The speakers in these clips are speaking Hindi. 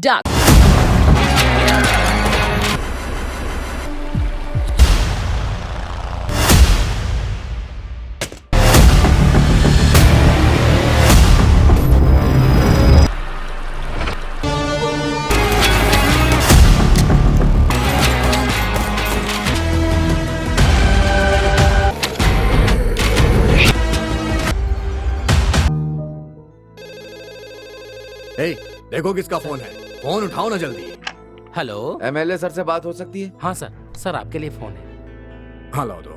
duck. देखो किसका फोन है, फोन उठाओ ना जल्दी। हेलो, एमएलए सर से बात हो सकती है? हाँ सर आपके लिए फोन है। हाँ लाओ दो।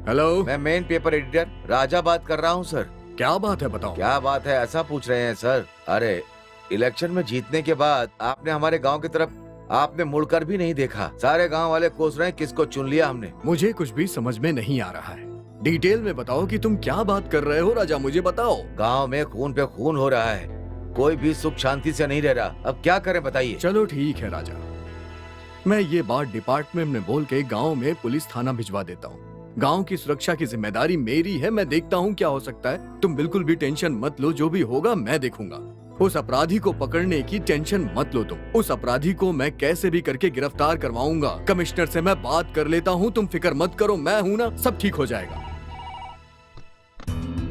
हेलो, मैं मेन पेपर एडिटर राजा बात कर रहा हूँ सर। क्या बात है बताओ। क्या बात है ऐसा पूछ रहे हैं सर? अरे इलेक्शन में जीतने के बाद आपने हमारे गांव की तरफ आपने मुड़कर भी नहीं देखा। सारे गांव वाले कोस रहे हैं किसको चुन लिया हमने। मुझे कुछ भी समझ में नहीं आ रहा है, डिटेल में बताओ कि तुम क्या बात कर रहे हो राजा, मुझे बताओ। गांव में खून पे खून हो रहा है, कोई भी सुख शांति से नहीं रह रहा। अब क्या करें बताइए। चलो ठीक है राजा, मैं ये बात डिपार्टमेंट में बोल के गांव में पुलिस थाना भिजवा देता हूँ। गांव की सुरक्षा की जिम्मेदारी मेरी है, मैं देखता हूँ क्या हो सकता है। तुम बिल्कुल भी टेंशन मत लो, जो भी होगा मैं देखूंगा। उस अपराधी को पकड़ने की टेंशन मत लो तुम। उस अपराधी को मैं कैसे भी करके गिरफ्तार करवाऊंगा। कमिश्नर से मैं बात कर लेता हूँ, तुम फिक्र मत करो, मैं हूँ ना, सब ठीक हो जाएगा।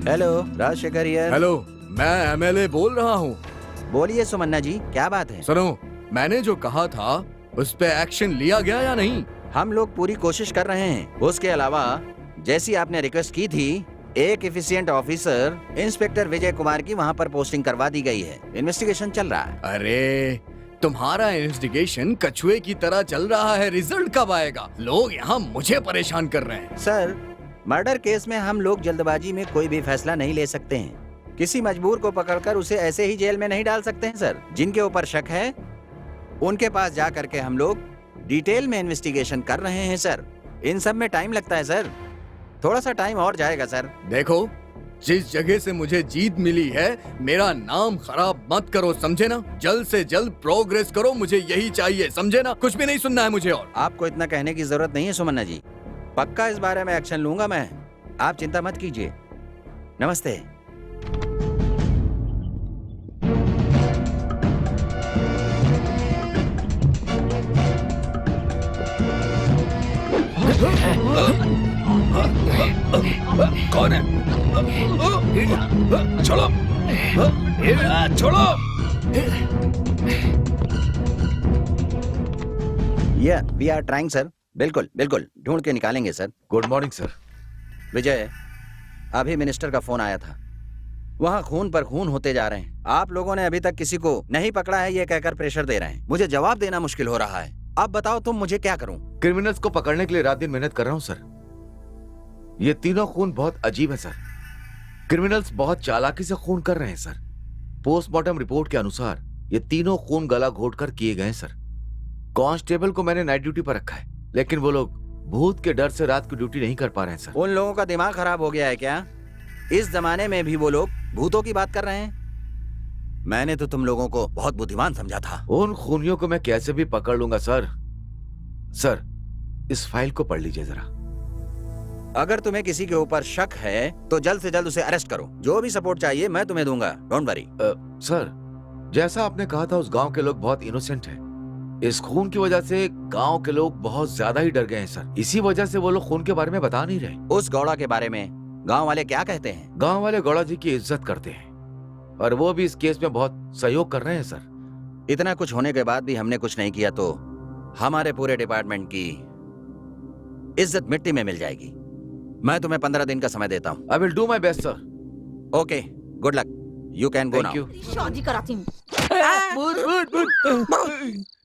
Hello, Rajashekhar here. हेलो, मैं एमएलए बोल रहा हूँ। बोलिए सुमन्ना जी, क्या बात है? सुनो, मैंने जो कहा था उस पे एक्शन लिया गया या नहीं? हम लोग पूरी कोशिश कर रहे हैं। उसके अलावा जैसी आपने रिक्वेस्ट की थी, एक efficient officer inspector Vijay Kumar की वहाँ पर पोस्टिंग करवा दी गई है। इन्वेस्टिगेशन चल रहा है। अरे तुम्हारा इन्वेस्टिगेशन कछुए की तरह चल रहा है, रिजल्ट कब आएगा? लोग यहाँ मुझे परेशान कर रहे हैं। सर, मर्डर केस में हम लोग जल्दबाजी में कोई भी फैसला नहीं ले सकते हैं। किसी मजबूर को पकड़कर उसे ऐसे ही जेल में नहीं डाल सकते हैं सर। जिनके ऊपर शक है उनके पास जा करके हम लोग डिटेल में इन्वेस्टिगेशन कर रहे हैं सर। इन सब में टाइम लगता है सर, थोड़ा सा टाइम और जाएगा सर। देखो, जिस जगह से मुझे जीत मिली है, मेरा नाम खराब मत करो, समझे ना? जल्द से जल्द प्रोग्रेस करो, मुझे यही चाहिए, समझे ना? कुछ भी नहीं सुनना है मुझे और। आपको इतना कहने की जरूरत नहीं है सुमन्ना जी, पक्का इस बारे में एक्शन लूंगा मैं, आप चिंता मत कीजिए। नमस्ते। कौन है? छोड़ो, छोड़ो। We are trying sir. बिल्कुल बिल्कुल ढूंढ के निकालेंगे sir. Good morning sir. Vijay, अभी मिनिस्टर का फोन आया था, वहाँ खून पर खून होते जा रहे हैं। आप लोगों ने अभी तक किसी को नहीं पकड़ा है ये कहकर प्रेशर दे रहे हैं। मुझे जवाब देना मुश्किल हो रहा है। अब बताओ तुम मुझे क्या करूं? क्रिमिनल्स को पकड़ने के लिए रात दिन मेहनत कर रहा हूँ सर। ये तीनों खून बहुत अजीब है सर। क्रिमिनल्स बहुत चालाकी से खून कर रहे हैं सर। पोस्टमार्टम रिपोर्ट के अनुसार ये तीनों खून गला घोटकर किए गए सर। कांस्टेबल को मैंने नाइट ड्यूटी पर रखा है, लेकिन वो लोग भूत के डर से रात की ड्यूटी नहीं कर पा रहे हैं सर। उन लोगों का दिमाग खराब हो गया है क्या? इस जमाने में भी वो लोग भूतों की बात कर रहे हैं? मैंने तो तुम लोगों को बहुत बुद्धिमान समझा था। उन खूनियों को मैं कैसे भी पकड़ लूंगा सर। सर, इस फाइल को पढ़ लीजिए जरा। अगर तुम्हें किसी के ऊपर शक है तो जल्द से जल्द उसे अरेस्ट करो। जो भी सपोर्ट चाहिए मैं तुम्हें दूंगा, डोंट वरी। सर, जैसा आपने कहा था, उस गांव के लोग बहुत इनोसेंट हैं। इस खून की वजह से गांव के लोग बहुत ज्यादा ही डर गए हैं सर। इसी वजह से वो लोग खून के बारे में बता नहीं रहे। उस गौड़ा के बारे में गांव वाले क्या कहते हैं? गांव वाले गौड़ा जी की इज्जत करते हैं और वो भी इस केस में बहुत सहयोग कर रहे हैं सर। इतना कुछ होने के बाद भी हमने कुछ नहीं किया तो हमारे पूरे डिपार्टमेंट की इज्जत मिट्टी में मिल जाएगी। मैं तुम्हें 15 दिन का समय देता हूँ। आई will do my best sir. Okay, good luck, you can go now. शादी कराती हूँ।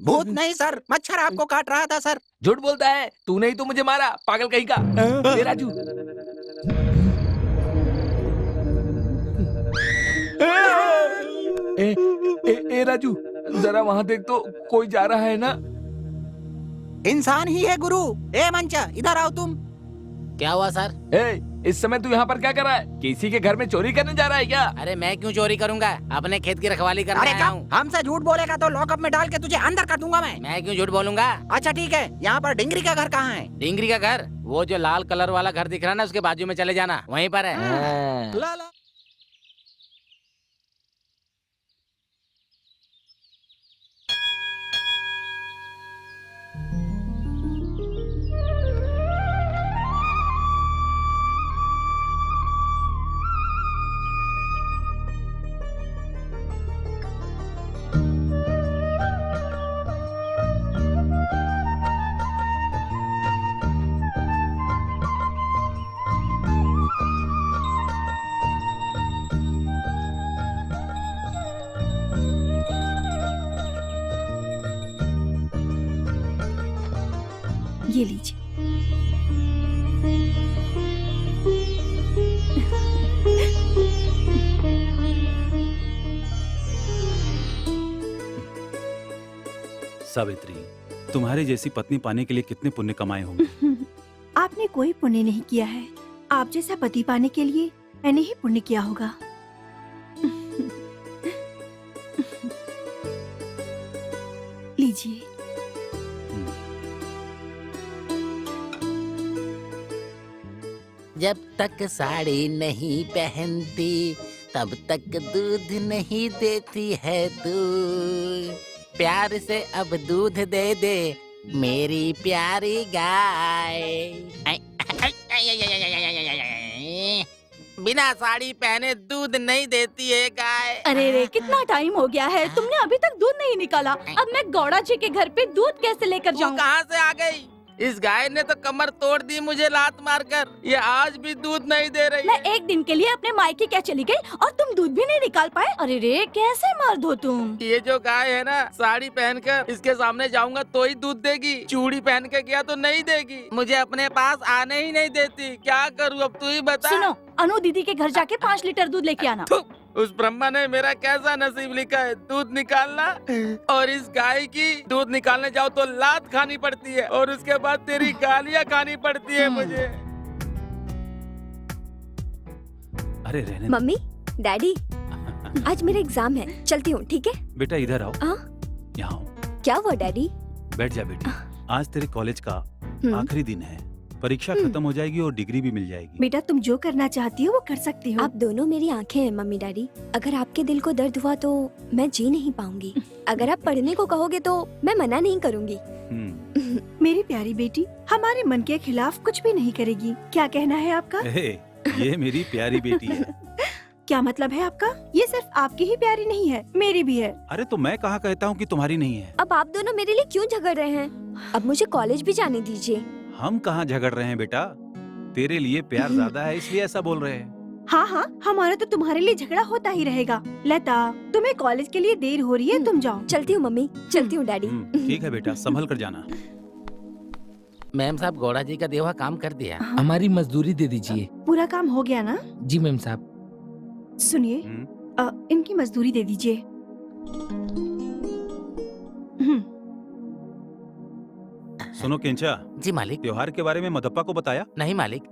भूत नहीं सर, मच्छर आपको काट रहा था सर। झूठ बोलता है, तूने ही तो मुझे मारा, पागल कहीं का। ए राजू, ए राजू, जरा वहाँ देख तो, कोई जा रहा है ना? इंसान ही है गुरु। ए मंचा, इधर आओ तुम। क्या हुआ सर? इस समय तू यहाँ पर क्या कर रहा है? किसी के घर में चोरी करने जा रहा है क्या? अरे मैं क्यों चोरी करूंगा, अपने खेत की रखवाली करने अरे आया हूँ। हमसे झूठ बोलेगा तो लॉकअप में डाल के तुझे अंदर कर दूंगा मैं क्यों झूठ बोलूंगा? अच्छा ठीक है, यहाँ पर डिंगरी का घर कहाँ है? डिंगरी का घर, वो जो लाल कलर वाला घर दिख रहा है ना, उसके बाजू में चले जाना, वहीं पर है। ला ला। ये लीजिए। सावित्री, तुम्हारी जैसी पत्नी पाने के लिए कितने पुण्य कमाए होंगे। आपने कोई पुण्य नहीं किया है। आप जैसा पति पाने के लिए मैंने ही पुण्य किया होगा। लीजिए। जब तक साड़ी नहीं पहनती तब तक दूध नहीं देती है तू। प्यार से अब दूध दे दे मेरी प्यारी गाय। बिना साड़ी पहने दूध नहीं देती है गाय। अरे रे, कितना टाइम हो गया है, तुमने अभी तक दूध नहीं निकाला। अब मैं गौड़ा जी के घर पे दूध कैसे लेकर तू जाऊँ? कहाँ से आ गई? इस गाय ने तो कमर तोड़ दी मुझे लात मारकर। ये आज भी दूध नहीं दे रही मैं है। एक दिन के लिए अपने मायके क्या चली गई और तुम दूध भी नहीं निकाल पाए? अरे रे, कैसे मर्द हो तुम? ये जो गाय है ना, साड़ी पहनकर इसके सामने जाऊंगा तो ही दूध देगी। चूड़ी पहन के गया तो नहीं देगी। मुझे अपने पास आने ही नहीं देती। क्या करूँ अब तू ही बता। सुनो, अनु दीदी के घर जाके 5 लीटर दूध लेके आना। थु, उस ब्रह्मा ने मेरा कैसा नसीब लिखा है, दूध निकालना। और इस गाय की दूध निकालने जाओ तो लात खानी पड़ती है और उसके बाद तेरी गालियाँ खानी पड़ती है मुझे। अरे रहने मम्मी, डैडी, आज मेरा एग्जाम है, चलती हूँ, ठीक है? बेटा इधर आओ। हाँ? यहाँ आओ। क्या हुआ डैडी? बैठ जा बेटी। आज तेरे कॉलेज का आखिरी दिन है। परीक्षा खत्म हो जाएगी और डिग्री भी मिल जाएगी। बेटा, तुम जो करना चाहती हो वो कर सकती हो। आप दोनों मेरी आंखें हैं मम्मी डैडी। अगर आपके दिल को दर्द हुआ तो मैं जी नहीं पाऊंगी। अगर आप पढ़ने को कहोगे तो मैं मना नहीं करूंगी। मेरी प्यारी बेटी हमारे मन के खिलाफ कुछ भी नहीं करेगी। क्या कहना है आपका? ये मेरी प्यारी बेटी है। क्या मतलब है आपका? ये सिर्फ आपकी ही प्यारी नहीं है, मेरी भी है। अरे तो मैं कहाँ कहता हूँ कि तुम्हारी नहीं है। अब आप दोनों मेरे लिए क्यों झगड़ रहे हैं? अब मुझे कॉलेज भी जाने दीजिए। हम कहाँ झगड़ रहे हैं बेटा, तेरे लिए प्यार ज्यादा है इसलिए ऐसा बोल रहे हैं। हाँ हाँ, हमारा तो तुम्हारे लिए झगड़ा होता ही रहेगा। लता, तुम्हें कॉलेज के लिए देर हो रही है, तुम जाओ। चलती हूँ मम्मी, चलती हूँ डैडी। ठीक है बेटा, संभल कर जाना। मैम साहब, गौड़ा जी का देवा काम कर दिया। हाँ। हमारी मजदूरी दे दीजिए। पूरा काम हो गया ना? जी मैम साहब। सुनिए, इनकी मजदूरी दे दीजिए। सुनो केंचा, जी मालिक। त्योहार के बारे में मदप्पा को बताया? नहीं मालिक,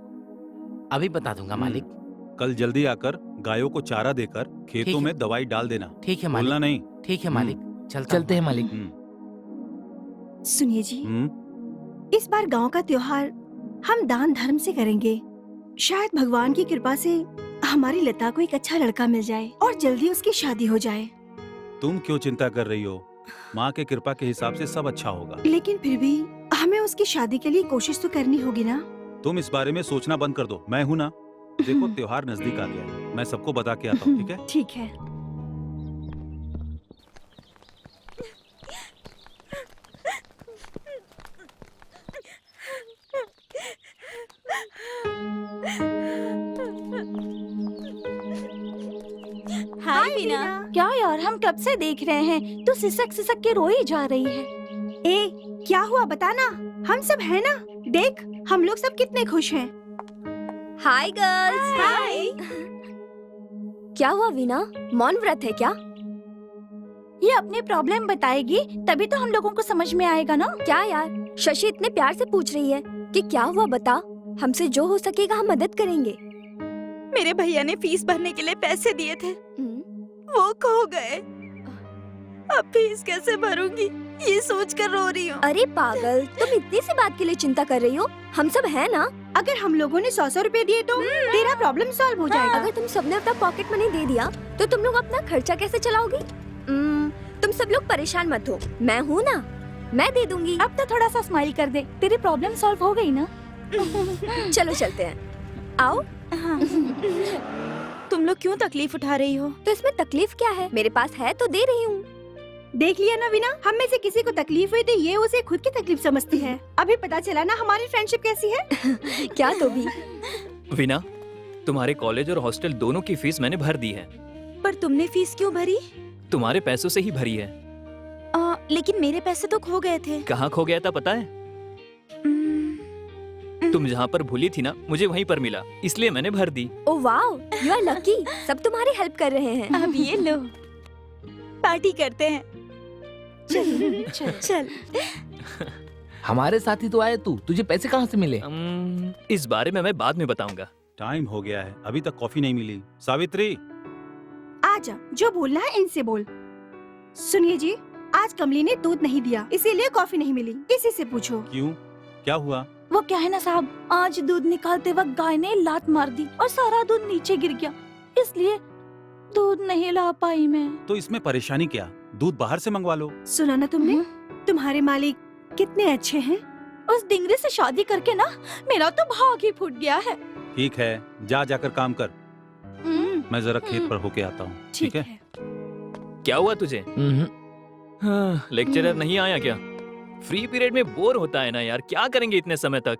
अभी बता दूंगा मालिक। कल जल्दी आकर गायों को चारा देकर खेतों ठीक है। में दवाई डाल देना। ठीक है भूलना मालिक। नहीं। ठीक है मालिक, चलते हैं मालिक। सुनिए जी, इस बार गांव का त्योहार हम दान धर्म से करेंगे। शायद भगवान की कृपा से हमारी लता को एक अच्छा लड़का मिल जाए और जल्दी उसकी शादी हो जाए। तुम क्यों चिंता कर रही हो? माँ के कृपा के हिसाब से सब अच्छा होगा। लेकिन फिर भी हमें उसकी शादी के लिए कोशिश तो करनी होगी ना? तुम इस बारे में सोचना बंद कर दो, मैं हूँ ना। देखो त्योहार नजदीक आ गया है, मैं सबको बता के आता हूँ, ठीक है? ठीक है। हाय वीना। क्या यार, हम कब से देख रहे हैं, तू सिसक सिसक के रो ही जा रही है। ए, क्या हुआ बताना? हम सब है ना? देख, हम लोग सब कितने खुश हैं। Hi girls. हाय। क्या हुआ वीना, मौन व्रत है क्या? ये अपनी प्रॉब्लम बताएगी तभी तो हम लोगों को समझ में आएगा ना। क्या यार, शशि इतने प्यार से पूछ रही है कि क्या हुआ बता। हमसे जो हो सकेगा हम मदद करेंगे। मेरे भैया ने फीस भरने के लिए पैसे दिए थे, वो खो गए। अब फीस कैसे भरूंगी ये सोचकर रो रही हूँ। अरे पागल, तुम इतनी सी बात के लिए चिंता कर रही हो? हम सब है ना। अगर हम लोगों ने 100 रुपए दिए तो तेरा प्रॉब्लम सॉल्व हो जाएगा। अगर तुम सबने अपना पॉकेट मनी दे दिया तो तुम लोग अपना खर्चा कैसे चलाओगी? तुम सब लोग परेशान मत हो, मैं हूँ ना, मैं दे दूंगी। अब तो थोड़ा सा स्माइल कर दे, तेरी प्रॉब्लम सॉल्व हो गई ना। चलो चलते हैं, आओ। तुम लोग क्यों तकलीफ उठा रही हो? तो इसमें तकलीफ क्या है, मेरे पास है तो दे रही हूँ। देख लिया ना वीना, हम में से किसी को तकलीफ हुई तो ये उसे खुद की तकलीफ समझती है। अभी पता चला ना हमारी फ्रेंडशिप कैसी है। क्या तो भी। वीना, तुम्हारे कॉलेज और हॉस्टल दोनों की फीस मैंने भर दी है। पर तुमने फीस क्यों भरी? तुम्हारे पैसों से ही भरी है। लेकिन मेरे पैसे तो खो गए थे। कहाँ खो गया था पता है? तुम जहाँ पर भूली थी ना, मुझे वहीं पर मिला, इसलिए मैंने भर दी। Oh wow, you are lucky. सब तुम्हारी हेल्प कर रहे हैं। अब ये लो, पार्टी करते हैं। चल चल। हमारे साथ ही तो आया तू, तुझे पैसे कहाँ से मिले? इस बारे में मैं बाद में बताऊंगा। टाइम हो गया है, अभी तक कॉफी नहीं मिली। सावित्री, आजा, जो बोलना है इनसे बोल। सुनिए जी, आज कमली ने दूध नहीं दिया, इसीलिए कॉफी नहीं मिली। इसी से पूछो। क्यों, क्या हुआ? वो क्या है ना साहब, आज दूध निकालते वक्त गाय ने लात मार दी और सारा दूध नीचे गिर गया, इसलिए दूध नहीं ला पाई मैं। तो इसमें परेशानी क्या, दूध बाहर से मंगवा लो। सुना ना तुमने, तुम्हारे मालिक कितने अच्छे हैं। उस डिंगरी से शादी करके ना मेरा तो भाग ही फूट गया है। ठीक है, जा जाकर काम कर, मैं जरा खेत पर होके आता हूँ। ठीक है? क्या हुआ तुझे? हाँ, लेक्चरर नहीं आया क्या? फ्री पीरियड में बोर होता है ना यार, क्या करेंगे इतने समय तक?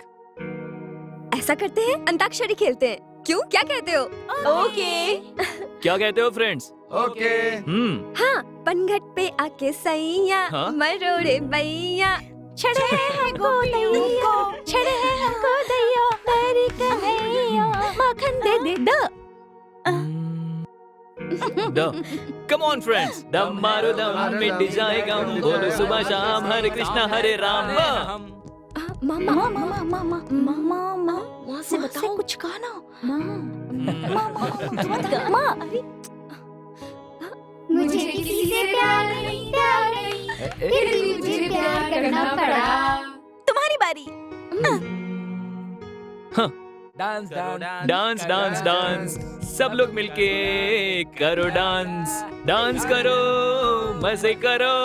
ऐसा करते हैं, अंताक्षरी खेलते हैं। क्यों, क्या कहते हो? ओके। क्या कहते हो फ्रेंड्स? ओके। हाँ, पनघट पे आके सैया, हाँ? मरोड़े बैया, छड़े हैं गोदैया, छड़े हैं गोदैया, मेरी कन्हैया, माखन दे दे कम ऑन फ्रेंड्स, दम मारो दम मिट जाएगा, बोलो सुबह शाम हरे कृष्णा हरे राम। मामा मामा मामा मामा वहाँ से बताओ कुछ कहा ना। मुझे किसी से प्यार नहीं, फिर भी मुझे प्यार करना पड़ा। तुम्हारी बारी। डांस डांस डांस डांस, सब लोग मिलके करो डांस, डांस करो, मजे करो।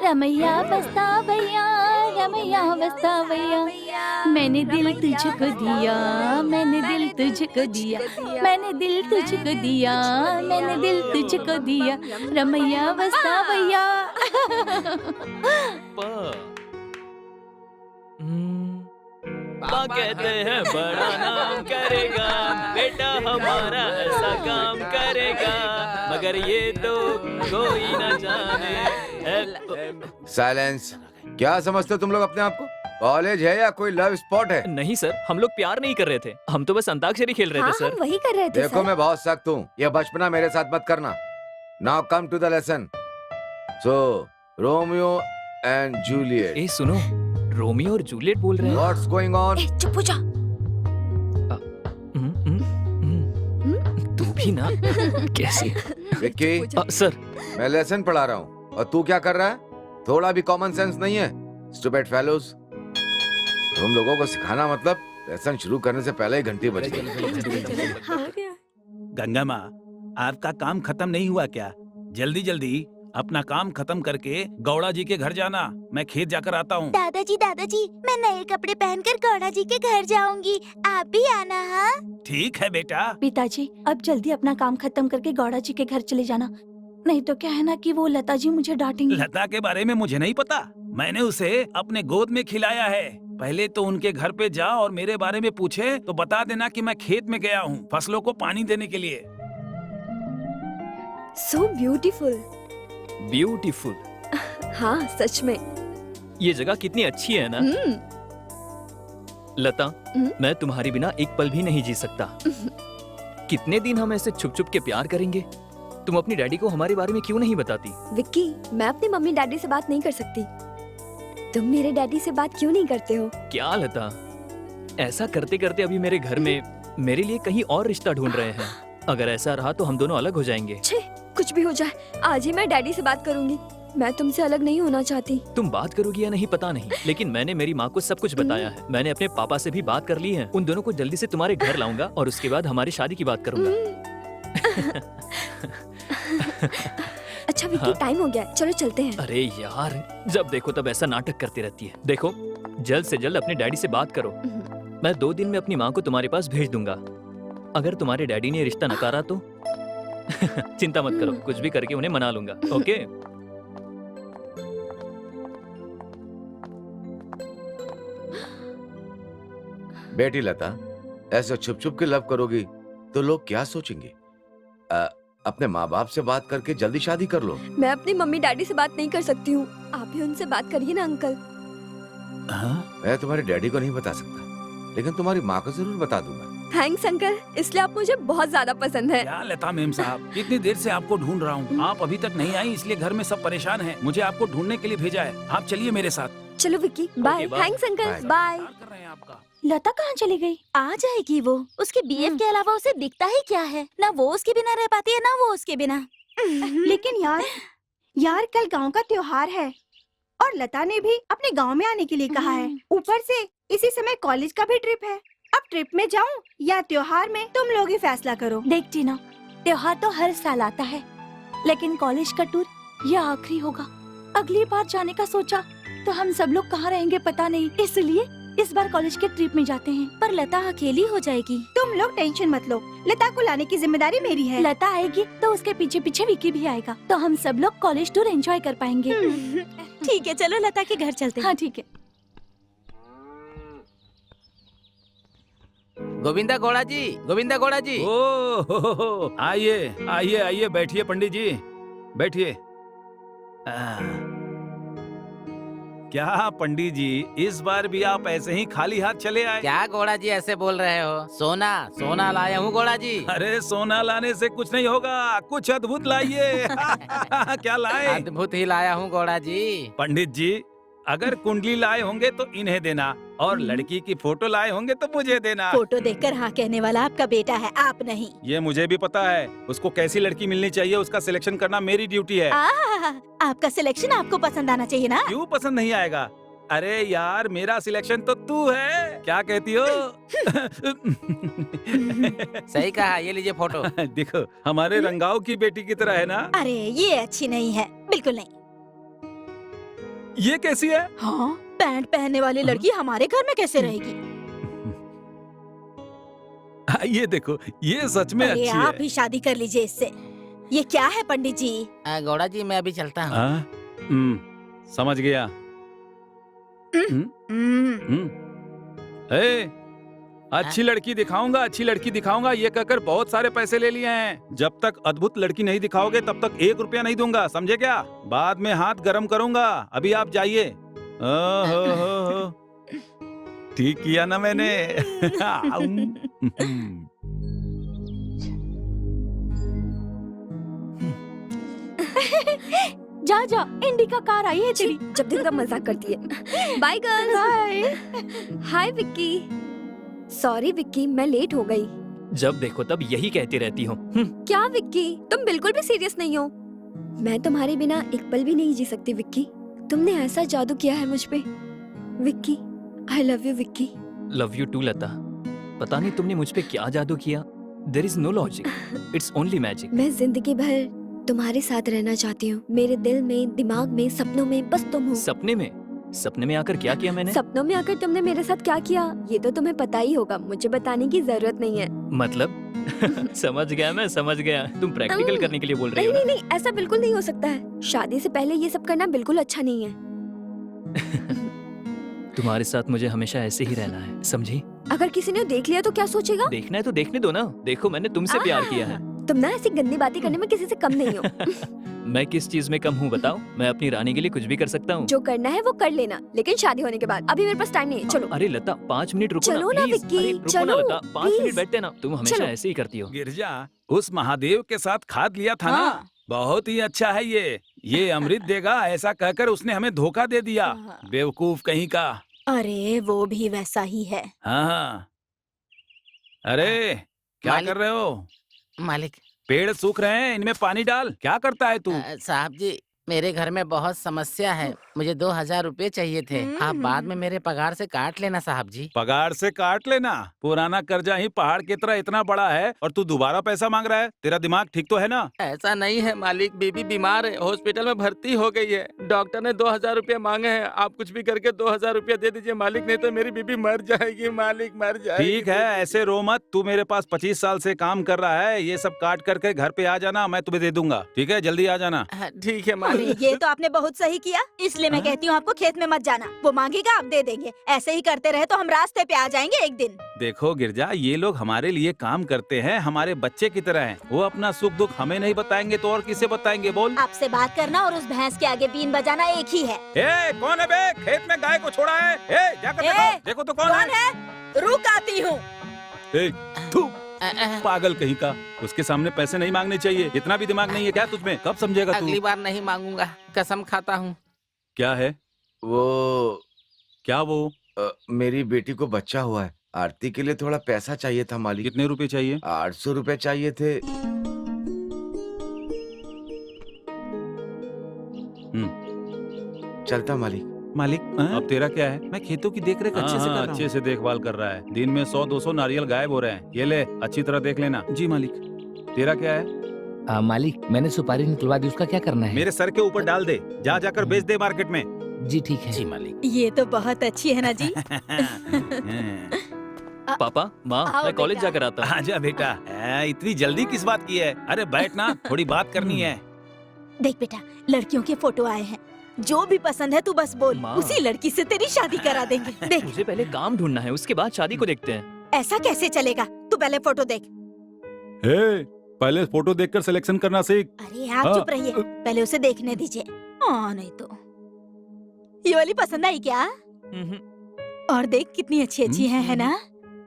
रमैया बस्ता भैया, रमैया बस्ता भैया, मैंने दिल तुझको दिया, मैंने दिल तुझको दिया, मैंने दिल तुझको दिया, मैंने दिल तुझको दिया, रमैया बस्ता भैया। पापा कहते हैं बड़ा नाम करेगा, बेटा हमारा ऐसा काम करेगा, मगर ये तो कोई न जाने। साइलेंस। क्या समझते हो तुम लोग अपने आप को? कॉलेज है या कोई लव स्पॉट है? नहीं सर, हम लोग प्यार नहीं कर रहे थे, हम तो बस अंताक्षरी खेल रहे हाँ, थे सर। हम वही कर रहे थे देखो सर। मैं बहुत सख्त हूँ, यह बचपना मेरे साथ मत करना। Now come to the lesson. So Romeo and Juliet. ए सुनो, रोमियो और जूलियट बोल रहे हैं। What's going on? चुप हो जा। तू भी ना कैसे? विक्की, सर मैं लेसन पढ़ा रहा हूँ और तू क्या कर रहा है? थोड़ा भी कॉमन सेंस नहीं है? Stupid fellows. तुम लोगों को सिखाना मतलब लेसन शुरू करने से पहले ही घंटी बज गई। गंगा माँ, आपका काम खत्म नहीं हुआ क्या? जल्दी जल्दी अपना काम खत्म करके गौड़ा जी के घर जाना, मैं खेत जाकर आता हूँ। दादाजी मैं नए कपड़े पहनकर गौड़ा जी के घर जाऊंगी, आप भी आना। हाँ ठीक है बेटा। पिताजी, अब जल्दी अपना काम खत्म करके गौड़ा जी के घर चले जाना, नहीं तो क्या है ना कि वो लता जी मुझे डांटेंगी। लता के बारे में मुझे नहीं पता, मैंने उसे अपने गोद में खिलाया है। पहले तो उनके घर पे जा और मेरे बारे में पूछे तो बता देना कि मैं खेत में गया हूँ फसलों को पानी देने के लिए। So beautiful। ब्यूटीफुल। हाँ सच में। ये जगह कितनी अच्छी है ना। लता, मैं तुम्हारे बिना एक पल भी नहीं जी सकता। कितने दिन हम ऐसे छुप छुप के प्यार करेंगे? तुम अपनी डैडी को हमारे बारे में क्यों नहीं बताती? विक्की, मैं अपनी मम्मी डैडी से बात नहीं कर सकती। तुम मेरे डैडी से बात क्यों नहीं करते हो? क्या लता, ऐसा करते करते अभी मेरे घर में मेरे लिए कहीं और रिश्ता ढूंढ रहे हैं। अगर ऐसा रहा तो हम दोनों अलग हो जाएंगे। छे, कुछ भी हो जाए, आज ही मैं डैडी से बात करूंगी। मैं तुमसे अलग नहीं होना चाहती। तुम बात करोगी या नहीं पता नहीं, लेकिन मैंने मेरी माँ को सब कुछ बताया है। मैंने अपने पापा से भी बात कर ली है। उन दोनों को जल्दी से तुम्हारे घर लाऊंगा और उसके बाद हमारी शादी की बात करूंगा। अच्छा विक्की, टाइम हो गया है, चलो चलते हैं। अरे यार, जब देखो तब ऐसा नाटक करती रहती है। देखो, जल्द से जल्द अपने डैडी से बात करो। मैं 2 दिन में अपनी माँ को तुम्हारे पास भेज दूंगा। अगर तुम्हारे डैडी ने रिश्ता नकारा तो चिंता मत करो, कुछ भी करके उन्हें मना लूंगा। ओके? बेटी लता, ऐसे छुप छुप के लव करोगी तो लोग क्या सोचेंगे? अपने माँ बाप से बात करके जल्दी शादी कर लो। मैं अपनी मम्मी डैडी से बात नहीं कर सकती हूँ, आप भी उनसे बात करिए ना अंकल। हाँ? मैं तुम्हारे डैडी को नहीं बता सकता, लेकिन तुम्हारी माँ को जरूर बता दूंगा। थैंक्स अंकल, इसलिए आप मुझे बहुत ज्यादा पसंद है। क्या लता मेम साहब, कितनी देर से आपको ढूंढ रहा हूँ, आप अभी तक नहीं आई, इसलिए घर में सब परेशान हैं। मुझे आपको ढूंढने के लिए भेजा है, आप चलिए मेरे साथ। चलो Vicky, bye. Bye. Thanks uncle, bye. Bye. इंतजार कर रहे हैं आपका। लता कहाँ चली गई? आ जाएगी वो। उसके बीएफ के अलावा उसे दिखता ही क्या है, ना वो उसके बिना रह पाती है ना वो उसके बिना। लेकिन यार कल गांव का त्योहार है और लता ने भी अपने गांव में आने के लिए कहा है। ऊपर से इसी समय कॉलेज का भी ट्रिप है। अब ट्रिप में जाऊं या त्योहार में, तुम लोग ही फैसला करो। देख टीना, त्योहार तो हर साल आता है, लेकिन कॉलेज का टूर ये आखिरी होगा। अगली बार जाने का सोचा तो हम सब लोग कहाँ रहेंगे पता नहीं, इसलिए इस बार कॉलेज के ट्रिप में जाते हैं। पर लता अकेली हो जाएगी। तुम लोग टेंशन मत लो, लता को लाने की जिम्मेदारी मेरी है। लता आएगी तो उसके पीछे पीछे विकी भी आएगा, तो हम सब लोग कॉलेज टूर एंजॉय कर पाएंगे। ठीक है, चलो लता के घर चलते हैं। हाँ ठीक है। गोविंदा घोड़ा जी, गोविंदा घोड़ा जी। ओ आइए आइए आइए, बैठिए पंडित जी, बैठिए। क्या पंडित जी, इस बार भी आप ऐसे ही खाली हाथ चले आए? क्या घोड़ा जी ऐसे बोल रहे हो? सोना सोना लाया हूँ घोड़ा जी। अरे सोना लाने से कुछ नहीं होगा, कुछ अद्भुत लाइए। क्या लाए? अद्भुत ही लाया हूँ घोड़ा जी। पंडित जी, अगर कुंडली लाए होंगे तो इन्हें देना, और लड़की की फोटो लाए होंगे तो मुझे देना। फोटो देखकर हाँ कहने वाला आपका बेटा है, आप नहीं। ये मुझे भी पता है, उसको कैसी लड़की मिलनी चाहिए उसका सिलेक्शन करना मेरी ड्यूटी है। आपका सिलेक्शन आपको पसंद आना चाहिए ना। क्यों पसंद नहीं आएगा? अरे यार, मेरा सिलेक्शन तो तू है, क्या कहती हो? सही कहा, ये लीजिए फोटो। देखो, हमारे रंगाओ की बेटी की तरह है ना? अरे ये अच्छी नहीं है, बिल्कुल नहीं। ये कैसी है? हाँ, पैंट पहनने वाली लड़की हमारे घर में कैसे रहेगी? ये देखो, ये सच में अरे अच्छी आप है। ही शादी कर लीजिए इससे। ये क्या है पंडित जी? घोड़ा जी मैं अभी चलता हूँ। समझ गया। अच्छी लड़की दिखाऊंगा, अच्छी लड़की दिखाऊंगा, ये कहकर बहुत सारे पैसे ले लिए हैं। जब तक अद्भुत लड़की नहीं दिखाओगे तब तक 1 रुपया नहीं दूंगा, समझे क्या? बाद में हाथ गरम करूंगा, अभी आप जाइए। ठीक किया ना मैंने? जा जा, इंडिका कार आई है तेरी। जब देखो तब मजाक करती है। Bye girls. Hi. Hi Vicky. Sorry Vicky, मैं लेट हो गई। जब देखो तब यही कहती रहती हो। क्या विक्की, तुम बिल्कुल भी सीरियस नहीं हो। मैं तुम्हारे बिना एक पल भी नहीं जी सकती विक्की। तुमने ऐसा जादू किया है मुझ पे Vicky. I love you Vicky. Love you too Lata. पता नहीं तुमने मुझ पे क्या जादू किया। There is no logic, it's only magic. मैं जिंदगी भर तुम्हारे साथ रहना चाहती हूँ। मेरे दिल में, दिमाग में, सपनों में बस तुम हो। सपने में आकर क्या किया मैंने? सपनों में आकर तुमने मेरे साथ क्या किया ये तो तुम्हें पता ही होगा, मुझे बताने की जरूरत नहीं है। मतलब समझ गया, मैं समझ गया। तुम प्रैक्टिकल करने के लिए बोल रही नहीं हो नहीं नहीं, ऐसा बिल्कुल नहीं हो सकता है। शादी से पहले ये सब करना बिल्कुल अच्छा नहीं है। तुम्हारे साथ मुझे हमेशा ऐसे ही रहना है, समझी? अगर किसी ने देख लिया तो क्या सोचेगा? देखना है तो देखने दो ना। देखो, मैंने तुमसे प्यार किया है। तुम ना ऐसी गंदी बातें करने में किसी से कम नहीं हो। मैं किस चीज में कम हूँ बताओ? मैं अपनी रानी के लिए कुछ भी कर सकता हूँ। जो करना है वो कर लेना, लेकिन शादी होने के बाद। अभी मेरे पास टाइम नहीं है, चलो। अरे लता, 5 मिनट रुको चलो ना प्लीज। विक्की, अरे रुको चलो, ना लता, 5 मिनट प्लीज। बैठते ना। तुम हमेशा चलो। ऐसे ही करती हो। गिरजा, उस महादेव के साथ खाद लिया था ना, बहुत ही अच्छा है ये अमृत देगा ऐसा कहकर उसने हमें धोखा दे दिया, बेवकूफ कहीं का। अरे वो भी वैसा ही है। हाँ। अरे क्या कर रहे हो? मालिक, पेड़ सूख रहे हैं, इनमें पानी डाल। क्या करता है तू? साहब जी, मेरे घर में बहुत समस्या है, मुझे 2000 रुपए चाहिए थे। आप बाद में मेरे पगार से काट लेना साहब जी। पगार से काट लेना? पुराना कर्जा ही पहाड़ की तरह इतना बड़ा है और तू दोबारा पैसा मांग रहा है? तेरा दिमाग ठीक तो है ना? ऐसा नहीं है मालिक, बीबी बीमार है, हॉस्पिटल में भर्ती हो गई है। डॉक्टर ने 2000 रुपया मांगे हैं, आप कुछ भी करके 2000 रुपया दे दीजिए मालिक, नहीं तो मेरी बीबी मर जाएगी मालिक, मर जाएगी। ठीक है, ऐसे रो मत। तू मेरे पास 25 साल से काम कर रहा है, ये सब काट करके घर पे आ जाना, मैं तुम्हें दे दूंगा। ठीक है, जल्दी आ जाना। ठीक है मालिक। अरे ये तो आपने बहुत सही किया, इसलिए मैं कहती हूँ आपको खेत में मत जाना। वो मांगेगा आप दे देंगे, ऐसे ही करते रहे तो हम रास्ते पे आ जाएंगे एक दिन। देखो गिरजा, ये लोग हमारे लिए काम करते हैं, हमारे बच्चे की तरह हैं। वो अपना सुख दुख हमें नहीं बताएंगे तो और किसे बताएंगे? बोल। आपसे बात करना और उस भैंस के आगे बीन बजाना एक ही है। ए, कौन है बे? खेत में गाय को छोड़ा है? ए, जाकर देखो, देखो तो कौन है? रुक आती हूँ। ए, थू, पागल कहीं का। उसके सामने पैसे नहीं मांगने चाहिए। इतना भी दिमाग नहीं है क्या तुझमें? कब समझेगा तू? अगली बार नहीं मांगूंगा, कसम खाता हूँ। क्या है वो क्या वो? मेरी बेटी को बच्चा हुआ है, आरती के लिए थोड़ा पैसा चाहिए था मालिक। कितने रुपए चाहिए? 800 रुपए चाहिए थे। चलता मालिक। मालिक, अब तेरा क्या है? मैं खेतों की देखरेख अच्छे से कर रहा हूँ। अच्छे से देखभाल कर रहा है। दिन में 100-200 नारियल गायब हो रहे हैं। ये ले, अच्छी तरह देख लेना। जी मालिक। तेरा क्या है? मालिक, मैंने सुपारी निकलवा दी, उसका क्या करना है? मेरे सर के ऊपर डाल दे, जा जाकर बेच दे मार्केट में। जी ठीक है। जी मालिक। ये तो बहुत अच्छी है ना जी। पापा, माँ, आओ मैं कॉलेज बेटा। जाकर आता हूँ। आजा बेटा। इतनी जल्दी किस बात की है? अरे बैठ ना, थोड़ी बात करनी है। देख बेटा, लड़कियों के फोटो आए हैं, जो भी पसंद है तू बस बोल, माँ। उसी लड़की से तेरी शादी करा देंगे। देख, मुझे पहले काम ढूंढना है, उसके बाद शादी को देखते हैं। ऐसा कैसे चलेगा? तू पहले फोटो देख। पहले फोटो देखकर सिलेक्शन करना सीख। अरे आप चुप रहिए, पहले उसे देखने दीजिए। नहीं तो ये वाली पसंद आई क्या? और देख कितनी अच्छी अच्छी है ना?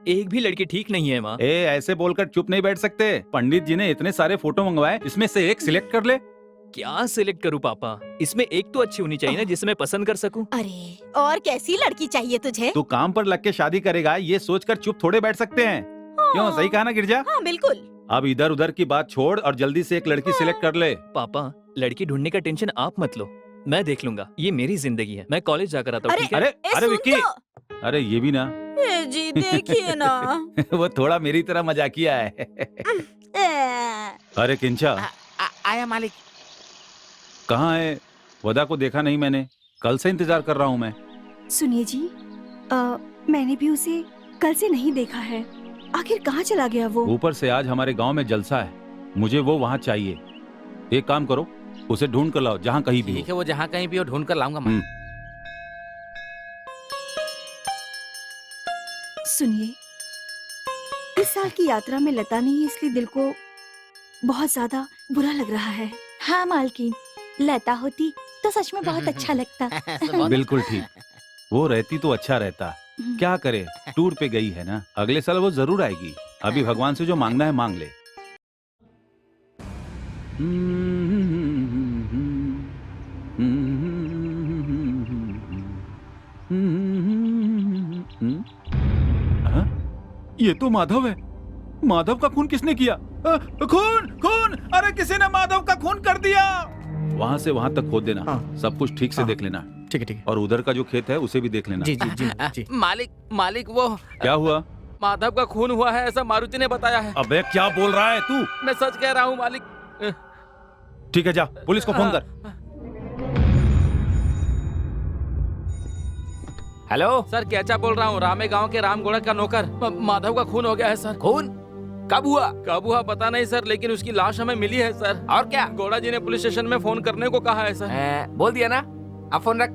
एक भी लड़की ठीक नहीं है माँ। ऐसे बोलकर चुप नहीं बैठ सकते। पंडित जी ने इतने सारे फोटो मंगवाए, इसमें से एक सिलेक्ट कर ले। क्या सिलेक्ट करूँ पापा? इसमें एक तो अच्छी होनी चाहिए ना, जिसे मैं पसंद कर सकूं। अरे और कैसी लड़की चाहिए तुझे? तू काम पर लग के शादी करेगा, ये सोचकर चुप थोड़े बैठ सकते हैं। क्यों, सही कहा ना गिरजा? हाँ बिल्कुल। अब इधर उधर की बात छोड़ और जल्दी से एक लड़की सिलेक्ट कर ले। पापा, लड़की ढूंढने का टेंशन आप मत लो, मैं देख लूंगा। ये मेरी जिंदगी है, मैं कॉलेज जाकर आता हूँ, ठीक है? अरे विक्की, अरे ये भी ना। जी देखिए ना। वो थोड़ा मेरी तरह मजाकिया है। अरे किंचा, आया मालिक। कहाँ है? वदा को देखा नहीं मैंने, कल से इंतजार कर रहा हूँ मैं। सुनिए जी, मैंने भी उसे कल से नहीं देखा है। आखिर कहाँ चला गया वो? ऊपर से आज हमारे गांव में जलसा है, मुझे वो वहाँ चाहिए। एक काम करो, उसे ढूंढ कर लाओ, जहाँ कहीं भी ठीक है, वो जहाँ कहीं भी हो ढूंढ कर लाऊंगा मैं। सुनिए, इस साल की यात्रा में लता नहीं है, इसलिए दिल को बहुत ज्यादा बुरा लग रहा है। हाँ मालकिन, लता होती तो सच में बहुत अच्छा लगता। बिल्कुल ठीक, वो रहती तो अच्छा रहता। क्या करे, टूर पे गई है ना, अगले साल वो जरूर आएगी। अभी भगवान से जो मांगना है मांग ले। ये तो माधव है। माधव का खून किसने किया? खून खून! अरे किसी ने माधव का खून कर दिया। वहाँ से वहाँ तक खोद देना। हाँ। सब कुछ ठीक से देख लेना। ठीक है ठीक है। और उधर का जो खेत है उसे भी देख लेना। जी जी जी जी। मालिक वो क्या हुआ? माधव का खून हुआ है, ऐसा मारुति ने बताया है। अबे क्या बोल रहा है तू? मैं सच कह रहा हूँ मालिक। ठीक है, जा पुलिस को फोन कर। हेलो सर, कैचा बोल रहा हूँ, रामे गांव के रामगोड़ा का नौकर। माधव का खून हो गया है सर। खून कब हुआ पता नहीं सर, लेकिन उसकी लाश हमें मिली है सर। और क्या? गोड़ा जी ने पुलिस स्टेशन में फोन करने को कहा है सर। बोल दिया ना, अब फोन रख।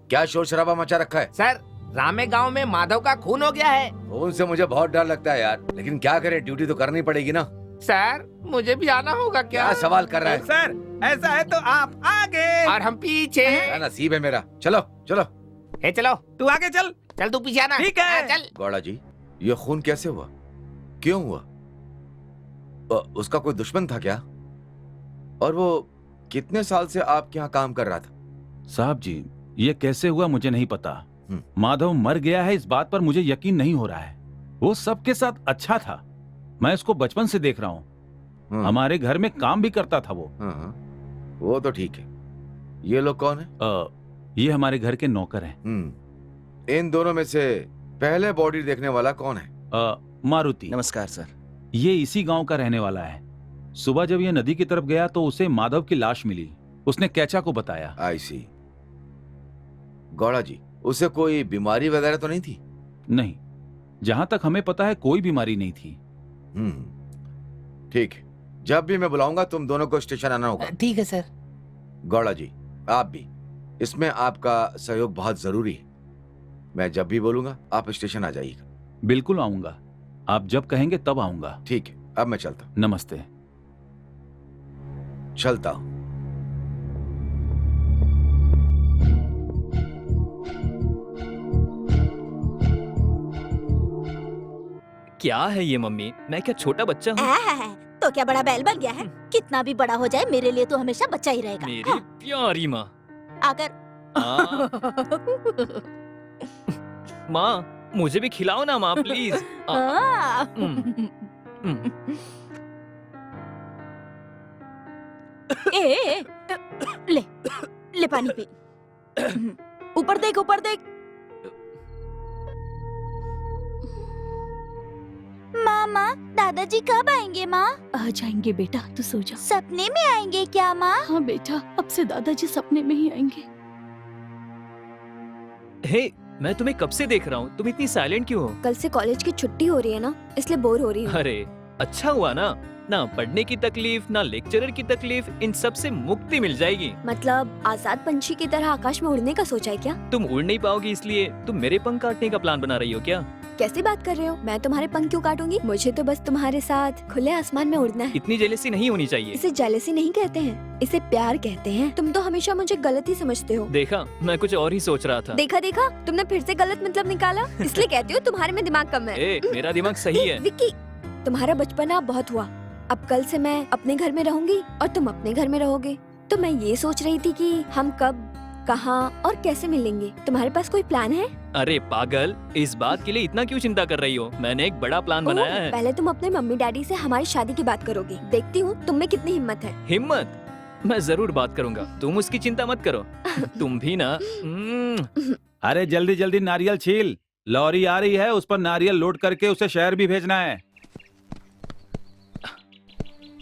क्या शोर शराबा मचा रखा है? सर, रामे गांव में माधव का खून हो गया है। फोन से मुझे बहुत डर लगता है यार, लेकिन क्या करे, ड्यूटी तो करनी पड़ेगी ना। सर, मुझे भी आना होगा क्या? सवाल कर रहा है? सर, ऐसा है तो आप आगे और हम पीछे। क्या नसीब है मेरा। चलो चलो। चलो, तू आगे चल। चल तू पीछे आना। ठीक है। चल। गौड़ा जी, ये खून कैसे हुआ? क्यों हुआ? उसका कोई दुश्मन था क्या? और वो कितने साल से आपके यहाँ काम कर रहा था? साहब जी, ये कैसे हुआ मुझे नहीं पता। माधव मर गया है, इस बात पर मुझे यकीन नहीं हो रहा है। वो सबके साथ अच्छा था, मैं इसको बचपन से देख रहा हूँ। हमारे घर में काम भी करता था वो। वो तो ठीक है। ये लोग कौन है? ये हमारे घर के नौकर हैं। इन दोनों में से पहले बॉडी देखने वाला कौन है? मारुति। नमस्कार सर। ये इसी गांव का रहने वाला है। सुबह जब ये नदी की तरफ गया तो उसे माधव की लाश मिली। उसने कैचा को बताया। आई सी। गौड़ा जी, उसे कोई बीमारी वगैरह तो नहीं थी? नहीं, जहां तक हमें पता है कोई बीमारी नहीं थी। ठीक है, जब भी मैं बुलाऊंगा तुम दोनों को स्टेशन आना होगा। ठीक है सर। गौड़ा जी आप भी, इसमें आपका सहयोग बहुत जरूरी है। मैं जब भी बोलूंगा आप स्टेशन आ जाइएगा। बिल्कुल आऊंगा, आप जब कहेंगे तब आऊंगा। ठीक है, अब मैं चलता हूं। नमस्ते। चलता हूं। क्या है ये मम्मी, मैं क्या छोटा बच्चा हूँ? तो क्या बड़ा बैल बन गया है? कितना भी बड़ा हो जाए मेरे लिए तो हमेशा बच्चा ही रहेगा। मेरी प्यारी माँ। अगर माँ मुझे भी खिलाओ ना माँ प्लीज। ए, ले पानी पी। ऊपर देख, ऊपर देख। माँ, दादाजी कब आएंगे माँ? आ जाएंगे बेटा, तू सो जा। सपने में आएंगे क्या माँ? हाँ बेटा, अब से दादाजी सपने में ही आएंगे। हे, मैं तुम्हें कब से देख रहा हूँ, तुम इतनी साइलेंट क्यों हो? कल से कॉलेज की छुट्टी हो रही है ना, इसलिए बोर हो रही हूँ। अरे अच्छा हुआ ना पढ़ने की तकलीफ ना लेक्चरर की तकलीफ, इन सब से मुक्ति मिल जाएगी। मतलब आजाद पंछी की तरह आकाश में उड़ने का सोचा है क्या? तुम उड़ नहीं पाओगी इसलिए तुम मेरे पंख काटने का प्लान बना रही हो क्या? कैसी बात कर रहे हो? मैं तुम्हारे पंख क्यों काटूंगी? मुझे तो बस तुम्हारे साथ खुले आसमान में उड़ना है। इतनी जेलसी नहीं होनी चाहिए। इसे जेलसी नहीं कहते हैं, इसे प्यार कहते हैं। तुम तो हमेशा मुझे गलत ही समझते हो। देखा, मैं कुछ और ही सोच रहा था। देखा, तुमने फिर से गलत मतलब निकाला। इसलिए कहती हो तुम्हारे में दिमाग कम है। मेरा दिमाग सही है। विक्की, तुम्हारा बचपना बहुत हुआ। अब कल से मैं अपने घर में रहूंगी और तुम अपने घर में रहोगे। तो मैं ये सोच रही थी कि हम कब, कहाँ और कैसे मिलेंगे। तुम्हारे पास कोई प्लान है? अरे पागल, इस बात के लिए इतना क्यों चिंता कर रही हो? मैंने एक बड़ा प्लान बनाया है। पहले तुम अपने मम्मी डैडी से हमारी शादी की बात करोगे। देखती हूँ तुम में कितनी हिम्मत है। हिम्मत? मैं जरूर बात करूंगा, तुम उसकी चिंता मत करो। तुम भी ना। अरे जल्दी जल्दी नारियल छील, लॉरी आ रही है, उस पर नारियल लोड करके उसे शहर भी भेजना है।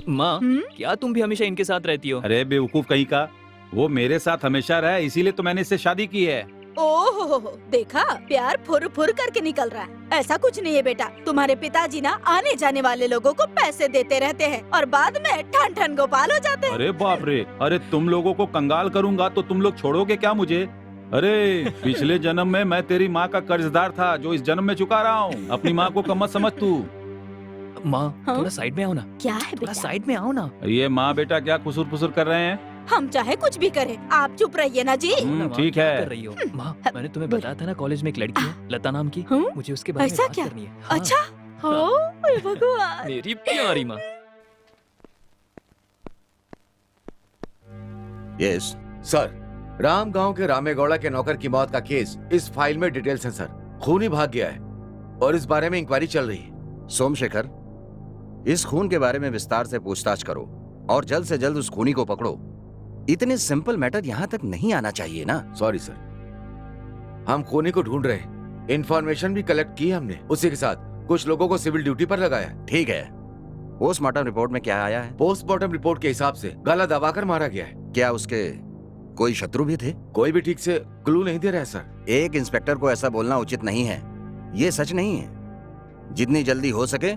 माँ, क्या तुम भी हमेशा इनके साथ रहती हो? अरे बेवकूफ कहीं का, वो मेरे साथ हमेशा रहा, इसीलिए तो मैंने इससे शादी की है। ओहो, देखा, प्यार फुर फुर करके निकल रहा है। ऐसा कुछ नहीं है बेटा, तुम्हारे पिताजी ना आने जाने वाले लोगों को पैसे देते रहते हैं और बाद में ठन ठन गोपाल हो जाते हैं। अरे बाप रे, अरे तुम लोगों को कंगाल करूंगा तो तुम लोग छोड़ोगे क्या मुझे? अरे पिछले जन्म में मैं तेरी माँ का कर्जदार था जो इस जन्म में चुका रहा हूँ। अपनी माँ को कम मत समझ तू। माँ थोड़ा साइड में आओ ना। क्या है थोड़ा बेटा? साइड में आओ ना। ये माँ बेटा क्या खुसुर फुसुर कर रहे हैं? हम चाहे कुछ भी करें, आप चुप रहिए ना जी। ठीक क्या है। कर रही हो? माँ, मैंने तुम्हें बताया था ना कॉलेज में एक लड़की है लता नाम की, मुझे उसके बारे में ऐसा बात क्या? करनी है। हाँ, अच्छा, हो भगवान। मेरी प्यारी माँ। यस सर, राम गांव के रामेगौड़ा के नौकर की मौत का केस इस फाइल में डिटेल्स हैं सर। खूनी भाग गया है और इस बारे में इंक्वायरी चल रही है। सोमशेखर, इस खून के बारे में विस्तार से पूछताछ करो और जल्द से जल्द उस खूनी को पकड़ो। इतने सिंपल मैटर यहाँ तक नहीं आना चाहिए ना। सॉरी सर, हम खूनी को ढूंढ रहे हैं। इंफॉर्मेशन भी कलेक्ट की है हमने। उसी के साथ कुछ लोगों को सिविल ड्यूटी पर लगाया है। ठीक है, पोस्टमार्टम रिपोर्ट में क्या आया है? पोस्टमार्टम रिपोर्ट के हिसाब से गला दबाकर मारा गया है। क्या उसके कोई शत्रु भी थे? कोई भी ठीक से क्लू नहीं दे रहा है सर। एक इंस्पेक्टर को ऐसा बोलना उचित नहीं है। ये सच नहीं है। जितनी जल्दी हो सके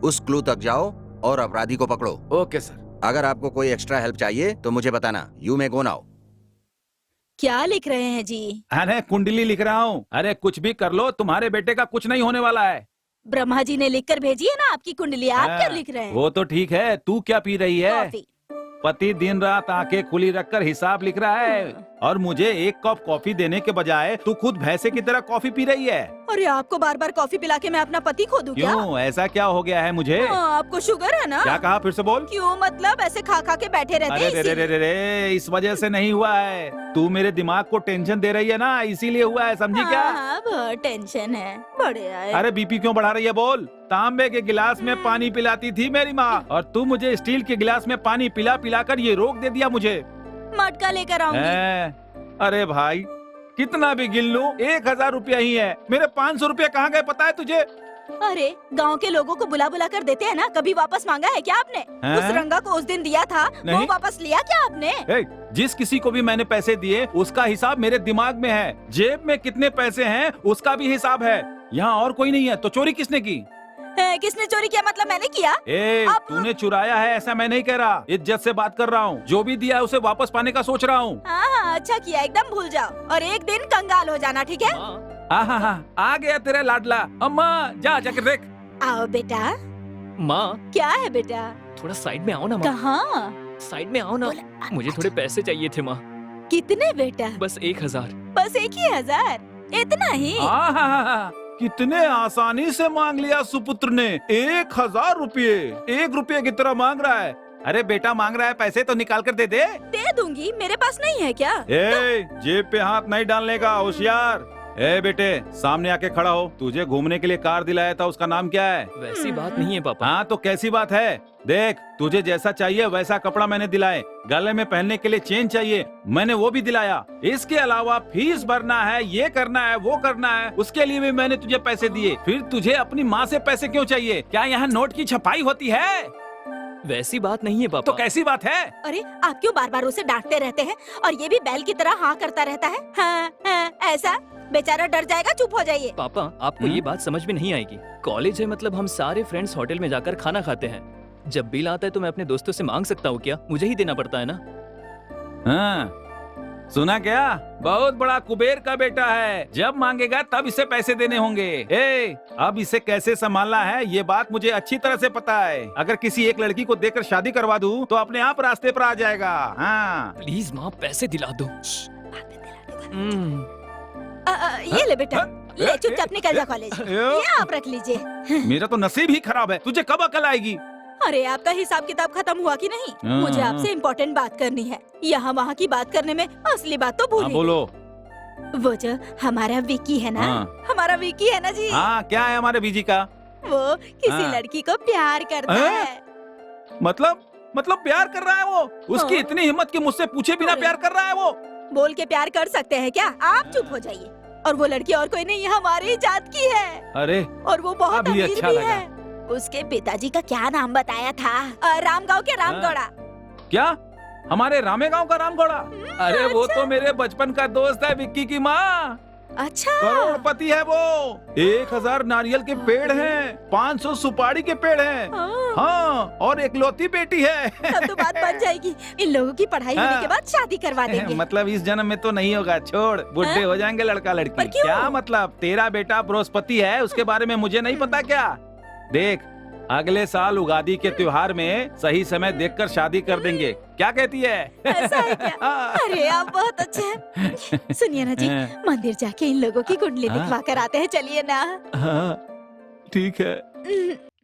उस क्लू तक जाओ और अपराधी को पकड़ो। Okay sir. अगर आपको कोई एक्स्ट्रा हेल्प चाहिए तो मुझे बताना। You may go now. क्या लिख रहे हैं जी? अरे कुंडली लिख रहा हूँ। अरे कुछ भी कर लो, तुम्हारे बेटे का कुछ नहीं होने वाला है। ब्रह्मा जी ने लिखकर भेजी है ना आपकी कुंडली, आप क्या लिख रहे हैं? वो तो ठीक है, तू क्या पी रही है? कॉफी। पति दिन रात आंखें खुली रखकर हिसाब लिख रहा है और मुझे एक कप कॉफी देने के बजाय तू खुद भैंसे की तरह कॉफी पी रही है। अरे आपको बार बार कॉफी पिला के मैं अपना पति खो दूं क्या? क्यों, ऐसा क्या हो गया है मुझे? आपको शुगर है ना? क्या कहा, फिर से बोल। क्यों, मतलब ऐसे खा खा के बैठे रहते अरे हैं रे रे रे रे, इस वजह से नहीं हुआ है। तू मेरे दिमाग को टेंशन दे रही है ना, इसीलिए हुआ है, समझी क्या? हाँ, बहुत टेंशन है। बड़े आए। अरे बीपी क्यों बढ़ा रही है बोल। तांबे के गिलास में पानी पिलाती थी मेरी माँ और तू मुझे स्टील के गिलास में पानी पिला पिला कर ये रोग दे दिया मुझे। मटका लेकर आऊंगी। अरे भाई, कितना भी गिन लूं 1000 रुपया ही है। मेरे 500 रुपया कहाँ गए पता है तुझे? अरे गांव के लोगों को बुला बुला कर देते हैं ना, कभी वापस मांगा है क्या आपने? उस रंगा को उस दिन दिया था, वो वापस लिया क्या आपने? जिस किसी को भी मैंने पैसे दिए उसका हिसाब मेरे दिमाग में है। जेब में कितने पैसे हैं उसका भी हिसाब है। यहाँ और कोई नहीं है तो चोरी किसने की? किसने चोरी किया मतलब मैंने किया? तूने चुराया है ऐसा मैं नहीं कह रहा, इज्जत से बात कर रहा हूँ। जो भी दिया है उसे वापस पाने का सोच रहा हूँ। हाँ, अच्छा किया, एकदम भूल जाओ और एक दिन कंगाल हो जाना, ठीक है? आ गया तेरा लाडला। अम्मा जा जाकर देख। आओ बेटा। माँ क्या है बेटा? थोड़ा साइड में आओ ना माँ। कहाँ? साइड में आओ ना, मुझे थोड़े पैसे चाहिए थे माँ। कितने बेटा? बस 1000। बस 1000? इतना ही? कितने आसानी से मांग लिया सुपुत्र ने। 1000 रुपये 1 रुपये की तरह मांग रहा है। अरे बेटा मांग रहा है पैसे तो निकाल कर दे दे। दे दूंगी, मेरे पास नहीं है क्या? जेब पे हाथ नहीं डालने का, होशियार। बेटे सामने आके खड़ा हो। तुझे घूमने के लिए कार दिलाया था, उसका नाम क्या है? वैसी बात नहीं है पापा। हाँ तो कैसी बात है? देख तुझे जैसा चाहिए वैसा कपड़ा मैंने दिलाए, गले में पहनने के लिए चेन चाहिए मैंने वो भी दिलाया। इसके अलावा फीस भरना है, ये करना है, वो करना है, उसके लिए भी मैंने तुझे पैसे दिए। फिर तुझे अपनी माँ से पैसे क्यों चाहिए? क्या यहाँ नोट की छपाई होती है? वैसी बात नहीं है पापा। तो कैसी बात है? अरे आप क्यों बार बार उसे डांटते रहते हैं और ये भी बैल की तरह हाँ करता रहता है? हाँ, ऐसा बेचारा डर जाएगा, चुप हो जाइए। पापा आपको ये बात समझ में नहीं आएगी। कॉलेज है मतलब हम सारे फ्रेंड्स होटल में जाकर खाना खाते हैं। जब बिल आता है तो मैं अपने दोस्तों से मांग सकता हूँ क्या? मुझे ही देना पड़ता है ना। हाँ सुना क्या? बहुत बड़ा कुबेर का बेटा है, जब मांगेगा तब इसे पैसे देने होंगे। अब इसे कैसे संभालना है ये बात मुझे अच्छी तरह से पता है। अगर किसी एक लड़की को देकर शादी करवा दूं तो अपने आप रास्ते पर आ जाएगा। हाँ प्लीज माँ पैसे दिला दो। ये ले बेटा, ले चुपचाप निकल जा कॉलेज। ये आप रख लीजिए। मेरा तो नसीब ही खराब है, तुझे कब अकल आएगी? अरे आपका हिसाब किताब खत्म हुआ कि नहीं? मुझे आपसे इम्पोर्टेंट बात करनी है। यहाँ वहाँ की बात करने में असली बात तो भूल। बोलो। वो जो हमारा विकी है ना, हमारा विकी है ना जी। हाँ क्या है हमारे बीजी का? वो किसी लड़की को प्यार करता है। मतलब प्यार कर रहा है वो? उसकी इतनी हिम्मत कि मुझसे पूछे बिना प्यार कर रहा है वो? बोल के प्यार कर सकते हैं क्या? आप चुप हो जाइए। और वो लड़की और कोई नहीं, हमारी ही जात की है। अरे और वो बहुत अमीर अच्छा भी लगा। है। उसके पिताजी का क्या नाम बताया था? रामगांव के रामगौड़ा। क्या? हमारे रामेगांव का रामगौड़ा? अरे वो तो मेरे बचपन का दोस्त है विक्की की माँ। अच्छा करोड़पति है वो। 1000 नारियल के पेड़ हैं, 500 सुपारी के पेड़ हैं। हाँ और एकलौती बेटी है। तब तो बात बन जाएगी। इन लोगों की पढ़ाई होने के बाद शादी करवा देंगे। मतलब इस जन्म में तो नहीं होगा, छोड़, बुढ़े हो जाएंगे लड़का लड़की। क्या मतलब? तेरा बेटा बृहस्पति है, उसके बारे में मुझे नहीं पता क्या? देख अगले साल उगादी के त्योहार में सही समय देखकर शादी कर देंगे, क्या कहती है? ऐसा है क्या? अरे आप बहुत अच्छे हैं। सुनिए ना जी, मंदिर जाके इन लोगों की कुंडली दिखवा कर आते हैं, चलिए ना। हाँ ठीक है।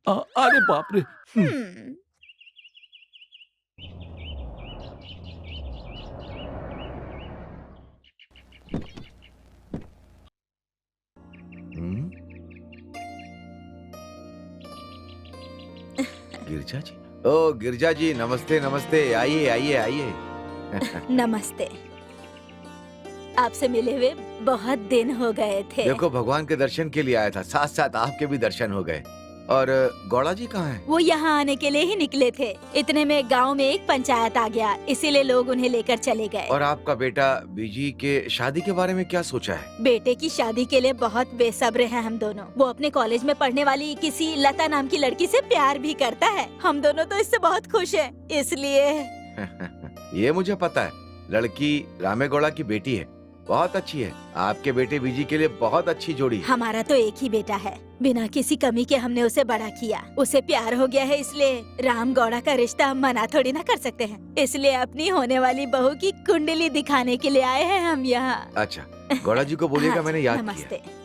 अरे बाप रे। गिरजा जी, ओ गिरजा जी, नमस्ते नमस्ते, आइए आइए आइए। नमस्ते। आपसे मिले हुए बहुत दिन हो गए थे। देखो भगवान के दर्शन के लिए आया था, साथ साथ आपके भी दर्शन हो गए। और गौड़ा जी कहाँ हैं? वो यहाँ आने के लिए ही निकले थे। इतने में गांव में एक पंचायत आ गया, इसीलिए लोग उन्हें लेकर चले गए। और आपका बेटा बीजी के शादी के बारे में क्या सोचा है? बेटे की शादी के लिए बहुत बेसब्र हैं हम दोनों। वो अपने कॉलेज में पढ़ने वाली किसी लता नाम की लड़की से प्यार भी करता है। हम दोनों तो इससे बहुत खुश हैं, इसलिए। ये मुझे पता है, लड़की रामेगौड़ा की बेटी है, बहुत अच्छी है। आपके बेटे बीजी के लिए बहुत अच्छी जोड़ी है। हमारा तो एक ही बेटा है, बिना किसी कमी के हमने उसे बड़ा किया। उसे प्यार हो गया है, इसलिए राम गौड़ा का रिश्ता हम मना थोड़ी ना कर सकते हैं। इसलिए अपनी होने वाली बहू की कुंडली दिखाने के लिए आए हैं हम यहाँ। अच्छा, गौड़ा जी को बोलिएगा हाँ, मैंने याद नमस्ते। किया।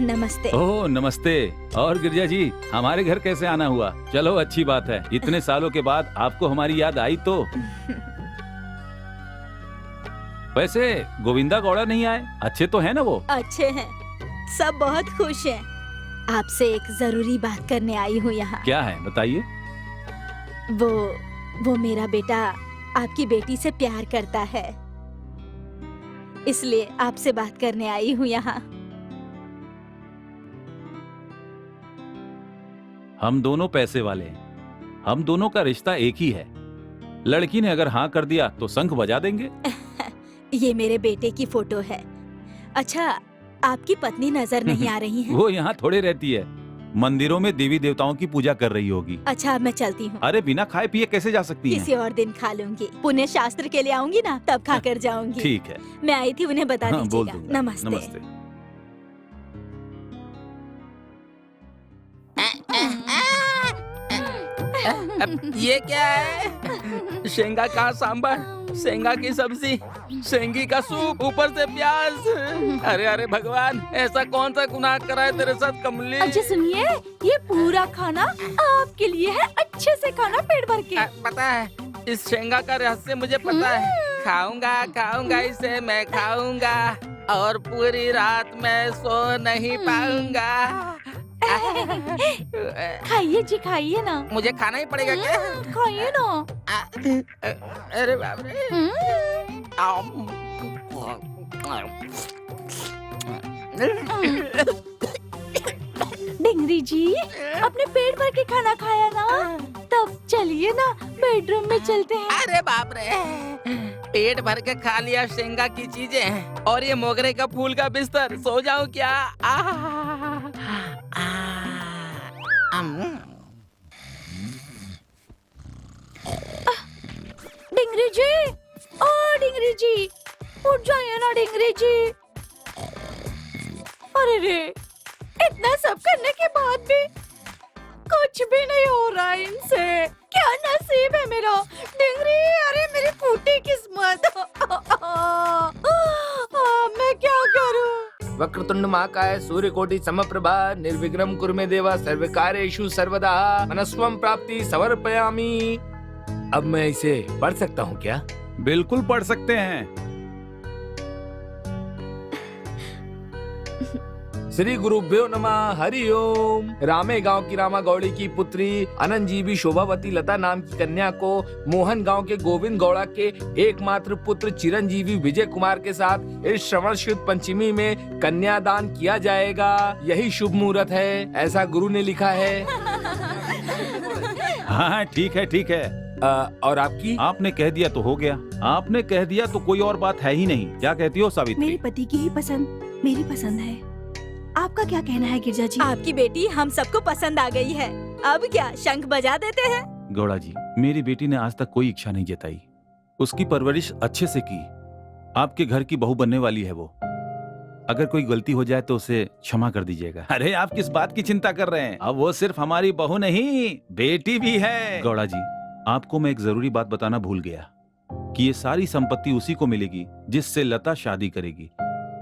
नमस्ते। ओह नमस्ते। और गिरजा जी, हमारे घर कैसे आना हुआ? चलो अच्छी बात है, इतने सालों के बाद आपको हमारी याद आई तो। वैसे गोविंदा गौड़ा नहीं आए? अच्छे तो है ना वो? अच्छे हैं, सब बहुत खुश हैं। आपसे एक जरूरी बात करने आई हूँ यहाँ। क्या है बताइए। वो मेरा बेटा आपकी बेटी से प्यार करता है, इसलिए आपसे बात करने आई हूँ यहाँ। हम दोनों पैसे वाले हैं, हम दोनों का रिश्ता एक ही है। लड़की ने अगर हाँ कर दिया तो शंख बजा देंगे। ये मेरे बेटे की फोटो है। अच्छा, आपकी पत्नी नजर नहीं आ रही है? वो यहाँ थोड़े रहती है, मंदिरों में देवी देवताओं की पूजा कर रही होगी। अच्छा, अब मैं चलती हूँ। अरे बिना खाए पिए कैसे जा सकती किसी हैं? और दिन खा लूंगी। पुण्य शास्त्र के लिए आऊंगी ना, तब खा कर जाऊंगी। ठीक है। मैं आई थी, उन्हें बता हाँ, बोल दीजिएगा। दूंगा। नमस्ते। नमस्ते। ये क्या है? शेंगा का सांबर, शेंगा की सब्जी, शेंगी का सूप, ऊपर से प्याज। अरे अरे भगवान, ऐसा कौन सा गुनाह करा है तेरे साथ कमली? अच्छा सुनिए, ये पूरा खाना आपके लिए है, अच्छे से खाना पेट भर के। पता है, इस शेंगा का रहस्य मुझे पता है। खाऊंगा खाऊंगा इसे मैं खाऊंगा, और पूरी रात मैं सो नहीं पाऊंगा। खाइए जी, खाइए ना। मुझे खाना ही पड़ेगा क्या? खाइए ना। अरे बाप रे। डिंगरी जी, अपने पेट भर के खाना खाया ना, तब चलिए ना बेडरूम में चलते हैं। अरे बाप रे, पेट भर के खा लिया शेंगा की चीजें और ये मोगरे का फूल का बिस्तर। सो जाऊं क्या? डिंगरी जी, ओ डिंगरी जी, उठ जाइए ना डिंगरी जी। अरे रे, इतना सब करने के बाद भी कुछ भी नहीं हो रहा है इनसे। क्या नसीब है मेरा डिंगरी। अरे मेरी फूटी किस्मत। मैं क्या करूं? वक्रतुंड महाकाय सूर्यकोटि समप्रभा निर्विघ्नं कुरु मे देवा सर्वकार्येषु सर्वदा मनस्वं प्राप्ति समर्पयामि। अब मैं इसे पढ़ सकता हूँ क्या? बिल्कुल पढ़ सकते हैं। श्री गुरुभ्यो नमः। हरि ओम। रामे गांव की रामा गौड़ी की पुत्री अनंतजीवी शोभावती लता नाम की कन्या को मोहन गांव के गोविंद गौड़ा के एकमात्र पुत्र चिरंजीवी विजय कुमार के साथ इस श्रवण शुद्ध पंचमी में कन्यादान किया जाएगा। यही शुभ मुहूर्त है, ऐसा गुरु ने लिखा है। हाँ ठीक है, ठीक है। और आपकी? आपने कह दिया तो हो गया। आपने कह दिया तो कोई और बात है ही नहीं। क्या कहती हो सावित्री? मेरे पति की ही पसंद मेरी पसंद है। आपका क्या कहना है गिरजा जी? आपकी बेटी हम सबको पसंद आ गई है। अब क्या शंख बजा देते हैं? गौड़ा जी, मेरी बेटी ने आज तक कोई इच्छा नहीं जताई। उसकी परवरिश अच्छे से की। आपके घर की बहू बनने वाली है वो। अगर कोई गलती हो जाए तो उसे क्षमा कर दीजिएगा। अरे आप किस बात की चिंता कर रहे हैं? अब वो सिर्फ हमारी बहू नहीं, बेटी भी है। गौड़ा जी, आपको मैं एक जरूरी बात बताना भूल गया कि ये सारी संपत्ति उसी को मिलेगी जिससे लता शादी करेगी,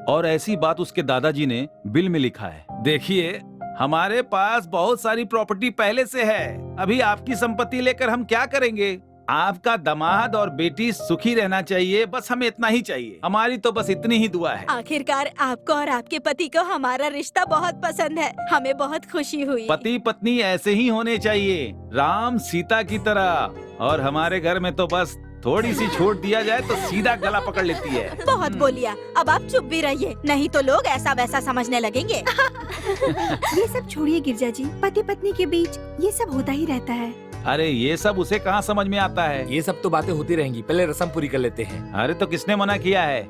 और ऐसी बात उसके दादाजी ने बिल में लिखा है। देखिए, हमारे पास बहुत सारी प्रॉपर्टी पहले से है। अभी आपकी संपत्ति लेकर हम क्या करेंगे? आपका दामाद और बेटी सुखी रहना चाहिए, बस हमें इतना ही चाहिए। हमारी तो बस इतनी ही दुआ है। आखिरकार आपको और आपके पति को हमारा रिश्ता बहुत पसंद है। हमें बहुत खुशी हुई। पति पत्नी ऐसे ही होने चाहिए, राम सीता की तरह। और हमारे घर में तो बस थोड़ी सी छूट दिया जाए तो सीधा गला पकड़ लेती है। बहुत बोलिया, अब आप चुप भी रहिए, नहीं तो लोग ऐसा वैसा समझने लगेंगे। ये सब छोड़िए गिरजा जी, पति पत्नी के बीच ये सब होता ही रहता है। अरे ये सब उसे कहाँ समझ में आता है? ये सब तो बातें होती रहेंगी, पहले रस्म पूरी कर लेते हैं। अरे तो किसने मना किया है?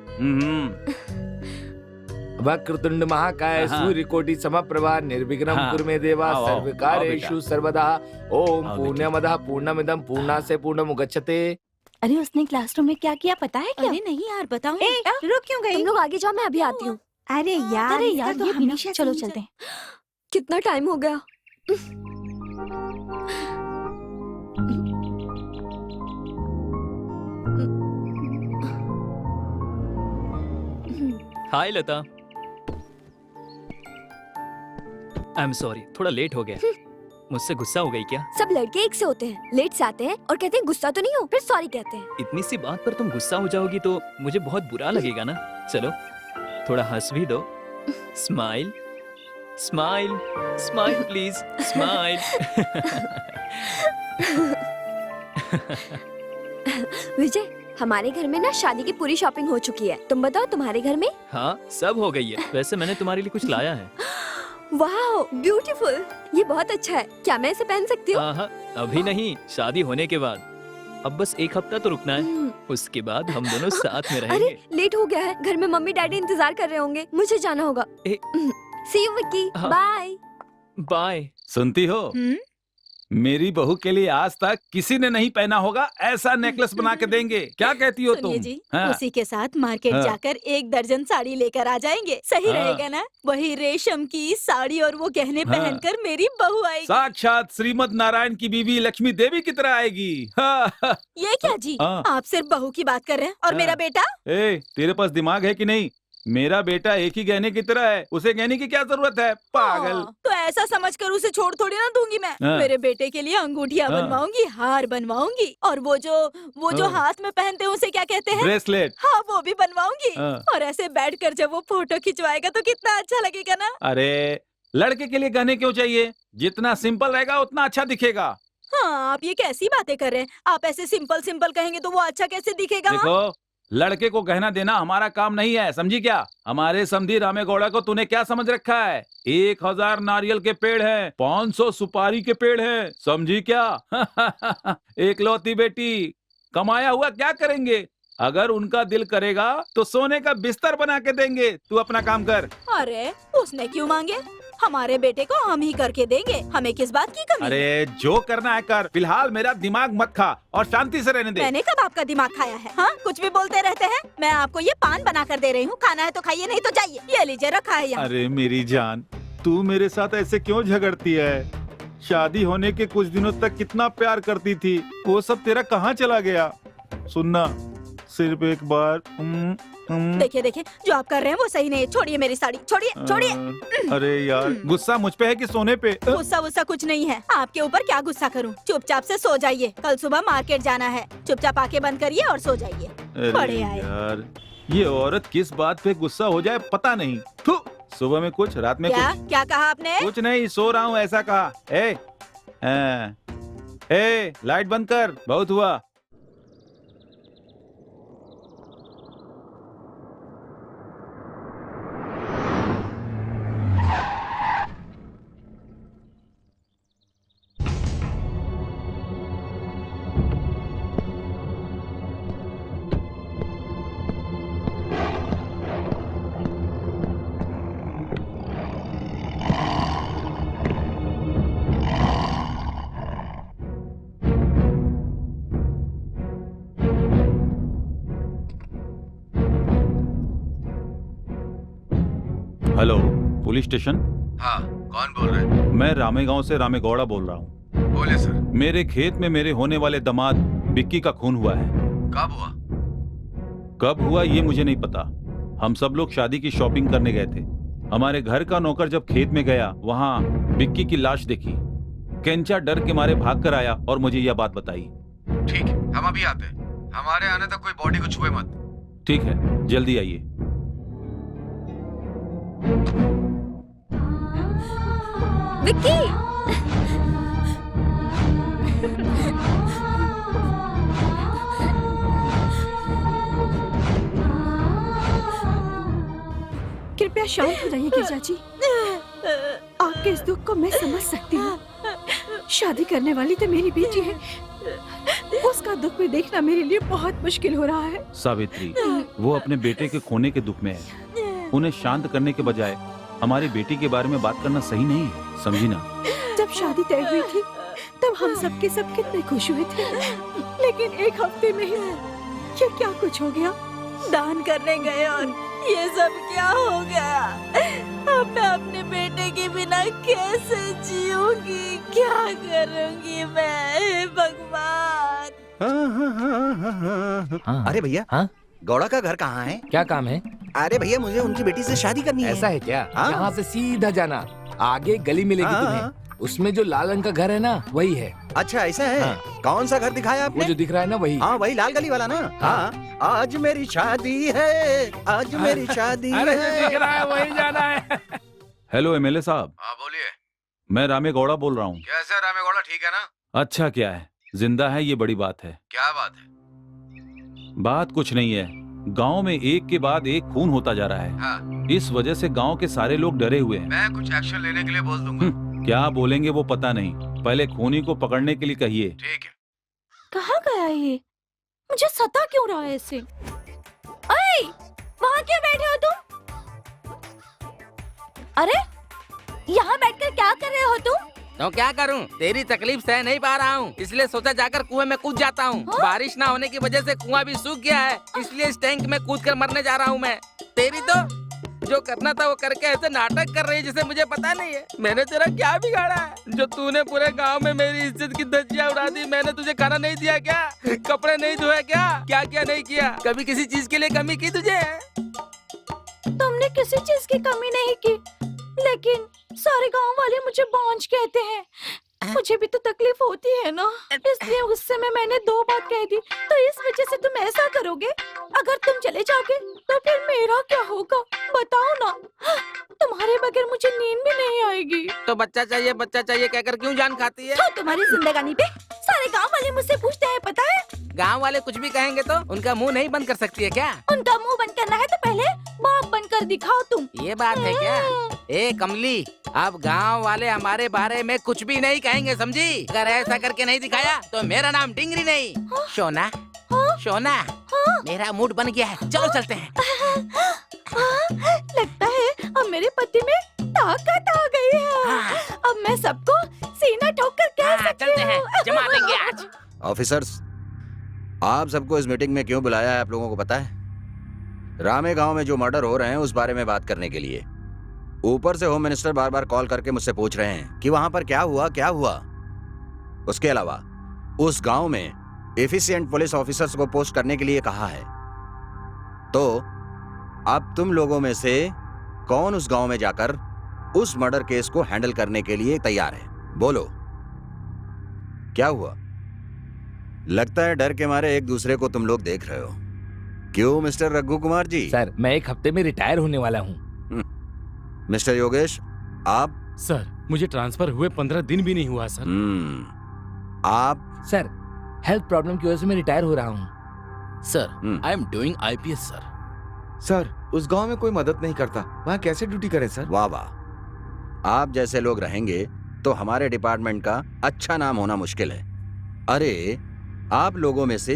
वक्रतुंड महाकाय हाँ। सूर्यकोटि समप्रभा निर्विघ्नं हाँ। कुरु मे देवा आओ, आओ, सर्वकार्येषु आओ सर्वदा ओम आओ पूर्णमदः पूर्णमिदं पूर्णास्य पूर्णमुदच्यते। अरे उसने क्लासरूम में क्या किया पता है क्या? अरे नहीं यार, बताओ। रुक क्यों गई? तुम लोग आगे जाओ, मैं अभी आती हूँ। अरे यार, अरे इसका यार, तो ये भी ना, हमेशा चलो से ही चलते हैं। कितना टाइम हो गया? हाय लता। आई एम सॉरी, थोड़ा लेट हो गया। मुझसे गुस्सा हो गई क्या? सब लड़के एक से होते हैं, लेट से आते हैं और कहते हैं गुस्सा तो नहीं हो, फिर सॉरी कहते हैं। इतनी सी बात पर तुम गुस्सा हो जाओगी तो मुझे बहुत बुरा लगेगा ना। चलो थोड़ा हंस भी दो। Smile smile smile please smile. Vijay, हमारे घर में ना शादी की पूरी शॉपिंग हो चुकी है। तुम बताओ तुम्हारे घर में? हाँ, सब हो गई है। वैसे मैंने तुम्हारे लिए कुछ लाया है। वाह, ब्यूटीफुल। ये बहुत अच्छा है। क्या मैं इसे पहन सकती हूँ? हाँ, अभी नहीं, शादी होने के बाद। अब बस एक हफ्ता तो रुकना है, उसके बाद हम दोनों साथ में अरे रहेंगे। लेट हो गया है, घर में मम्मी डैडी इंतजार कर रहे होंगे, मुझे जाना होगा। सी यू विक्की, हाँ। बाय। बाय। सुनती हो, मेरी बहू के लिए आज तक किसी ने नहीं पहना होगा ऐसा नेकलेस बना के देंगे। क्या कहती हो तुम? सुनिए जी, हाँ। उसी के साथ मार्केट हाँ। जाकर 1 दर्जन साड़ी लेकर आ जाएंगे, सही हाँ। रहेगा ना? वही रेशम की साड़ी और वो गहने हाँ। पहनकर मेरी बहू आएगी। साक्षात श्रीमद नारायण की बीवी लक्ष्मी देवी की तरह आएगी। ये क्या जी, हाँ। आप सिर्फ बहू की बात कर रहे हैं और हाँ। मेरा बेटा? ए, तेरे पास दिमाग है कि नहीं? मेरा बेटा एक ही गहने की तरह है, उसे गहने की क्या जरूरत है, पागल। तो ऐसा समझकर उसे छोड़ थोड़ी ना दूंगी मैं। हाँ। मेरे बेटे के लिए अंगूठियां हाँ। बनवाऊंगी, हार बनवाऊंगी, और वो जो हाँ। हाथ में पहनते हैं उसे क्या कहते हैं? ब्रेसलेट। हाँ, वो भी बनवाऊंगी। हाँ। और ऐसे बैठकर जब वो फोटो खिंचवाएगा तो कितना अच्छा लगेगा ना। अरे लड़के के लिए गहने क्यों चाहिए? जितना सिंपल रहेगा उतना अच्छा दिखेगा। हाँ, आप ये कैसी बातें कर रहे हैं? आप ऐसे सिंपल सिंपल कहेंगे तो वो अच्छा कैसे दिखेगा? हाँ? देखो, लड़के को गहना देना हमारा काम नहीं है, समझी क्या? हमारे समधी रामेगौड़ा को तूने क्या समझ रखा है? 1000 नारियल के पेड़ हैं, 500 सुपारी के पेड़ हैं, समझी क्या? एकलौती बेटी, कमाया हुआ क्या करेंगे? अगर उनका दिल करेगा तो सोने का बिस्तर बना के देंगे। तू अपना काम कर। अरे उसने क्यों मांगे? हमारे बेटे को हम ही करके देंगे, हमें किस बात की कमी? अरे जो करना है कर, फिलहाल मेरा दिमाग मत खा और शांति से रहने दे। मैंने कब आपका दिमाग खाया है? हाँ, कुछ भी बोलते रहते हैं। मैं आपको ये पान बना कर दे रही हूँ, खाना है तो खाइए, नहीं तो जाइए। ये लीजिए, रखा है यहाँ। अरे मेरी जान, तू मेरे साथ ऐसे क्यों झगड़ती है? शादी होने के कुछ दिनों तक कितना प्यार करती थी, वो सब तेरा कहाँ चला गया? सुनना, सिर्फ एक बार देखिए देखिए, जो आप कर रहे हैं वो सही नहीं है। छोड़िए मेरी साड़ी, छोड़िए छोड़िए। अरे यार, गुस्सा मुझ पे है कि सोने पे? गुस्सा वुस्सा कुछ नहीं है। आपके ऊपर क्या गुस्सा करूं? चुपचाप से सो जाइए, कल सुबह मार्केट जाना है। चुपचाप आके बंद करिए और सो जाइए। अरे बड़े आए। यार, ये औरत किस बात पे गुस्सा हो जाए पता नहीं। थू, सुबह में कुछ, रात में क्या कुछ। क्या कहा आपने? कुछ नहीं, सो रहा हूँ ऐसा कहा। लाइट बंद कर, बहुत हुआ। Hello, police station. हाँ, कौन बोल रहे हैं? मैं रामेगांव से रामेगौड़ा बोल रहा हूँ। बोले सर। मेरे खेत में मेरे होने वाले दामाद विक्की का खून हुआ है। कब हुआ? कब हुआ ये मुझे नहीं पता। हम सब लोग शादी की शॉपिंग करने गए थे। हमारे घर का नौकर जब खेत में गया, वहाँ विक्की की लाश देखी। केंचा डर के मारे भाग कर आया और मुझे यह बात बताई। ठीक है, हम अभी आते हैं। हमारे आने तक कोई बॉडी को छुए मत। ठीक है, जल्दी आइए। विक्की! कृपया शांत हो जाइए गिरजा जी। आपके इस दुख को मैं समझ सकती हूँ। शादी करने वाली तो मेरी बेटी है, उसका दुख में देखना मेरे लिए बहुत मुश्किल हो रहा है। सावित्री, वो अपने बेटे के खोने के दुख में है। उन्हें शांत करने के बजाय हमारी बेटी के बारे में बात करना सही नहीं है, समझी ना? जब शादी तय हुई थी तब हम सब के सब कितने खुश हुए थे, लेकिन एक हफ्ते में ही ये क्या कुछ हो गया। दान करने गए और ये सब क्या हो गया? अब मैं अपने बेटे के बिना कैसे जीऊंगी? क्या करूंगी मैं? हे भगवान! अरे भैया, हाँ? गौड़ा का घर कहाँ है? क्या काम है? अरे भैया, मुझे उनकी बेटी से शादी करनी है। ऐसा है क्या? हाँ? यहाँ से सीधा जाना, आगे गली मिलेगी हाँ, तुम्हें। उसमें जो लाल रंग का घर है ना, वही है। अच्छा ऐसा है? हाँ। कौन सा घर दिखाया वो आपने? जो दिख रहा है ना, वही। हाँ, वही लाल गली वाला ना। हाँ, आज मेरी शादी है, आज मेरी शादी अरे जो है। दिख रहा है वही जाना है। हेलो एमएलए साहब। हाँ बोलिए। मैं रामेगौड़ा बोल रहा हूँ। कैसे रामेगौड़ा, ठीक है ना? अच्छा क्या है, जिंदा है, ये बड़ी बात है। क्या बात है? बात कुछ नहीं है, गांव में एक के बाद एक खून होता जा रहा है। हाँ। इस वजह से गांव के सारे लोग डरे हुए हैं। मैं कुछ एक्शन लेने के लिए बोल दूंगा। क्या बोलेंगे वो पता नहीं, पहले खूनी को पकड़ने के लिए कहिए। ठीक है। कहाँ गया ये? मुझे सता क्यों रहा है ऐसे? अरे वहाँ क्यों बैठे हो तुम? अरे यहाँ बैठकर क्या कर रहे हो तुम? तो क्या करूं? तेरी तकलीफ सह नहीं पा रहा हूं, इसलिए सोचा जाकर कुएं में कूद जाता हूं। हाँ? बारिश ना होने की वजह से कुआं भी सूख गया है, इसलिए इस टैंक में कूद कर मरने जा रहा हूं मैं। तेरी तो जो करना था वो करके ऐसे नाटक कर रही है जिसे मुझे पता नहीं है। मैंने तेरा क्या बिगाड़ा है जो तूने पूरे गांव में मेरी इज्जत की धज्जियां उड़ा दी? मैंने तुझे खाना नहीं दिया क्या? कपड़े नहीं धोए क्या? क्या क्या नहीं किया? कभी किसी चीज के लिए कमी की तुझे? तुमने किसी चीज की कमी नहीं की, लेकिन सारे गांव वाले मुझे बांझ कहते हैं। मुझे भी तो तकलीफ होती है ना, इसलिए गुस्से में मैंने 2 बात कह दी। तो इस वजह से तुम ऐसा करोगे? अगर तुम चले जाओगे तो फिर मेरा क्या होगा? बताओ ना, तुम्हारे बगैर मुझे नींद भी नहीं आएगी। तो बच्चा चाहिए कहकर क्यों जान खाती है? तो तुम्हारी जिंदगानी पे सारे गांव वाले मुझसे पूछते हैं, पता है? गांव वाले कुछ भी कहेंगे तो उनका मुंह नहीं बंद कर सकती है क्या? उनका मुंह बंद करना है तो पहले बाप बनकर दिखाओ तुम। ये बात है क्या? ए कमली, अब गांव वाले हमारे बारे में कुछ भी नहीं कहेंगे, समझी? अगर ऐसा करके नहीं दिखाया तो मेरा नाम डिंगरी नहीं, सोना। सोना, मेरा मूड बन गया है, चलो चलते हैं। लगता है अब मेरे पति में ताकत आ गई है। अब मैं सबको सीना ठोक कर कह सकती चलते हैं, हूँ। जमा देंगे आज। ऑफिसर्स, आप सबको इस मीटिंग में क्यों बुलाया है आप लोगों को पता है? रामे गांव में जो मर्डर हो रहे हैं उस बारे में बात करने के लिए। ऊपर से होम मिनिस्टर बार बार कॉल करके मुझसे पूछ रहे हैं कि वहां पर क्या हुआ। उसके अलावा उस गांव में एफिशिएंट पुलिस ऑफिसर्स को पोस्ट करने के लिए कहा है। तो अब तुम लोगों में से कौन उस गांव में जाकर उस मर्डर केस को हैंडल करने के लिए तैयार है? बोलो, क्या हुआ? लगता है डर के मारे एक दूसरे को तुम लोग देख रहे हो। क्यों मिस्टर रघु कुमार जी? सर, मैं 1 हफ्ते में रिटायर होने वाला हूँ। मिस्टर योगेश, आप? सर, मुझे ट्रांसफर हुए 15 दिन भी नहीं हुआ सर। आप? सर, हेल्थ प्रॉब्लम की वजह से मैं रिटायर हो रहा हूँ। Sir, I am doing IPS sir. Sir, उस गांव में कोई मदद नहीं करता, वहाँ कैसे ड्यूटी करें सर? वाह वाह, आप जैसे लोग रहेंगे तो हमारे डिपार्टमेंट का अच्छा नाम होना मुश्किल है। अरे, आप लोगों में से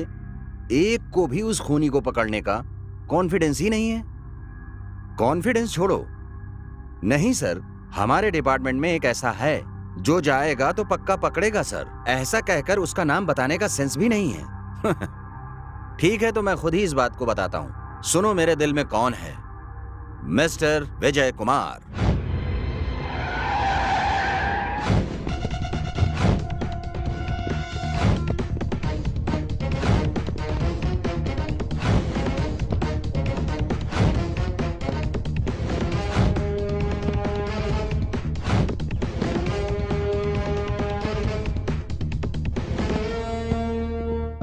एक को भी उस खूनी को पकड़ने का कॉन्फिडेंस ही नहीं है। कॉन्फिडेंस छोड़ो, नहीं सर, हमारे डिपार्टमेंट में एक ऐसा है जो जाएगा तो पक्का पकड़ेगा सर। ऐसा कहकर उसका नाम बताने का सेंस भी नहीं है। ठीक है, तो मैं खुद ही इस बात को बताता हूं। सुनो मेरे दिल में कौन है, mister Vijay Kumar.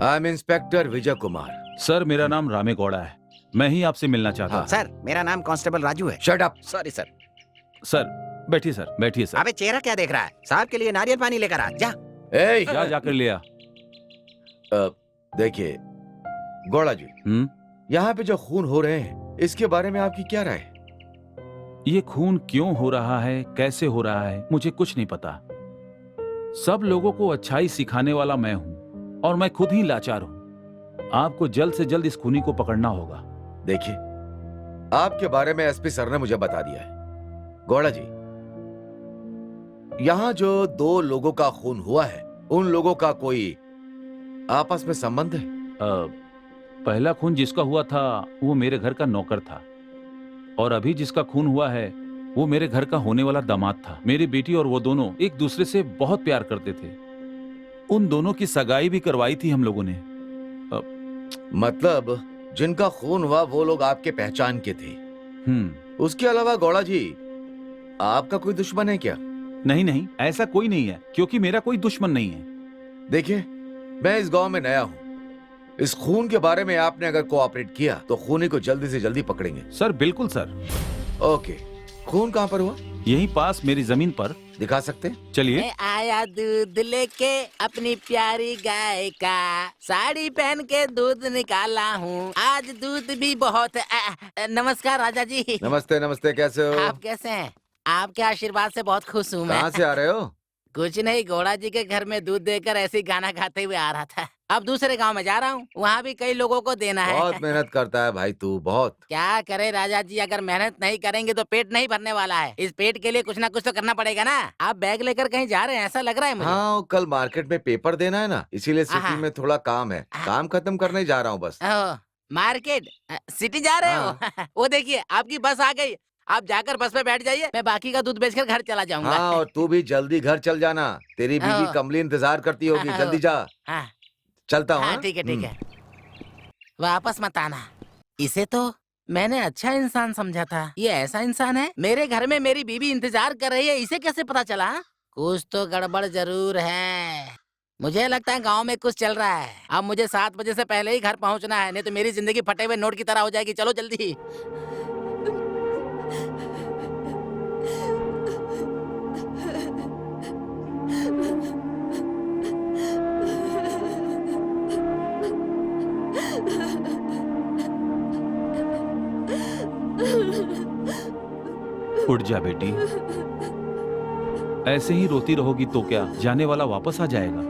I am inspector Vijay Kumar. Sir, मेरा नाम रामे गौड़ा है, मैं ही आपसे मिलना चाहता हूँ। सर, मेरा नाम कांस्टेबल राजू है। Shut up. Sorry sir. Sir, बैठिए सर, बैठिए सर। अबे चेहरा क्या देख रहा है? साहब के लिए नारियल पानी लेकर आ जा। जाकर लिया। देखिए गौड़ा जी, यहाँ पे जो खून हो रहे हैं इसके बारे में आपकी क्या राय है? ये खून क्यों हो रहा है, कैसे हो रहा है, मुझे कुछ नहीं पता। सब लोगों को अच्छाई सिखाने वाला मैं हूँ और मैं खुद ही लाचार हूँ। आपको जल्द से जल्द इस खूनी को पकड़ना होगा। देखिए, आपके बारे में एसपी सर ने मुझे बता दिया है। गौड़ा जी, यहाँ जो 2 लोगों का खून हुआ है उन लोगों का कोई आपस में संबंध है? पहला खून जिसका हुआ था वो मेरे घर का नौकर था, और अभी जिसका खून हुआ है वो मेरे घर का होने वाला दामाद था। मेरी बेटी और वो दोनों एक दूसरे से बहुत प्यार करते थे। उन दोनों की सगाई भी करवाई थी हम लोगों ने। मतलब जिनका खून हुआ वो लोग आपके पहचान के थे? उसके अलावा गौड़ा जी, आपका कोई दुश्मन है क्या? नहीं नहीं, ऐसा कोई नहीं है, क्योंकि मेरा कोई दुश्मन नहीं है। देखिए, मैं इस गांव में नया हूँ। इस खून के बारे में आपने अगर कोऑपरेट किया तो खूनी को जल्दी से जल्दी पकड़ेंगे। सर, बिल्कुल सर। ओके, खून कहाँ पर हुआ? यहीं पास मेरी जमीन पर। दिखा सकते हैं? चलिए। मैं आया दूध लेके अपनी प्यारी गाय का, साड़ी पहन के दूध निकाला हूँ, आज दूध भी बहुत नमस्कार राजा जी। नमस्ते नमस्ते, कैसे हो? आप कैसे हैं? आपके आशीर्वाद से बहुत खुश हूँ मैं। कहाँ से आ रहे हो? कुछ नहीं, घोड़ा जी के घर में दूध देकर ऐसे ही गाना गाते हुए आ रहा था। अब दूसरे गांव में जा रहा हूँ, वहाँ भी कई लोगों को देना है। बहुत मेहनत करता है भाई तू, बहुत। क्या करे राजा जी, अगर मेहनत नहीं करेंगे तो पेट नहीं भरने वाला है। इस पेट के लिए कुछ ना कुछ तो करना पड़ेगा ना। आप बैग लेकर कहीं जा रहे हैं ऐसा लग रहा है मुझे। हाँ, कल मार्केट में पेपर देना है ना, इसीलिए सिटी में थोड़ा काम है। काम खत्म करने जा रहा हूँ बस। मार्केट सिटी जा रहे हो? वो देखिए आपकी बस आ गई, आप जाकर बस पे बैठ जाइए, मैं बाकी का दूध बेचकर घर चला जाऊंगा। हाँ, और तू भी जल्दी घर चल जाना, तेरी बीवी कमली इंतजार करती होगी, जल्दी जा। चलता हूँ। ठीक है ठीक है, वापस मत आना। इसे तो मैंने अच्छा इंसान समझा था, ये ऐसा इंसान है। मेरे घर में मेरी बीवी इंतजार कर रही है, इसे कैसे पता चला? कुछ तो गड़बड़ जरूर है। मुझे लगता है गांव में कुछ चल रहा है। अब मुझे 7 बजे से पहले ही घर पहुंचना है, नहीं तो मेरी जिंदगी फटे हुए नोट की तरह हो जाएगी। चलो जल्दी। उठ जा बेटी, ऐसे ही रोती रहोगी तो क्या जाने वाला वापस आ जाएगा?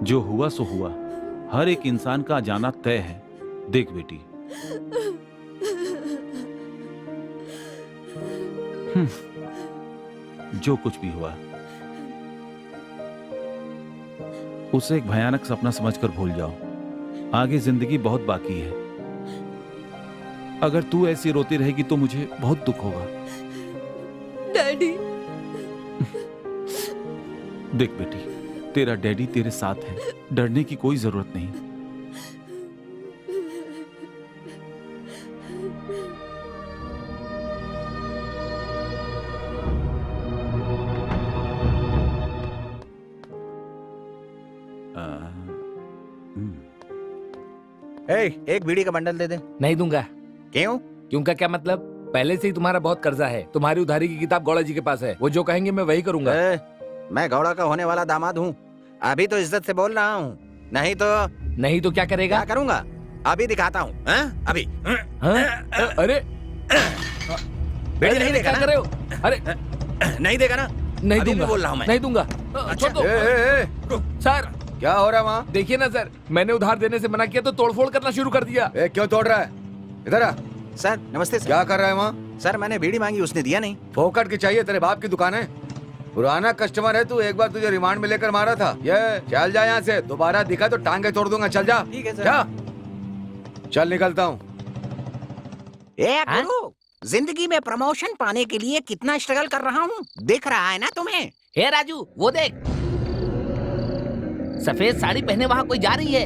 जो हुआ सो हुआ, हर एक इंसान का जाना तय है। देख बेटी, जो कुछ भी हुआ उसे एक भयानक सपना समझकर भूल जाओ। आगे जिंदगी बहुत बाकी है। अगर तू ऐसी रोती रहेगी तो मुझे बहुत दुख होगा। डैडी। देख बेटी, तेरा डैडी तेरे साथ है, डरने की कोई जरूरत नहीं। एक बीड़ी का बंडल दे दे। नहीं दूंगा। क्यों? क्यों का क्या मतलब? पहले से ही तुम्हारा बहुत कर्जा है। तुम्हारी उधारी की किताब गौड़ा जी के पास है, वो जो कहेंगे मैं वही करूंगा। मैं गौड़ा का होने वाला दामाद हूँ, अभी तो इज्जत से बोल रहा हूँ। नहीं तो क्या करेगा? क्या करूंगा अभी दिखाता हूँ। अभी अरे बेटी नहीं देखा क्या कर रहे हो? अरे नहीं देखा ना? नहीं अभी दूंगा, भी बोल रहा हूँ मैं। नहीं दूंगा। छोड़ दो। सर क्या हो रहा है वहाँ? देखिए ना सर, मैंने उधार देने से मना किया तो तोड़फोड़ करना शुरू कर दिया। क्यों तोड़ रहा है? इधर आ। सर नमस्ते सर। क्या कर रहा है वहाँ? सर मैंने बीड़ी मांगी, उसने दिया नहीं। फोकट की चाहिए? तेरे बाप की दुकान है? पुराना कस्टमर है तू, एक बार तुझे रिमांड में लेकर मारा था। ये चल जा यहाँ से, दोबारा दिखा तो टांगे तोड़ दूंगा। चल जा। ठीक है सर। जा। चल निकलता हूँ। गुरु, जिंदगी में प्रमोशन पाने के लिए कितना स्ट्रगल कर रहा हूँ, दिख रहा है ना तुम्हें? हे राजू, वो देख, सफेद साड़ी पहने वहाँ कोई जा रही है।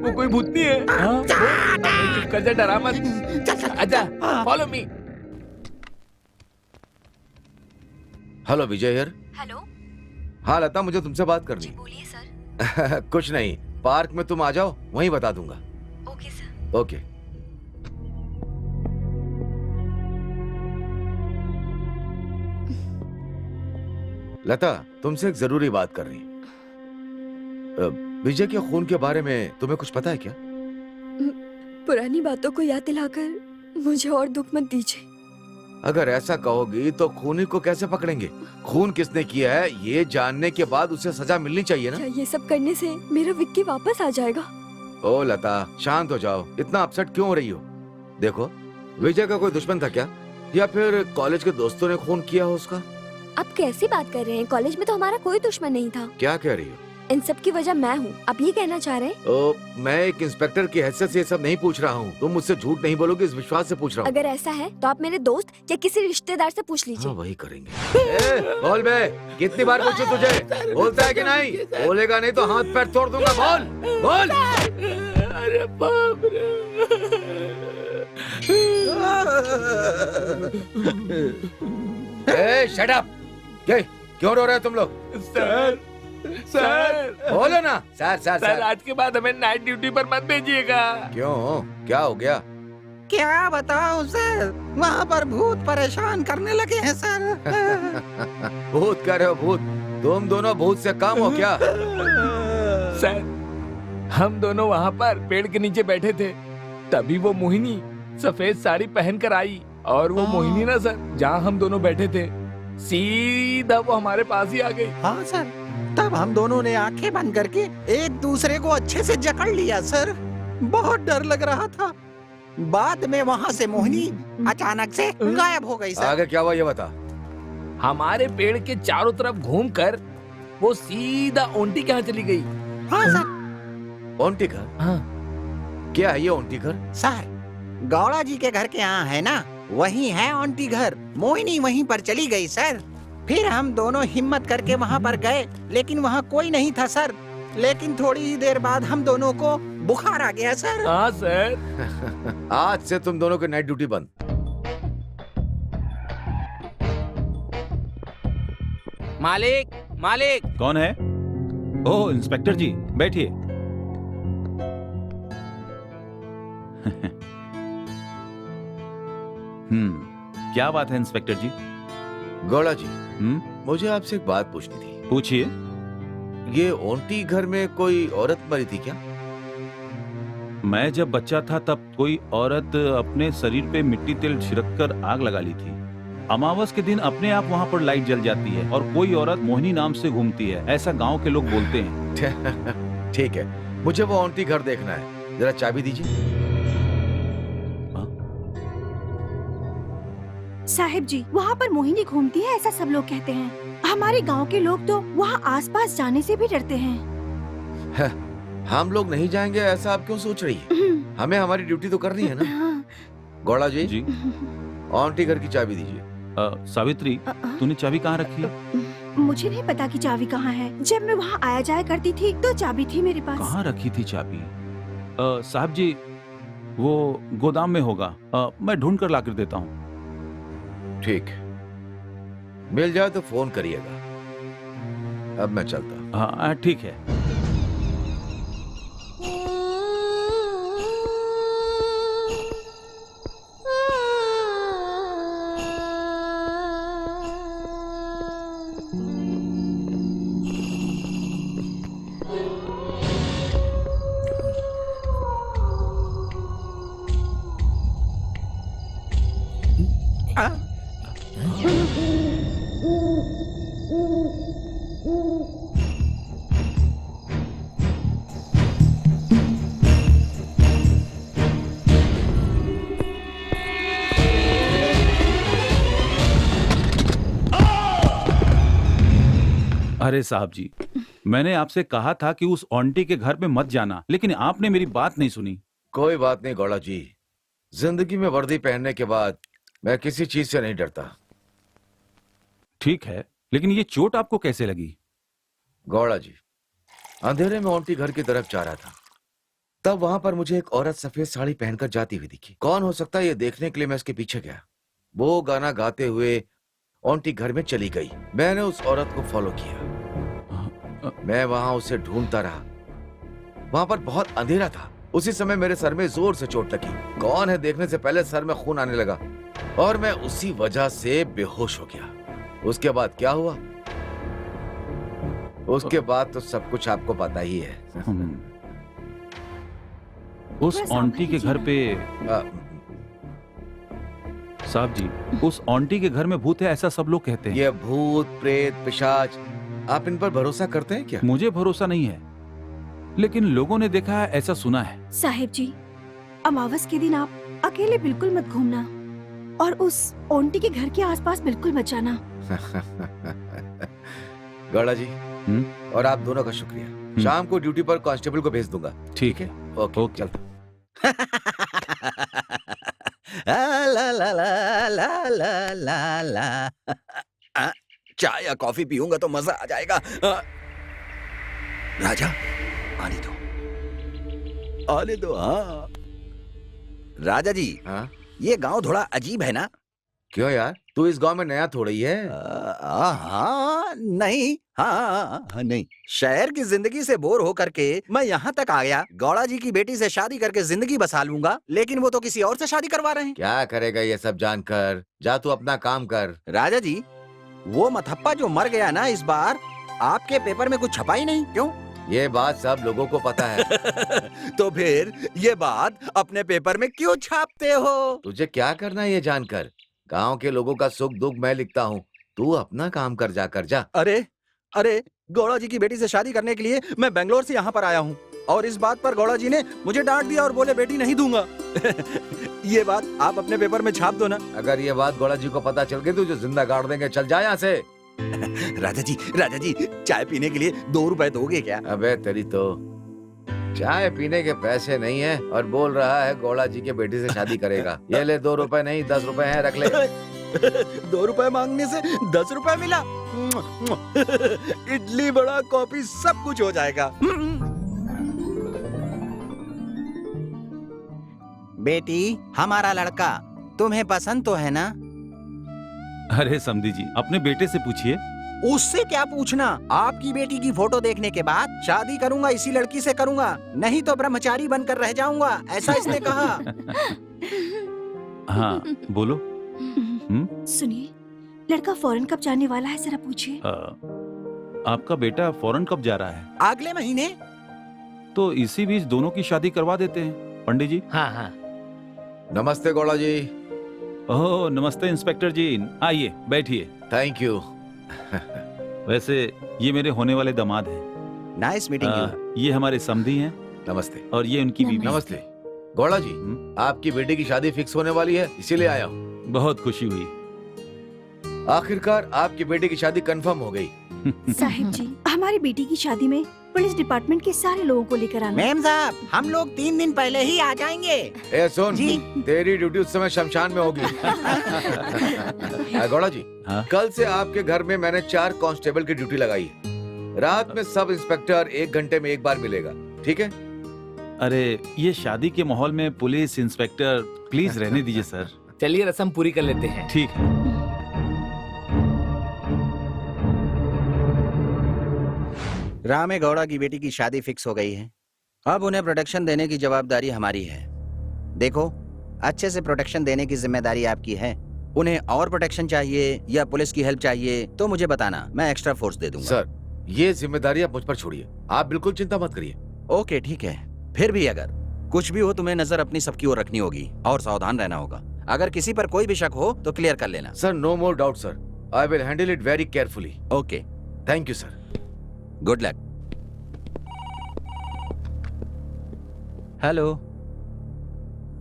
वो कोई भूतनी है। चुप कर जा, डरा मत। आजा, फॉलो मी। हेलो विजय यार। हेलो। हाँ लता, मुझे तुमसे बात करनी। बोलिए सर। कुछ नहीं, पार्क में तुम आ जाओ, वहीं बता दूंगा। Okay sir. ओके। लता, तुमसे एक जरूरी बात कर रही। विजय के खून के बारे में तुम्हें कुछ पता है क्या? पुरानी बातों को याद दिलाकर मुझे और दुख मत दीजिए। अगर ऐसा कहोगी तो खूनी को कैसे पकड़ेंगे? खून किसने किया है ये जानने के बाद उसे सजा मिलनी चाहिए ना? क्या ये सब करने से मेरा विक्की वापस आ जाएगा? ओ लता, शांत हो जाओ, इतना अपसेट क्यों हो रही हो? देखो, विजय का कोई दुश्मन था क्या, या फिर कॉलेज के दोस्तों ने खून किया हो उसका? आप कैसी बात कर रहे हैं? कॉलेज में तो हमारा कोई दुश्मन नहीं था। क्या कह रही हो? इन सब की वजह मैं हूँ, आप ये कहना चाह रहे हैं? ओ, मैं एक इंस्पेक्टर की हैसियत से ये सब नहीं पूछ रहा हूँ। तुम मुझसे झूठ नहीं बोलोगे, इस विश्वास से पूछ रहा हूँ। अगर ऐसा है तो आप मेरे दोस्त या किसी रिश्तेदार से पूछ लीजिए। हाँ, वही करेंगे। बोल बे, कितनी बार पूछूं तुझे, बोलता है कि नहीं? बोलेगा नहीं तो हाथ पैर तोड़ दूंगा। बोल बोल। अरे बाप रे। Shut up. क्यों रो रहे हो तुम लोग? सर बोलो ना। सर आज के बाद हमें नाइट ड्यूटी पर मत भेजिएगा। क्यों, क्या हो गया? क्या बताऊं सर, वहाँ पर भूत परेशान करने लगे हैं सर। भूत कह रहे हो? भूत? तुम दोनों भूत से कम हो क्या? सर हम दोनों वहाँ पर पेड़ के नीचे बैठे थे, तभी वो मोहिनी सफेद साड़ी पहनकर आई और वो मोहिनी ना सर, जहाँ हम दोनों बैठे थे, सीधा वो हमारे पास ही आ गई। हाँ सर, तब हम दोनों ने आंखें बंद करके एक दूसरे को अच्छे से जकड़ लिया सर। बहुत डर लग रहा था। बाद में वहाँ से मोहिनी अचानक से गायब हो गई सर। आगे क्या हुआ ये बता। हमारे पेड़ के चारों तरफ घूमकर वो सीधा ओंटी के यहाँ चली गई। हाँ सर। ओंटी घर? हाँ। क्या है ये ओंटी घर? सर, गौड़ा जी के घर के यहाँ है ना, वही है ओंटी घर। मोहिनी वहीं पर चली गई सर। फिर हम दोनों हिम्मत करके वहाँ पर गए, लेकिन वहाँ कोई नहीं था सर। लेकिन थोड़ी ही देर बाद हम दोनों को बुखार आ गया सर। हाँ सर। आज से तुम दोनों की नाइट ड्यूटी बंद। मालिक, मालिक। कौन है? ओह, इंस्पेक्टर जी, बैठिए। क्या बात है इंस्पेक्टर जी? गौड़ा जी, मुझे आपसे एक बात पूछनी थी। पूछिए। ये ओंटी घर में कोई औरत मरी थी क्या? मैं जब बच्चा था तब कोई औरत अपने शरीर पे मिट्टी तेल छिड़क कर आग लगा ली थी। अमावस के दिन अपने आप वहाँ पर लाइट जल जाती है और कोई औरत मोहिनी नाम से घूमती है, ऐसा गांव के लोग बोलते हैं। ठीक है, मुझे वो ओंटी घर देखना है। जरा चाबी दीजिए। साहिब जी, वहाँ पर मोहिनी घूमती है ऐसा सब लोग कहते हैं। हमारे गांव के लोग तो वहाँ आसपास जाने से भी डरते हैं। हम लोग नहीं जाएंगे ऐसा आप क्यों सोच रही है? हमें हमारी ड्यूटी तो करनी है ना। गौड़ा जी, ओंटी घर की चाबी दीजिए। सावित्री, तूने चाबी कहाँ रखी है? मुझे नहीं पता कि चाबी कहाँ है। जब मैं वहाँ आया जाया करती थी तो चाबी थी मेरे पास। कहाँ रखी थी चाबी? साहब जी, वो गोदाम में होगा। मैं ढूंढ कर ला कर देता हूँ। ठीक, मिल जाए तो फोन करिएगा। अब मैं चलता हूँ। हाँ ठीक है। अरे साहब जी, मैंने आपसे कहा था कि उस आंटी के घर में मत जाना, लेकिन आपने मेरी बात नहीं सुनी। कोई बात नहीं गौड़ा जी, जिंदगी में वर्दी पहनने के बाद मैं किसी चीज से नहीं डरता। ठीक है, लेकिन ये चोट आपको कैसे लगी? गौड़ा जी, अंधेरे में आंटी घर की तरफ जा रहा था, तब वहां पर मुझे एक औरत सफेद साड़ी पहनकर जाती हुई दिखी। कौन हो सकता है ये देखने के लिए मैं उसके पीछे गया। वो गाना गाते हुए आंटी घर में चली गई। मैंने उस औरत को फॉलो किया। मैं वहां उसे ढूंढता रहा। वहां पर बहुत अंधेरा था। उसी समय मेरे सर में जोर से चोट लगी। कौन है देखने से पहले सर में खून आने लगा और मैं उसी वजह से बेहोश हो गया। उसके बाद क्या हुआ, उसके बाद तो सब कुछ आपको पता ही है। उस आंटी के घर पे साहब जी, उस आंटी के घर में भूत है ऐसा सब लोग कहते हैं। ये भूत प्रेत पिशाच, आप इन पर भरोसा करते हैं क्या? मुझे भरोसा नहीं है, लेकिन लोगों ने देखा है, ऐसा सुना है। साहिब जी, अमावस के दिन आप अकेले बिल्कुल मत घूमना और उस आंटी के घर के आसपास बिल्कुल मत जाना। गौड़ा जी, और आप दोनों का शुक्रिया। शाम को ड्यूटी पर कांस्टेबल को भेज दूंगा। ठीक है, ओके, चलता। ला ला ला ला ला ला ला। चाय या कॉफी पीऊंगा तो मजा आ जाएगा। राजा, आने दो, आने दो। हाँ राजा जी, ये गांव थोड़ा अजीब है ना? क्यों यार, तू इस गांव में नया थोड़ा ही है। हाँ नहीं, हाँ नहीं, शहर की जिंदगी से बोर होकर के मैं यहाँ तक आ गया। गौड़ा जी की बेटी से शादी करके जिंदगी बसा लूंगा, लेकिन वो तो किसी और से शादी करवा रहे हैं। क्या करेगा ये सब जानकर? जा तू अपना काम कर। राजा जी, वो मथप्पा जो मर गया ना, इस बार आपके पेपर में कुछ छपा ही नहीं। क्यों? ये बात सब लोगों को पता है। तो फिर ये बात अपने पेपर में क्यों छापते हो? तुझे क्या करना है ये जानकर? गांव के लोगों का सुख दुख मैं लिखता हूँ, तू अपना काम कर जा। अरे अरे, गौड़ा जी की बेटी से शादी करने के लिए मैं बेंगलोर से यहाँ पर आया हूँ और इस बात पर गौड़ा जी ने मुझे डांट दिया और बोले बेटी नहीं दूंगा। ये बात आप अपने पेपर में छाप दो ना। अगर ये बात गौड़ा जी को पता चल गई तो तुझे जिंदा गाड़ देंगे। चल जा यहाँ से। राजा जी चाय पीने के लिए 2 रुपए दोगे क्या? अबे तेरी तो चाय पीने के पैसे नहीं है और बोल रहा है गौड़ा जी के बेटी से शादी करेगा। ये ले 2 रुपए नहीं 10 रुपए हैं, रख ले। 2 रुपए मांगने से 10 रुपए मिला। इडली बड़ा कॉफी सब कुछ हो जाएगा। बेटी, हमारा लड़का तुम्हें पसंद तो है ना? अरे समधी जी, अपने बेटे से पूछिए। उससे क्या पूछना? आपकी बेटी की फोटो देखने के बाद शादी करूंगा इसी लड़की से करूंगा, नहीं तो ब्रह्मचारी बनकर रह जाऊंगा, ऐसा इसने कहा। हाँ बोलो। सुनिए, लड़का फॉरेन कब जाने वाला है, जरा पूछिए। आपका बेटा फॉरेन कब जा रहा है? अगले महीने। तो इसी बीच दोनों की शादी करवा देते हैं पंडित जी। हाँ हाँ। नमस्ते गौड़ा जी। ओह नमस्ते इंस्पेक्टर जी, आइए बैठिए। Thank you. वैसे ये मेरे होने वाले दामाद हैं। Nice meeting you. ये हमारे समधी हैं। नमस्ते। और ये उनकी बीवी। नमस्ते। गौड़ा जी, आपकी बेटी की शादी फिक्स होने वाली है, इसीलिए आया हूँ। बहुत खुशी हुई। आखिरकार आपकी बेटी की शादी कंफर्म हो गई। साहिब जी, हमारी बेटी की शादी में पुलिस डिपार्टमेंट के सारे लोगों को लेकर आना। मैम साहब, हम लोग 3 दिन पहले ही आ जाएंगे। ए सुन जी। तेरी ड्यूटी उस समय शमशान में होगी। गौड़ा जी, हाँ? कल से आपके घर में मैंने 4 कांस्टेबल की ड्यूटी लगाई है। रात में सब इंस्पेक्टर 1 घंटे में 1 बार मिलेगा, ठीक है? अरे ये शादी के माहौल में पुलिस इंस्पेक्टर प्लीज रहने दीजिए सर। चलिए रस्म पूरी कर लेते हैं। ठीक है। रामे गौड़ा की बेटी की शादी फिक्स हो गई है। अब उन्हें प्रोटेक्शन देने की जवाबदारी हमारी है। देखो, अच्छे से प्रोटेक्शन देने की जिम्मेदारी आपकी है। उन्हें और प्रोटेक्शन चाहिए या पुलिस की हेल्प चाहिए तो मुझे बताना, मैं एक्स्ट्रा फोर्स दे दूंगा। सर, ये जिम्मेदारी आप मुझ पर छोड़िए, आप बिल्कुल चिंता मत करिए। ओके ठीक है। फिर भी अगर कुछ भी हो तुम्हें नजर अपनी सबकी ओर रखनी होगी और सावधान रहना होगा। अगर किसी पर कोई भी शक हो तो क्लियर कर लेना। Sir no more doubt sir, I will handle it very carefully. Okay, thank you sir. Good luck. Hello.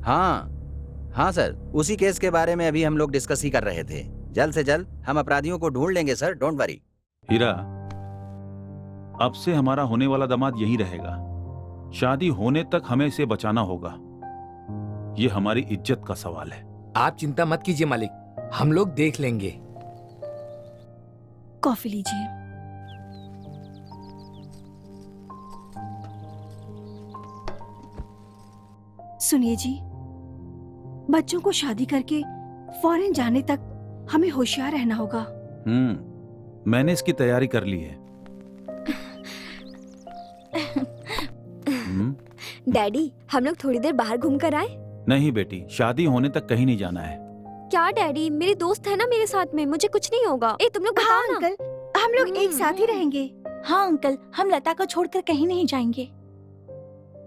हाँ सर, उसी केस के बारे में अभी हम लोग डिस्कस ही कर रहे थे। जल्द से जल्द हम अपराधियों को ढूंढ लेंगे सर, डोंट वरी। हीरा, अब से हमारा होने वाला दामाद यही रहेगा। शादी होने तक हमें इसे बचाना होगा। ये हमारी इज्जत का सवाल है। आप चिंता मत कीजिए मालिक, हम लोग देख लेंगे। कॉफी लीजिए। सुनिए जी, बच्चों को शादी करके फॉरेन जाने तक हमें होशियार रहना होगा। मैंने इसकी तैयारी कर ली है। डैडी, हम लोग थोड़ी देर बाहर घूम कर आए? नहीं बेटी, शादी होने तक कहीं नहीं जाना है। क्या डैडी, मेरी दोस्त है ना मेरे साथ में, मुझे कुछ नहीं होगा। ए तुम लोग बताओ ना। अंकल, हम लोग एक साथ ही रहेंगे। हाँ अंकल, हम लता को छोड़कर कहीं नहीं जाएंगे।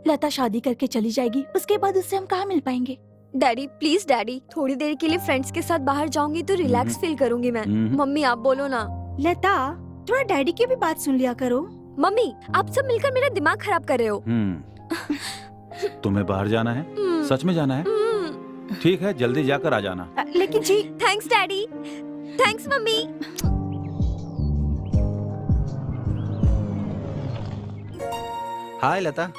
लता शादी करके चली जाएगी, उसके बाद उससे हम कहाँ मिल पाएंगे। डैडी प्लीज डैडी, थोड़ी देर के लिए फ्रेंड्स के साथ बाहर जाऊंगी तो रिलैक्स फील करूंगी मैं। मम्मी आप बोलो ना। लता, थोड़ा डैडी की भी बात सुन लिया करो। मम्मी, आप सब मिलकर मेरा दिमाग खराब कर रहे हो। तुम्हें बाहर जाना है? सच में जाना है? ठीक है, जल्दी जाकर आ जाना। लेकिन जी। Thanks daddy. Thanks mummy. Hi Lata.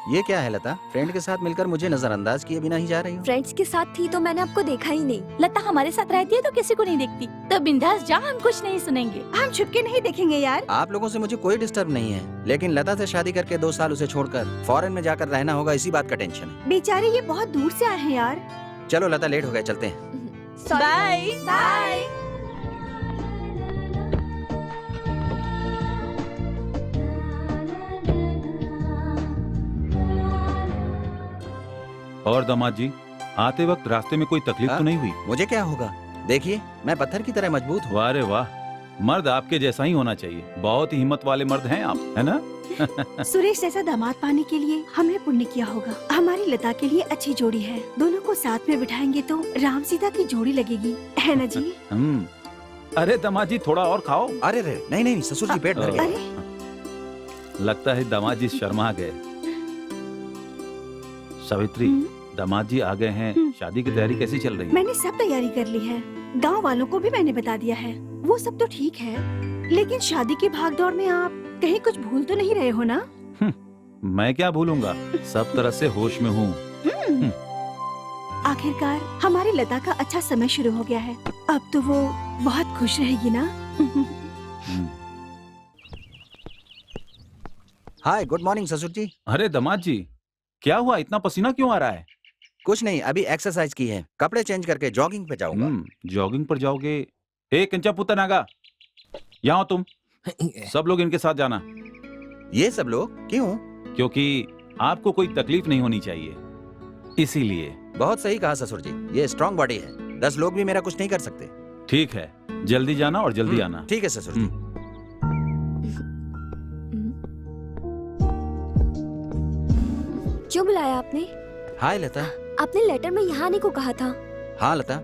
ये क्या है लता? फ्रेंड के साथ मिलकर मुझे नजरअंदाज किए बिना ही जा रही हूँ। फ्रेंड्स के साथ थी तो मैंने आपको देखा ही नहीं। लता हमारे साथ रहती है तो किसी को नहीं देखती। तो बिंदास जा, हम कुछ नहीं सुनेंगे। हम छुप के नहीं देखेंगे यार। आप लोगों से मुझे कोई डिस्टर्ब नहीं है, लेकिन लता से शादी करके 2 साल उसे छोड़कर फॉरेन में जाकर रहना होगा, इसी बात का टेंशन है। बेचारे ये बहुत दूर से आए हैं यार। चलो लता, लेट हो गए, चलते हैं। Bye bye. और दामाद जी, आते वक्त रास्ते में कोई तकलीफ तो नहीं हुई? मुझे क्या होगा, देखिए मैं पत्थर की तरह मजबूत हूँ। वाह रे वाह, मर्द आपके जैसा ही होना चाहिए। बहुत ही हिम्मत वाले मर्द हैं आप, है ना? सुरेश जैसा दामाद पाने के लिए हमने पुण्य किया होगा। हमारी लता के लिए अच्छी जोड़ी है, दोनों को साथ में बिठाएंगे तो राम सीता की जोड़ी लगेगी, है ना जी? अरे दामाद जी थोड़ा और खाओ। अरे रे नहीं नहीं ससुर जी पेट भर गया। लगता है दामाद जी शर्मा गए। सावित्री, दामाद जी आ गए हैं, शादी की तैयारी कैसी चल रही है? मैंने सब तैयारी कर ली है, गांव वालों को भी मैंने बता दिया है, वो सब तो ठीक है, लेकिन शादी की भागदौड़ में आप कहीं कुछ भूल तो नहीं रहे हो ना? मैं क्या भूलूंगा, सब तरह से होश में हूँ। आखिरकार हमारी लता का अच्छा समय शुरू हो गया है, अब तो वो बहुत खुश रहेगी ना? हाय गुड मॉर्निंग ससुर जी। अरे दामाद जी, क्या हुआ, इतना पसीना क्यों आ रहा है? कुछ नहीं, अभी एक्सरसाइज की है, कपड़े चेंज करके जॉगिंग पे जाऊंगा। जॉगिंग पर जाओगे? ए कंचा पुत्र नागा, यहाँ हो तुम। सब लोग इनके साथ जाना। ये सब लोग क्यों? क्योंकि आपको कोई तकलीफ नहीं होनी चाहिए, इसीलिए। बहुत सही कहा ससुर जी, ये स्ट्रॉन्ग बॉडी है, 10 लोग भी मेरा कुछ नहीं कर सकते। ठीक है, जल्दी जाना और जल्दी आना। ठीक है ससुर जी। क्यों बुलाया आपने? हाय लता। आपने लेटर में यहाँ आने को कहा था। हाँ लता,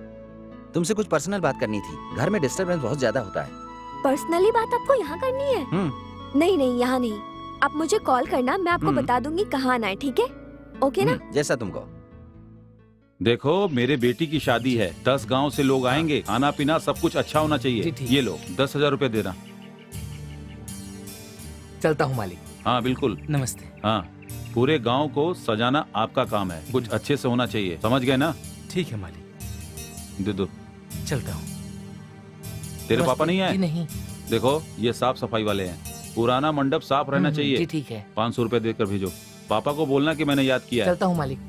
तुमसे कुछ पर्सनल बात करनी थी, घर में डिस्टरबेंस बहुत ज्यादा होता है। पर्सनली बात आपको यहाँ करनी है? नहीं नहीं यहाँ नहीं, आप मुझे कॉल करना, मैं आपको बता दूंगी कहाँ आना है, ठीक है? ओके ना? जैसा तुमको। देखो मेरे बेटी की शादी है, 10 गांव से लोग आएंगे, खाना पीना सब कुछ अच्छा होना चाहिए। ये लो 10,000 रुपए देना। चलता हूँ मालिक। हाँ बिल्कुल। नमस्ते। हाँ, पूरे गांव को सजाना आपका काम है, कुछ अच्छे से होना चाहिए, समझ गए ना? ठीक है मालिक। दे दो। चलता हूँ। तेरे पापा नहीं आए? नहीं। देखो ये साफ सफाई वाले हैं, पुराना मंडप साफ रहना चाहिए। जी ठीक है। 500 रुपए देकर भेजो, पापा को बोलना कि मैंने याद किया है। चलता हूँ मालिक।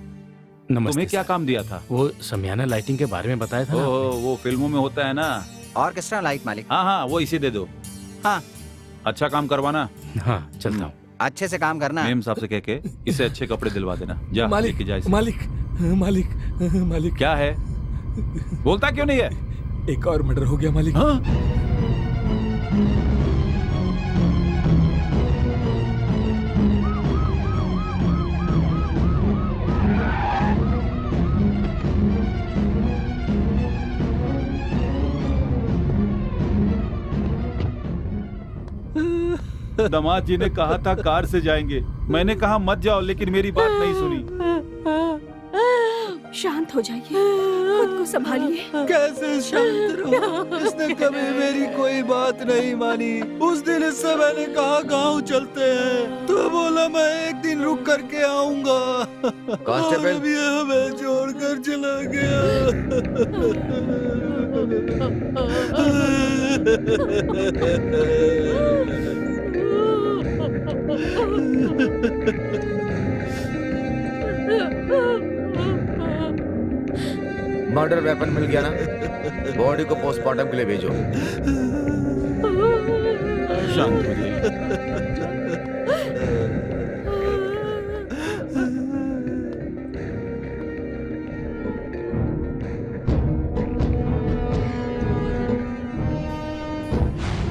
तुम्हें क्या काम दिया था? वो समियाना लाइटिंग के बारे में बताया था ना? वो फिल्मों में होता है ना, ऑर्केस्ट्रा लाइट मालिक। हाँ हाँ वो इसे दे दो। हाँ अच्छा काम करवाना। हाँ चलता हूँ। अच्छे से काम करना। मेम साहब से कह के इसे अच्छे कपड़े दिलवा देना। जा मालिक, लेके जा इसे। मालिक मालिक मालिक। क्या है, बोलता क्यों नहीं है? एक और मर्डर हो गया मालिक। हाँ? दामाद जी ने कहा था कार से जाएंगे, मैंने कहा मत जाओ, लेकिन मेरी बात नहीं सुनी। शांत हो जाइए, खुद को संभालिए। कैसे शांत रहूं? इसने कभी मेरी कोई बात नहीं मानी। उस दिन इससे मैंने कहा गांव चलते हैं, तो बोला मैं एक दिन रुक करके आऊंगा। कांस्टेबल। अब ये हमें छोड़कर चला मर्डर वेपन मिल गया ना? बॉडी को पोस्टमार्टम के लिए भेजो। शांत हो जाइए।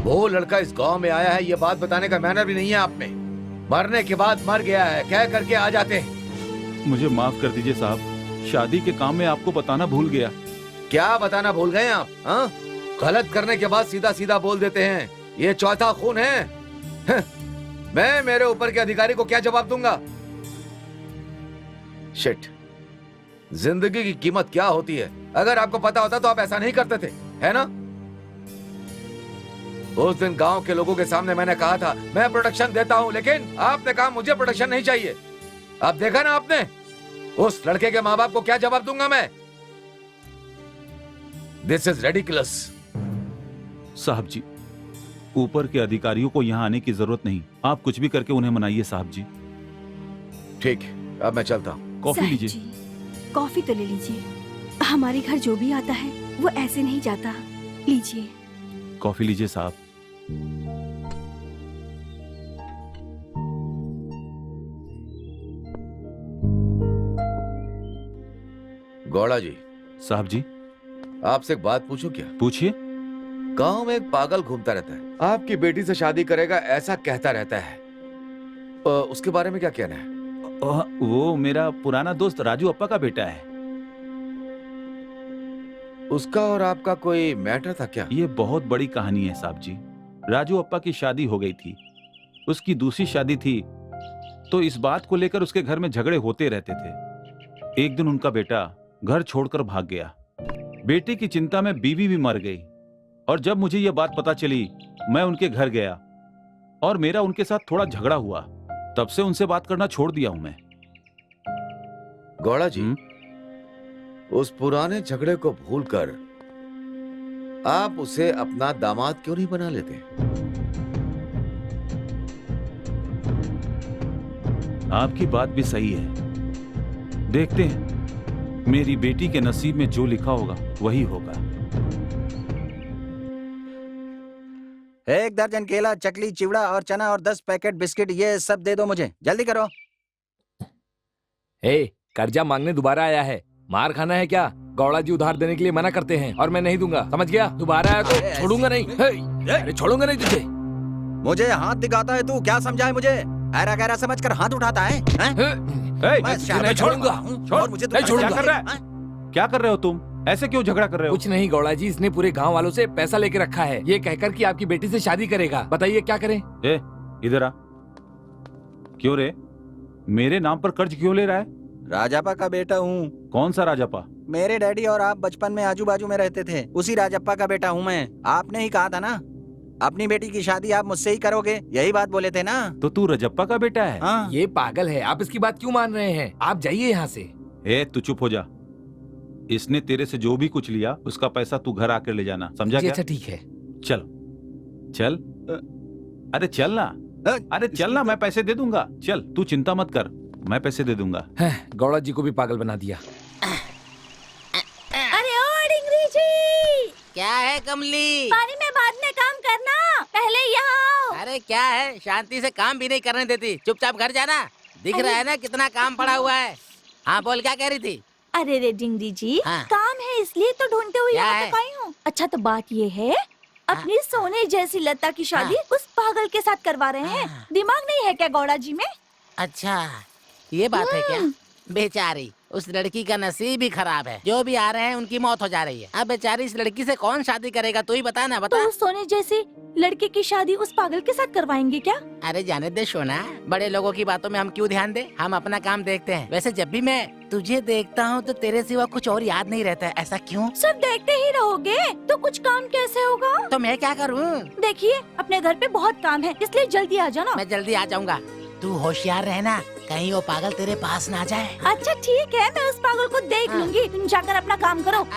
वो लड़का इस गांव में आया है, ये बात बताने का मैनर भी नहीं है आप में। मरने के बाद मर गया है कह करके आ जाते हैं। मुझे माफ कर दीजिए साहब, शादी के काम में आपको बताना भूल गया। क्या बताना भूल गए आप? हाँ, गलत करने के बाद सीधा सीधा बोल देते हैं, ये चौथा खून है। मैं मेरे ऊपर के अधिकारी को क्या जवाब दूंगा? शिट, जिंदगी की कीमत क्या होती है? अगर आपको पता होता तो आप ऐसा नहीं करते थे, है ना? उस दिन गांव के लोगों के सामने मैंने कहा था मैं प्रोटेक्शन देता हूं, लेकिन आपने कहा मुझे प्रोटेक्शन नहीं चाहिए। अब देखा ना आपने, उस लड़के के माँ बाप को क्या जवाब दूंगा मैं? This is ridiculous. साहब जी, ऊपर के अधिकारियों को यहाँ आने की जरूरत नहीं, आप कुछ भी करके उन्हें मनाइए साहब जी। ठीक, अब मैं चलता हूँ। कॉफी साहब लीजिए। जी, कॉफी तो ले लीजिए। हमारे घर जो भी आता है वो ऐसे नहीं जाता। लीजिए। कॉफी लीजिए साहब। गौड़ा जी। साहब जी। आपसे एक बात पूछूं क्या? पूछिए। गांव में एक पागल घूमता रहता है, आपकी बेटी से शादी करेगा ऐसा कहता रहता है। उसके बारे में क्या कहना है? वो मेरा पुराना दोस्त राजू अप्पा का बेटा है। उसका और आपका कोई मैटर था क्या? ये बहुत बड़ी कहानी है साहब जी। राजू अप्पा की शादी हो गई थी, उसकी दूसरी शादी थी, तो इस बात को लेकर उसके घर में झगड़े होते रहते थे। एक दिन उनका बेटा घर छोड़कर भाग गया। बेटे की चिंता में बीवी भी मर गई, और जब मुझे यह बात पता चली मैं उनके घर गया और मेरा उनके साथ थोड़ा झगड़ा हुआ। तब से उनसे बात करना छोड़ दिया हूं मैं। गौड़ा जी, उस पुराने झगड़े को भूलकर आप उसे अपना दामाद क्यों नहीं बना लेते? आपकी बात भी सही है। देखते हैं, मेरी बेटी के नसीब में जो लिखा होगा वही होगा। 1 दर्जन केला, चकली, चिवड़ा और चना और 10 पैकेट बिस्किट, ये सब दे दो मुझे, जल्दी करो। कर्जा मांगने दोबारा आया है, मार खाना है क्या? गौड़ा जी उधार देने के लिए मना करते हैं और मैं नहीं दूंगा, समझ गया? दोबारा आया तो छोड़ूंगा नहीं। अरे छोड़ूंगा नहीं तुझे। मुझे हाथ दिखाता है तू, क्या समझा है मुझे? ऐरा गैरा समझकर हाथ उठाता है? मैं छोड़ूंगा। और मुझे नहीं छोड़ूंगा। क्या कर रहे हो तुम? ऐसे क्यों झगड़ा कर रहे हो? कुछ नहीं गौड़ा जी, इसने पूरे गांव वालों से पैसा लेके रखा है, ये कहकर कि आपकी बेटी से शादी करेगा। बताइए क्या करें? इधर आ। क्यों रे, मेरे नाम पर कर्ज क्यों ले रहा है? राजापा का बेटा हूँ। कौन सा राजापा? मेरे डैडी और आप बचपन में आजू बाजू में रहते थे, उसी राजप्पा का बेटा हूँ मैं। आपने ही कहा था ना अपनी बेटी की शादी आप मुझसे ही करोगे, यही बात बोले थे ना? तो तू रजप्पा का बेटा है? हाँ। ये पागल है, आप इसकी बात क्यों मान रहे हैं? आप जाइए यहाँ से। तू चुप हो जा। इसने तेरे से जो भी कुछ लिया उसका पैसा तू घर आकर ले जाना, समझा क्या? अच्छा ठीक है। चल चल, अरे चल ना, अरे चल ना, मैं पैसे दे दूंगा। चल, तू चिंता मत कर, मैं पैसे दे दूंगा। गौड़ा जी को भी पागल बना दिया। अरे ओ डिंगरी जी, क्या है कमली? पानी में बाद में काम करना, पहले यहाँ आओ। अरे क्या है, शांति से काम भी नहीं करने देती, चुपचाप घर जाना। दिख रहा है ना कितना काम पड़ा हुआ है। हाँ बोल, क्या कह रही थी? अरे रे डिंगरी जी, हाँ। काम है इसलिए तो ढूंढते हुए क्या यहाँ है? तक आई हूँ। अच्छा तो बात ये है, अपनी सोने जैसी लता की शादी उस पागल के साथ करवा रहे हैं। दिमाग नहीं है क्या गौड़ा जी में? अच्छा ये बात है क्या? बेचारी, उस लड़की का नसीब ही खराब है, जो भी आ रहे हैं उनकी मौत हो जा रही है। अब बेचारी इस लड़की से कौन शादी करेगा, तू ही बता ना, बता। तो उस सोने जैसी लड़के की शादी उस पागल के साथ करवाएंगे क्या? अरे जाने दे सोना, बड़े लोगों की बातों में हम क्यों ध्यान दे, हम अपना काम देखते हैं। वैसे जब भी मैं तुझे देखता हूँ तो तेरे सिवा कुछ और याद नहीं रहता है, ऐसा क्यों? सब देखते ही रहोगे तो कुछ काम कैसे होगा? तो मैं क्या करूँ? देखिए अपने घर पे बहुत काम है, इसलिए जल्दी आ जाना। मैं जल्दी आ जाऊंगा, तू होशियार रहना, कहीं वो पागल तेरे पास ना जाए। अच्छा ठीक है, मैं उस पागल को देख लूंगी, तुम जाकर अपना काम करो।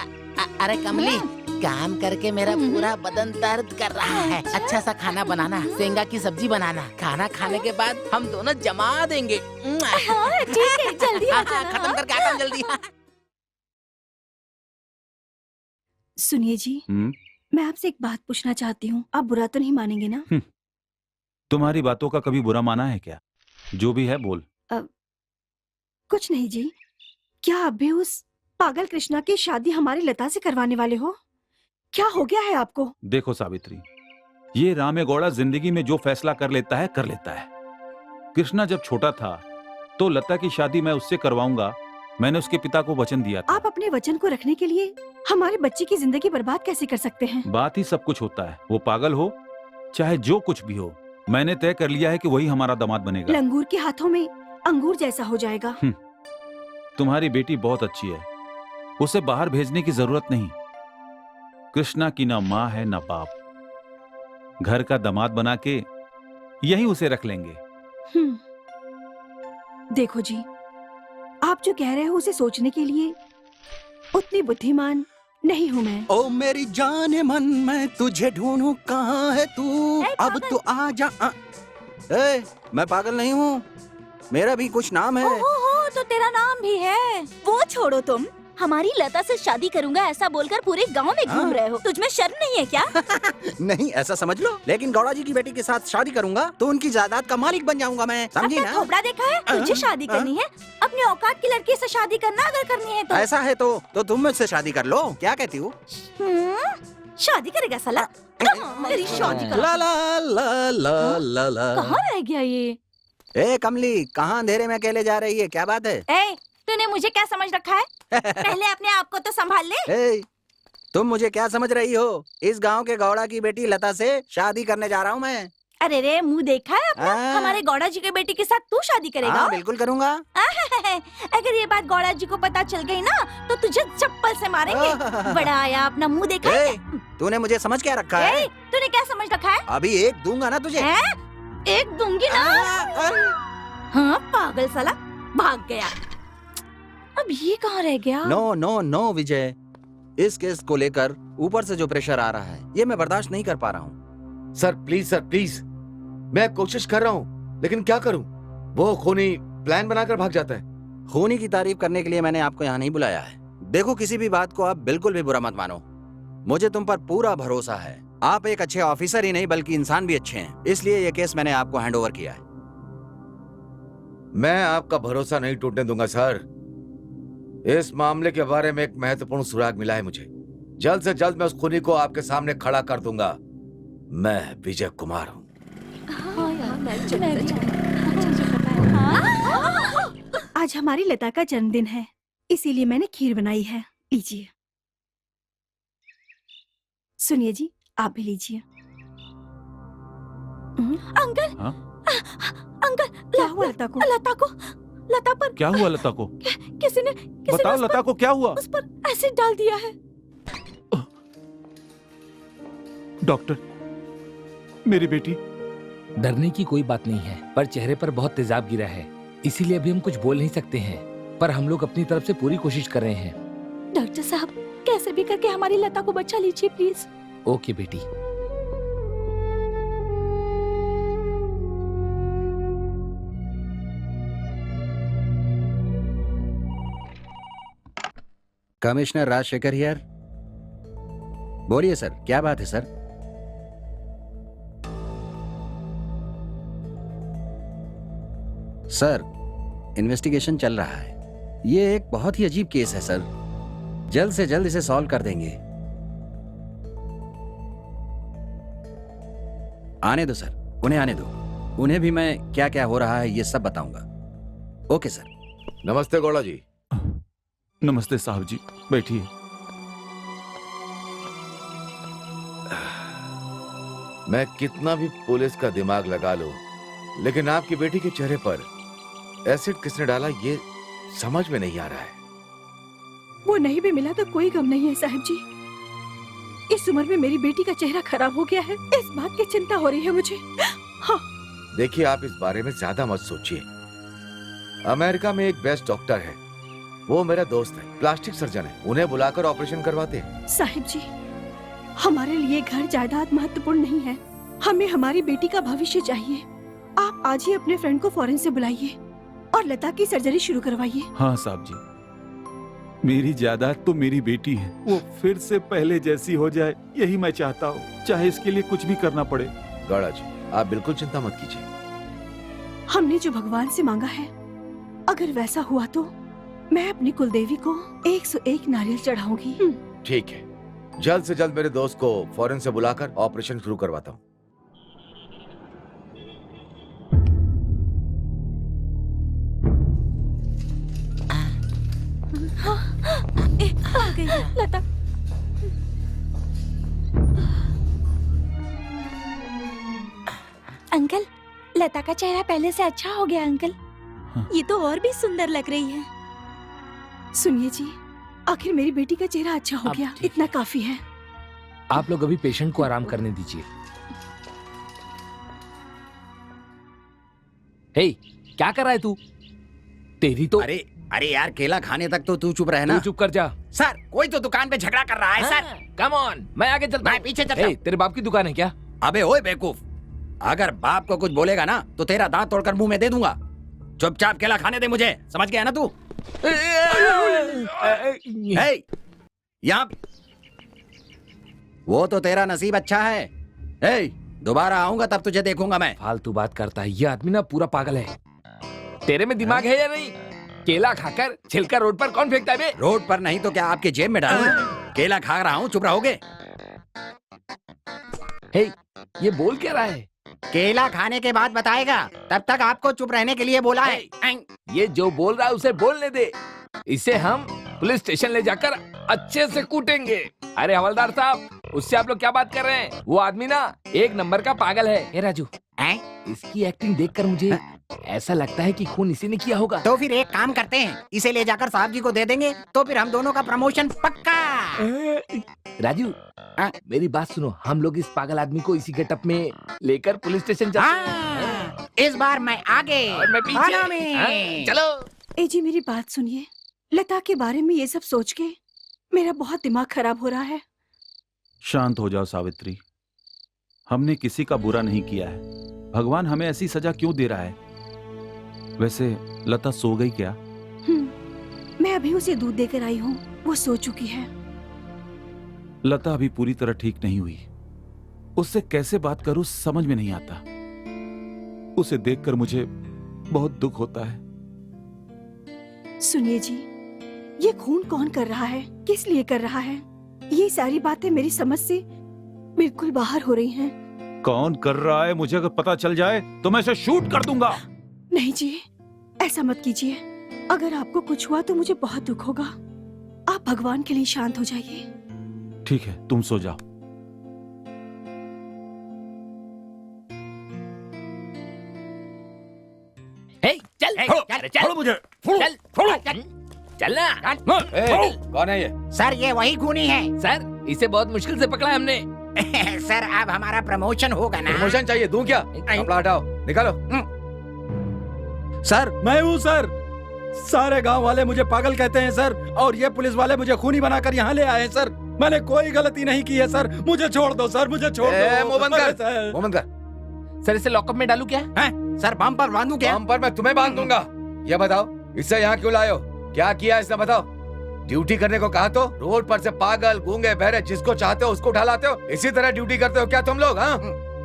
अरे कमली, काम करके मेरा पूरा बदन दर्द कर रहा है। अच्छा सा खाना बनाना, सेंगा की सब्जी बनाना, खाना खाने के बाद हम दोनों जमा देंगे। हाँ, ठीक है, जल्दी आ जाना। खत्म करके आता हूँ जल्दी। सुनिए जी, मैं आपसे एक बात पूछना चाहती हूँ, आप बुरा तो नहीं मानेंगे ना? तुम्हारी बातों का कभी बुरा माना है क्या? जो भी है बोल। कुछ नहीं जी, क्या आप भी उस पागल कृष्णा की शादी हमारी लता से करवाने वाले हो? क्या हो गया है आपको? देखो सावित्री, ये रामेगौड़ा जिंदगी में जो फैसला कर लेता है कर लेता है। कृष्णा जब छोटा था तो लता की शादी मैं उससे करवाऊंगा, मैंने उसके पिता को वचन दिया था। आप अपने वचन को रखने के लिए हमारे बच्चे की जिंदगी बर्बाद कैसे कर सकते हैं? बात ही सब कुछ होता है, वो पागल हो चाहे जो कुछ भी हो, मैंने तय कर लिया है कि वही हमारा दामाद बनेगा। लंगूर के हाथों में अंगूर जैसा हो जाएगा। तुम्हारी बेटी बहुत अच्छी है, उसे बाहर भेजने की जरूरत नहीं। कृष्णा की ना माँ है ना बाप, घर का दामाद बना के यही उसे रख लेंगे। देखो जी, आप जो कह रहे हो उसे सोचने के लिए उतनी बुद्धिमान नहीं हूँ मैं। ओ मेरी जाने मन, मैं तुझे ढूंढूं, कहाँ है तू? अब तो आ जा। मैं पागल नहीं हूँ, मेरा भी कुछ नाम है। हो, तो तेरा नाम भी है। वो छोड़ो, तुम हमारी लता से शादी करूंगा ऐसा बोलकर पूरे गांव में घूम रहे हो, तुझमें शर्म नहीं है क्या? नहीं ऐसा समझ लो, लेकिन गौड़ा जी की बेटी के साथ शादी करूंगा तो उनकी जायदाद का मालिक बन जाऊंगा मैं, समझी ना? खोपड़ा देखा है? तुझे शादी करनी है, अपने औकात की लड़की से शादी करना अगर करनी है तो। ऐसा है तो तुम मुझसे शादी कर लो, क्या कहती हो? शादी करेगा साला? मेरी शादी कर। ला ला ला ला ला ला। कहाँ रह गया ये? ए कमली, कहाँ अंधेरे में अकेले जा रही है? क्या बात है? ए, तूने मुझे क्या समझ रखा है? पहले अपने आप को तो संभाल ले। ए, तुम मुझे क्या समझ रही हो? इस गांव के गौड़ा की बेटी लता से शादी करने जा रहा हूँ मैं। अरे रे, मुंह देखा है अपना? हमारे गौड़ा जी के बेटी के साथ तू शादी करेगा? हाँ, बिल्कुल करूँगा। अगर ये बात गौड़ा जी को पता चल गई ना, तो तुझे चप्पल से मारेंगे। बड़ा आया, अपना मुंह देखा है? तूने मुझे समझ क्या रखा है? तूने क्या समझ रखा है? अभी एक दूंगा ना तुझे। एक दूंगी ना। हाँ, पागल साला, भाग गया। अब ये कहाँ रह गया? नो नो नो विजय, इस केस को लेकर ऊपर से जो प्रेशर आ रहा है, ये मैं बर्दाश्त नहीं कर पा रहा हूँ। सर प्लीज, मैं कोशिश कर रहा हूँ, लेकिन क्या करूँ? वो खूनी प्लान बनाकर भाग जाता है। खूनी की तारीफ करने के लिए मैंने आपको यहाँ नहीं बुलाया है। देखो, किसी भी बात को आप बिल्कुल भी बुरा मत मानो। मुझे तुम पर पूरा भरोसा है। आप एक अच्छे ऑफिसर ही नहीं बल्कि इंसान भी अच्छे हैं, इसलिए ये केस मैंने आपको हैंडओवर किया है। मैं आपका भरोसा नहीं टूटने दूंगा सर। इस मामले के बारे में एक महत्वपूर्ण सुराग मिला है मुझे। जल्द से जल्द मैं उस खूनी को आपके सामने खड़ा कर दूंगा। मैं विजय कुमार हूँ। आज हमारी लता का जन्मदिन है, इसीलिए मैंने खीर बनाई है। लीजिए। सुनिए जी, आप भी लीजिए। अंकल, हाँ? अंकल, क्या हुआ लता को? लता पर क्या हुआ लता को? किसी ने बताओ लता को क्या हुआ? उस पर एसिड डाल दिया है। डॉक्टर, मेरी बेटी। डरने की कोई बात नहीं है, पर चेहरे पर बहुत तेजाब गिरा है, इसीलिए अभी हम कुछ बोल नहीं सकते हैं, पर हम लोग अपनी तरफ से पूरी कोशिश कर रहे हैं। डॉक्टर साहब, कैसे भी करके हमारी लता को बचा लीजिए प्लीज। ओके बेटी। Commissioner Rajashekhar here. बोलिए सर, क्या बात है सर? सर, इन्वेस्टिगेशन चल रहा है। ये एक बहुत ही अजीब केस है सर। जल्द से जल्द इसे सॉल्व कर देंगे। आने दो सर, उन्हें आने दो। उन्हें भी मैं क्या क्या हो रहा है ये सब बताऊंगा। Okay sir. नमस्ते गौड़ा जी। नमस्ते साहब जी, बैठिए। मैं कितना भी पुलिस का दिमाग लगा लूं, लेकिन आपकी बेटी के चेहरे पर एसिड किसने डाला ये समझ में नहीं आ रहा है। वो नहीं भी मिला तो कोई गम नहीं है साहब जी। इस उम्र में मेरी बेटी का चेहरा खराब हो गया है, इस बात की चिंता हो रही है मुझे। हाँ। देखिए, आप इस बारे में ज्यादा मत सोचिए। अमेरिका में एक बेस्ट डॉक्टर है, वो मेरा दोस्त है, प्लास्टिक सर्जन है, उन्हें बुलाकर ऑपरेशन करवाते हैं। साहिब जी, हमारे लिए घर जायदाद महत्वपूर्ण नहीं है, हमें हमारी बेटी का भविष्य चाहिए। आप आज ही अपने फ्रेंड को फॉरेन से बुलाइए और लता की सर्जरी शुरू करवाइए। हाँ साहब जी, मेरी जायदाद तो मेरी बेटी है, वो फिर से पहले जैसी हो जाए, यही मैं चाहता हूँ, चाहे इसके लिए कुछ भी करना पड़े। गौड़ा जी, आप बिल्कुल चिंता मत कीजिए। हमने जो भगवान से मांगा है, अगर वैसा हुआ तो मैं अपनी कुलदेवी को 101 नारियल चढ़ाऊंगी। ठीक है, जल्द से जल्द मेरे दोस्त को फॉरेन से बुलाकर ऑपरेशन शुरू करवाता हूँ। आ गई लता। अंकल, लता का चेहरा पहले से अच्छा हो गया अंकल। ये तो और भी सुंदर लग रही है। सुनिए जी, आखिर मेरी बेटी का चेहरा अच्छा हो गया, इतना काफी है। आप लोग अभी पेशेंट को आराम करने दीजिए। हे, क्या कर रहा है तू? तेरी तो अरे यार, केला खाने तक तो तू चुप रहे ना। तू चुप कर जा। सर, कोई तो दुकान पे झगड़ा कर रहा है सर। कम ऑन, मैं आगे चलता हूं। मैं पीछे चलता हूं। तेरे बाप की दुकान है क्या? अबे ओए बेवकूफ, अगर बाप को कुछ बोलेगा ना तो तेरा दांत तोड़कर मुंह में दे दूंगा। चुपचाप केला खाने दे मुझे, समझ गया ना तू? यहाँ वो तो तेरा नसीब अच्छा है। दोबारा आऊंगा तब तुझे देखूंगा मैं। फालतू बात करता है ये आदमी ना, पूरा पागल है। तेरे में दिमाग है या नहीं? केला खाकर छिलका रोड पर कौन फेंकता है बे? रोड पर नहीं तो क्या आपके जेब में डालूं? केला खा रहा हूँ, चुप रहोगे? हे, ये बोल क्या रहा है? केला खाने के बाद बताएगा, तब तक आपको चुप रहने के लिए बोला है। ये जो बोल रहा है उसे बोलने दे। इसे हम पुलिस स्टेशन ले जाकर अच्छे से कूटेंगे। अरे हवलदार साहब, उससे आप लोग क्या बात कर रहे हैं? वो आदमी ना एक नंबर का पागल है। हे राजू, इसकी एक्टिंग देखकर मुझे ऐसा लगता है कि खून इसी ने किया होगा। तो फिर एक काम करते हैं, इसे ले जाकर साहब जी को दे देंगे, तो फिर हम दोनों का प्रमोशन पक्का। राजू, मेरी बात सुनो, हम लोग इस पागल आदमी को इसी गेटअप में लेकर पुलिस स्टेशन जाते हैं। इस बार मैं आगे और मैं पीछे। आना में। चलो। ए जी, मेरी बात सुनिए। लता के बारे में ये सब सोच के मेरा बहुत दिमाग खराब हो रहा है। शांत हो जाओ सावित्री, हमने किसी का बुरा नहीं किया है। भगवान हमें ऐसी सजा क्यों दे रहा है? वैसे लता सो गई क्या? मैं अभी उसे दूध देकर आई हूँ, वो सो चुकी है। लता अभी पूरी तरह ठीक नहीं हुई। उससे कैसे बात करूं समझ में नहीं आता। उसे देखकर मुझे बहुत दुख होता है। सुनिए जी, ये खून कौन कर रहा है, किस लिए कर रहा है, ये सारी बातें मेरी समझ से बिल्कुल बाहर हो रही हैं। कौन कर रहा है मुझे अगर पता चल जाए तो मैं इसे शूट कर दूंगा। नहीं जी, ऐसा मत कीजिए। अगर आपको कुछ हुआ तो मुझे बहुत दुख होगा। आप भगवान के लिए शांत हो जाइए। ठीक है, तुम सो जाओ। चल मुझे, चल ना। कौन है ये? सर, ये वही खूनी है। सर, इसे बहुत मुश्किल से पकड़ा है हमने। सर, अब हमारा प्रमोशन होगा ना? प्रमोशन चाहिए, दूं क्या? कपड़ा हटाओ, निकालो। सर, मैं हूँ सर। सारे गांव वाले मुझे पागल कहते हैं सर, और ये पुलिस वाले मुझे खूनी बनाकर यहाँ ले आए हैं सर। मैंने कोई गलती नहीं की है सर, मुझे छोड़ दो सर, मुझे छोड़ दो। मुंह बंद कर, सर। मुंह बंद कर। सर, इसे लॉकअप में डालू क्या? सर, बम पर बांधू क्या? बम पर मैं तुम्हें बांध दूंगा। ये बताओ, इससे यहाँ क्यों लाए हो? क्या किया इसने, बताओ। ड्यूटी करने को कहा तो रोड पर से पागल, गूंगे, बहरे, जिसको चाहते हो उसको उठा लाते हो। इसी तरह ड्यूटी करते हो क्या तुम लोग? हाँ,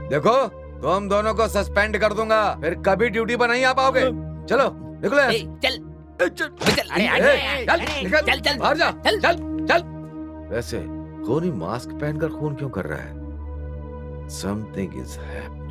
देखो, तुम दोनों को सस्पेंड कर दूंगा, फिर कभी ड्यूटी पर नहीं आ पाओगे। चलो निकलो। चल चल, निकल, चल, बाहर जा, चल, चल। वैसे खूनी मास्क पहनकर खून क्यों कर रहा है? Something is happening.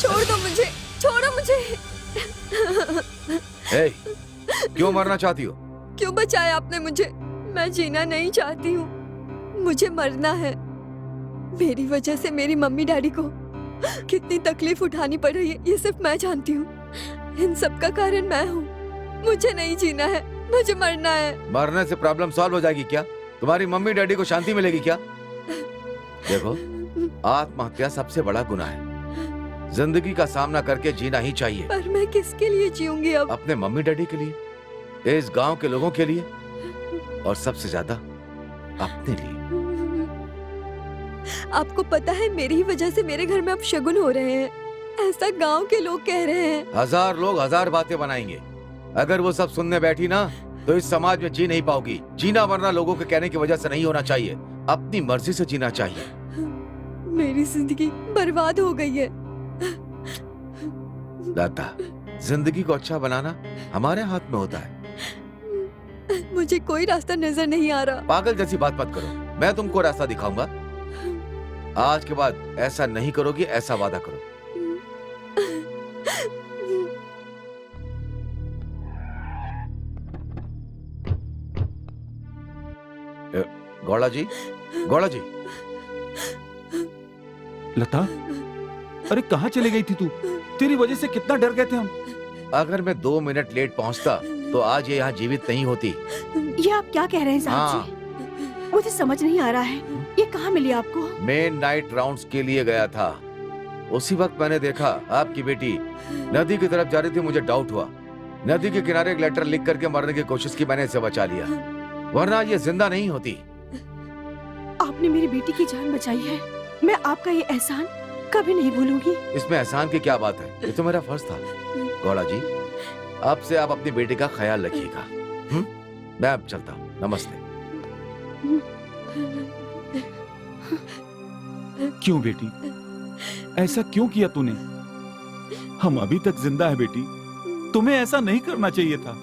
छोड़ दो मुझे, छोड़ो मुझे। क्यों मरना चाहती हो? क्यों बचाया आपने मुझे? मैं जीना नहीं चाहती हूँ, मुझे मरना है। मेरी वजह से मेरी मम्मी डैडी को कितनी तकलीफ उठानी पड़ रही है, ये सिर्फ मैं जानती हूँ। इन सब का कारण मैं हूँ। मुझे नहीं जीना है, मुझे मरना है। मरने से प्रॉब्लम सॉल्व हो जाएगी क्या? तुम्हारी मम्मी डैडी को शांति मिलेगी क्या? देखो, आत्महत्या सबसे बड़ा गुनाह है। जिंदगी का सामना करके जीना ही चाहिए। पर मैं किसके लिए जीऊंगी अब? अपने मम्मी डैडी के लिए, इस गांव के लोगों के लिए, और सबसे ज्यादा अपने लिए। आपको पता है, मेरी ही वजह से मेरे घर में अब शगुन हो रहे हैं, ऐसा गांव के लोग कह रहे हैं। 1000 लोग 1000 बातें बनाएंगे। अगर वो सब सुनने बैठी ना तो इस समाज में जी नहीं पाओगी। जीना वरना लोगों के कहने की वजह से नहीं होना चाहिए, अपनी मर्जी से जीना चाहिए। मेरी जिंदगी बर्बाद हो गई है। लता, जिंदगी को अच्छा बनाना हमारे हाथ में होता है। मुझे कोई रास्ता नजर नहीं आ रहा। पागल जैसी बात मत करो, मैं तुमको रास्ता दिखाऊंगा। आज के बाद ऐसा नहीं करोगी, ऐसा वादा करो। गौड़ा जी, गौड़ा जी। लता, अरे कहाँ चली गई थी तू? तेरी वजह से कितना डर गए थे हम। अगर मैं 2 मिनट लेट पहुंचता तो आज ये यहाँ जीवित नहीं होती। ये आप क्या कह रहे हैं साहब जी? मुझे समझ नहीं आ रहा है, ये कहाँ मिली आपको? मेन नाइट राउंड्स के लिए गया था। उसी वक्त मैंने देखा आपकी बेटी नदी की तरफ जा रही थी। मुझे डाउट हुआ। नदी के किनारे एक लेटर लिख करके मारने की कोशिश की। मैंने इसे बचा लिया, वरना ये जिंदा नहीं होती। आपने मेरी बेटी की जान बचाई है, मैं आपका ये एहसान कभी नहीं भूलूंगी। इसमें एहसान की क्या बात है, ये तो मेरा फर्ज था। गौड़ा जी, अब से आप अपनी बेटी का ख्याल रखिएगा। मैं अब चलता हूँ। नमस्ते। क्यों बेटी, ऐसा क्यों किया तूने? हम अभी तक जिंदा है बेटी, तुम्हें ऐसा नहीं करना चाहिए था।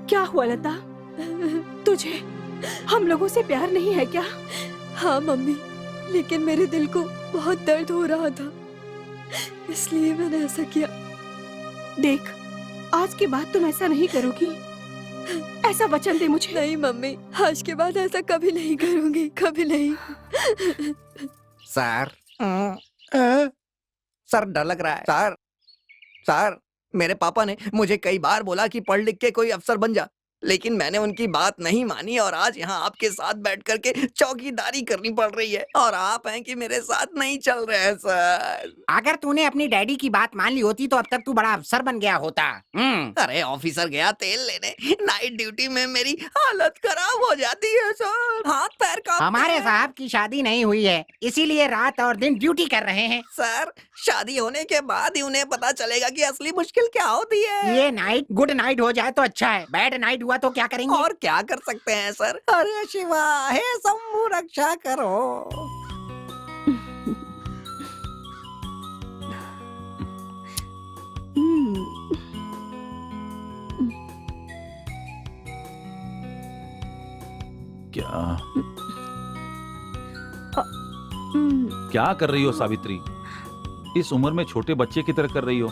क्या हुआ लता, तुझे हम लोगों से प्यार नहीं है क्या? हाँ मम्मी, लेकिन मेरे दिल को बहुत दर्द हो रहा था, इसलिए मैंने ऐसा किया। देख, आज के बाद तुम ऐसा नहीं करोगी, ऐसा वचन दे मुझे। नहीं मम्मी, आज के बाद ऐसा कभी नहीं करूंगी, कभी नहीं। सर, सर डर लग रहा है। सर, मेरे पापा ने मुझे कई बार बोला कि पढ़ लिख के कोई अफसर बन जा, लेकिन मैंने उनकी बात नहीं मानी और आज यहाँ आपके साथ बैठ करके चौकीदारी करनी पड़ रही है और आप हैं कि मेरे साथ नहीं चल रहे हैं सर। अगर तूने अपनी डैडी की बात मान ली होती तो अब तक तू बड़ा अफसर बन गया होता। अरे ऑफिसर गया तेल लेने, नाइट ड्यूटी में मेरी हालत खराब हो जाती है सर, हाथ पैर कांपते हमारे हैं। साहब की शादी नहीं हुई है, इसीलिए रात और दिन ड्यूटी कर रहे हैं। सर, शादी होने के बाद ही उन्हें पता चलेगा कि असली मुश्किल क्या होती है। ये नाइट गुड नाइट हो जाए तो अच्छा है, बैड नाइट हुआ तो क्या करेंगे? और क्या कर सकते हैं सर? अरे शिवा, हे शंभू रक्षा करो। क्या कर रही हो सावित्री? इस उम्र में छोटे बच्चे की तरह कर रही हो।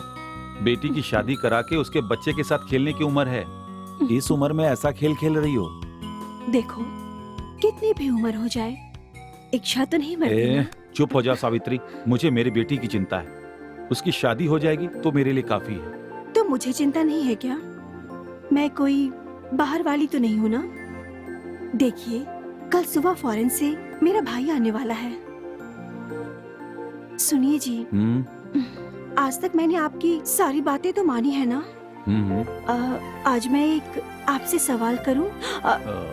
बेटी की शादी करा के उसके बच्चे के साथ खेलने की उम्र है, इस उम्र में ऐसा खेल खेल रही हो। देखो, कितनी भी उम्र हो जाए, इच्छा तो नहीं मरती ना। चुप हो जा सावित्री, मुझे मेरी बेटी की चिंता है। उसकी शादी हो जाएगी तो मेरे लिए काफी है। तो मुझे चिंता नहीं है क्या? मैं कोई बाहर वाली तो नहीं हूँ ना? देखिए, कल सुबह फॉरेन से मेरा भाई आने वाला है। सुनिए जी, आज तक मैंने आपकी सारी बातें तो मानी है ना? आज मैं एक आपसे सवाल करूं?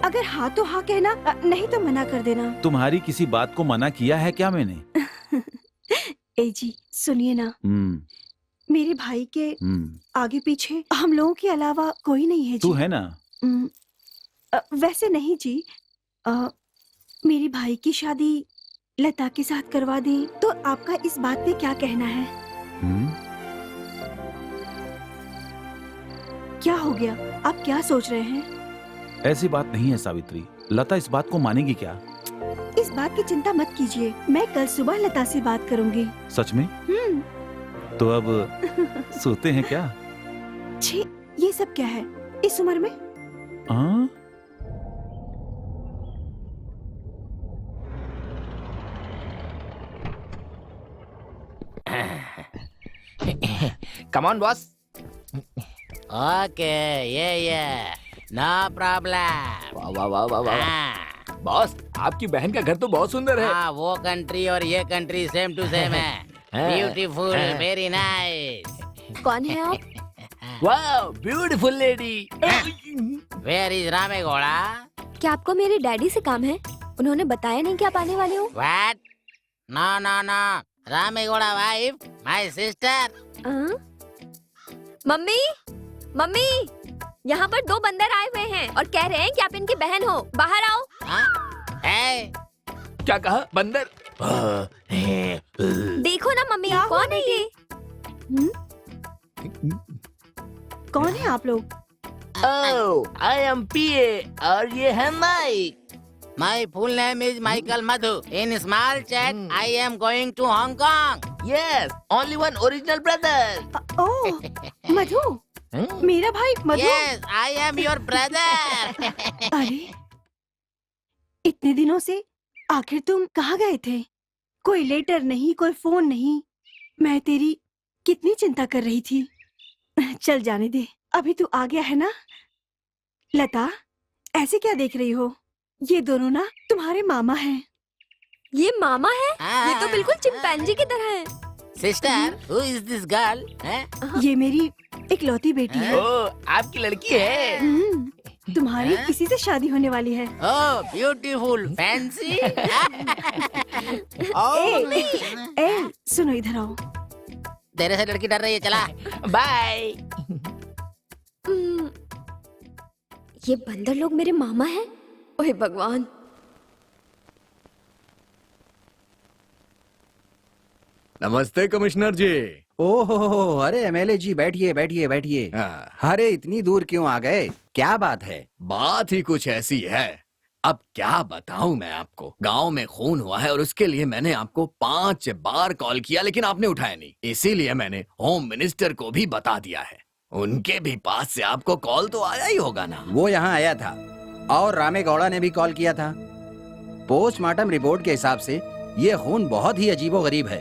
अगर हाँ तो हाँ कहना, नहीं तो मना कर देना। तुम्हारी किसी बात को मना किया है क्या मैंने? ए जी, सुनिए ना, मेरे भाई के आगे पीछे हम लोगों के अलावा कोई नहीं है जी। तू है ना? वैसे नहीं जी, मेरी भाई की शादी लता के साथ करवा दें तो आपका इस बात पे क्या कहना है? क्या हो गया? आप क्या सोच रहे हैं? ऐसी बात नहीं है सावित्री, लता इस बात को मानेगी क्या? इस बात की चिंता मत कीजिए, मैं कल सुबह लता से बात करूंगी। सच में? तो अब सोते हैं क्या? छी, ये सब क्या है इस उम्र में? Come on, boss. ओके, ये नो प्रॉब्लम। वाह वाह वाह वाह। बॉस, आपकी बहन का घर तो बहुत सुंदर है। हाँ, वो कंट्री और ये कंट्री सेम टू सेम है। Beautiful, very nice. कौन है आप? वाह, beautiful lady. Where is Ramegowda? क्या आपको मेरे डैडी से काम है? उन्होंने बताया नहीं कि आप आने वाले हो? What? No no no, Ramegowda wife, my sister. Mummy, mummy, यहाँ पर 2 बंदर आए हुए हैं और कह रहे हैं कि आप इनकी बहन हो। बाहर आओ। क्या कहा? बंदर? देखो ना मम्मी, कौन है ये? कौन है आप लोग? ओह, आई एम पीए और ये है mic. My full name is Michael Madhu. In small chat, I am going to Hong Kong. Yes, only one original brother. ओह, मधु, मेरा भाई मधु। Yes, I am your brother. अरे, इतने दिनों से आखिर तुम कहाँ गए थे? कोई लेटर नहीं, कोई फोन नहीं। मैं तेरी कितनी चिंता कर रही थी। चल जाने दे, अभी तू आ गया है ना। लता, ऐसे क्या देख रही हो? ये दोनों ना तुम्हारे मामा हैं। ये मामा है? ये तो बिल्कुल चिंपैंजी की तरह है। Sister, who is this girl? ये मेरी इकलौती बेटी है। ओ, आपकी लड़की है? तुम्हारी किसी से शादी होने वाली है। ओह, ब्यूटीफुल, फैंसी। ए, सुनो इधर आओ। तेरे से लड़की डर रही है, चला बाय। ये बंदर लोग मेरे मामा हैं? ओहे भगवान। नमस्ते कमिश्नर जी। ओहो, अरे एमएलए जी, बैठिए बैठिए बैठिए। अरे इतनी दूर क्यों आ गए? क्या बात है? बात ही कुछ ऐसी है, अब क्या बताऊं मैं आपको। गांव में खून हुआ है और उसके लिए मैंने आपको 5 बार कॉल किया, लेकिन आपने उठाया नहीं। इसीलिए मैंने होम मिनिस्टर को भी बता दिया है। उनके भी पास से आपको कॉल तो आया ही होगा ना। वो यहाँ आया था और रामे गौड़ा ने भी कॉल किया था। पोस्टमार्टम रिपोर्ट के हिसाब से ये खून बहुत ही अजीबोगरीब है।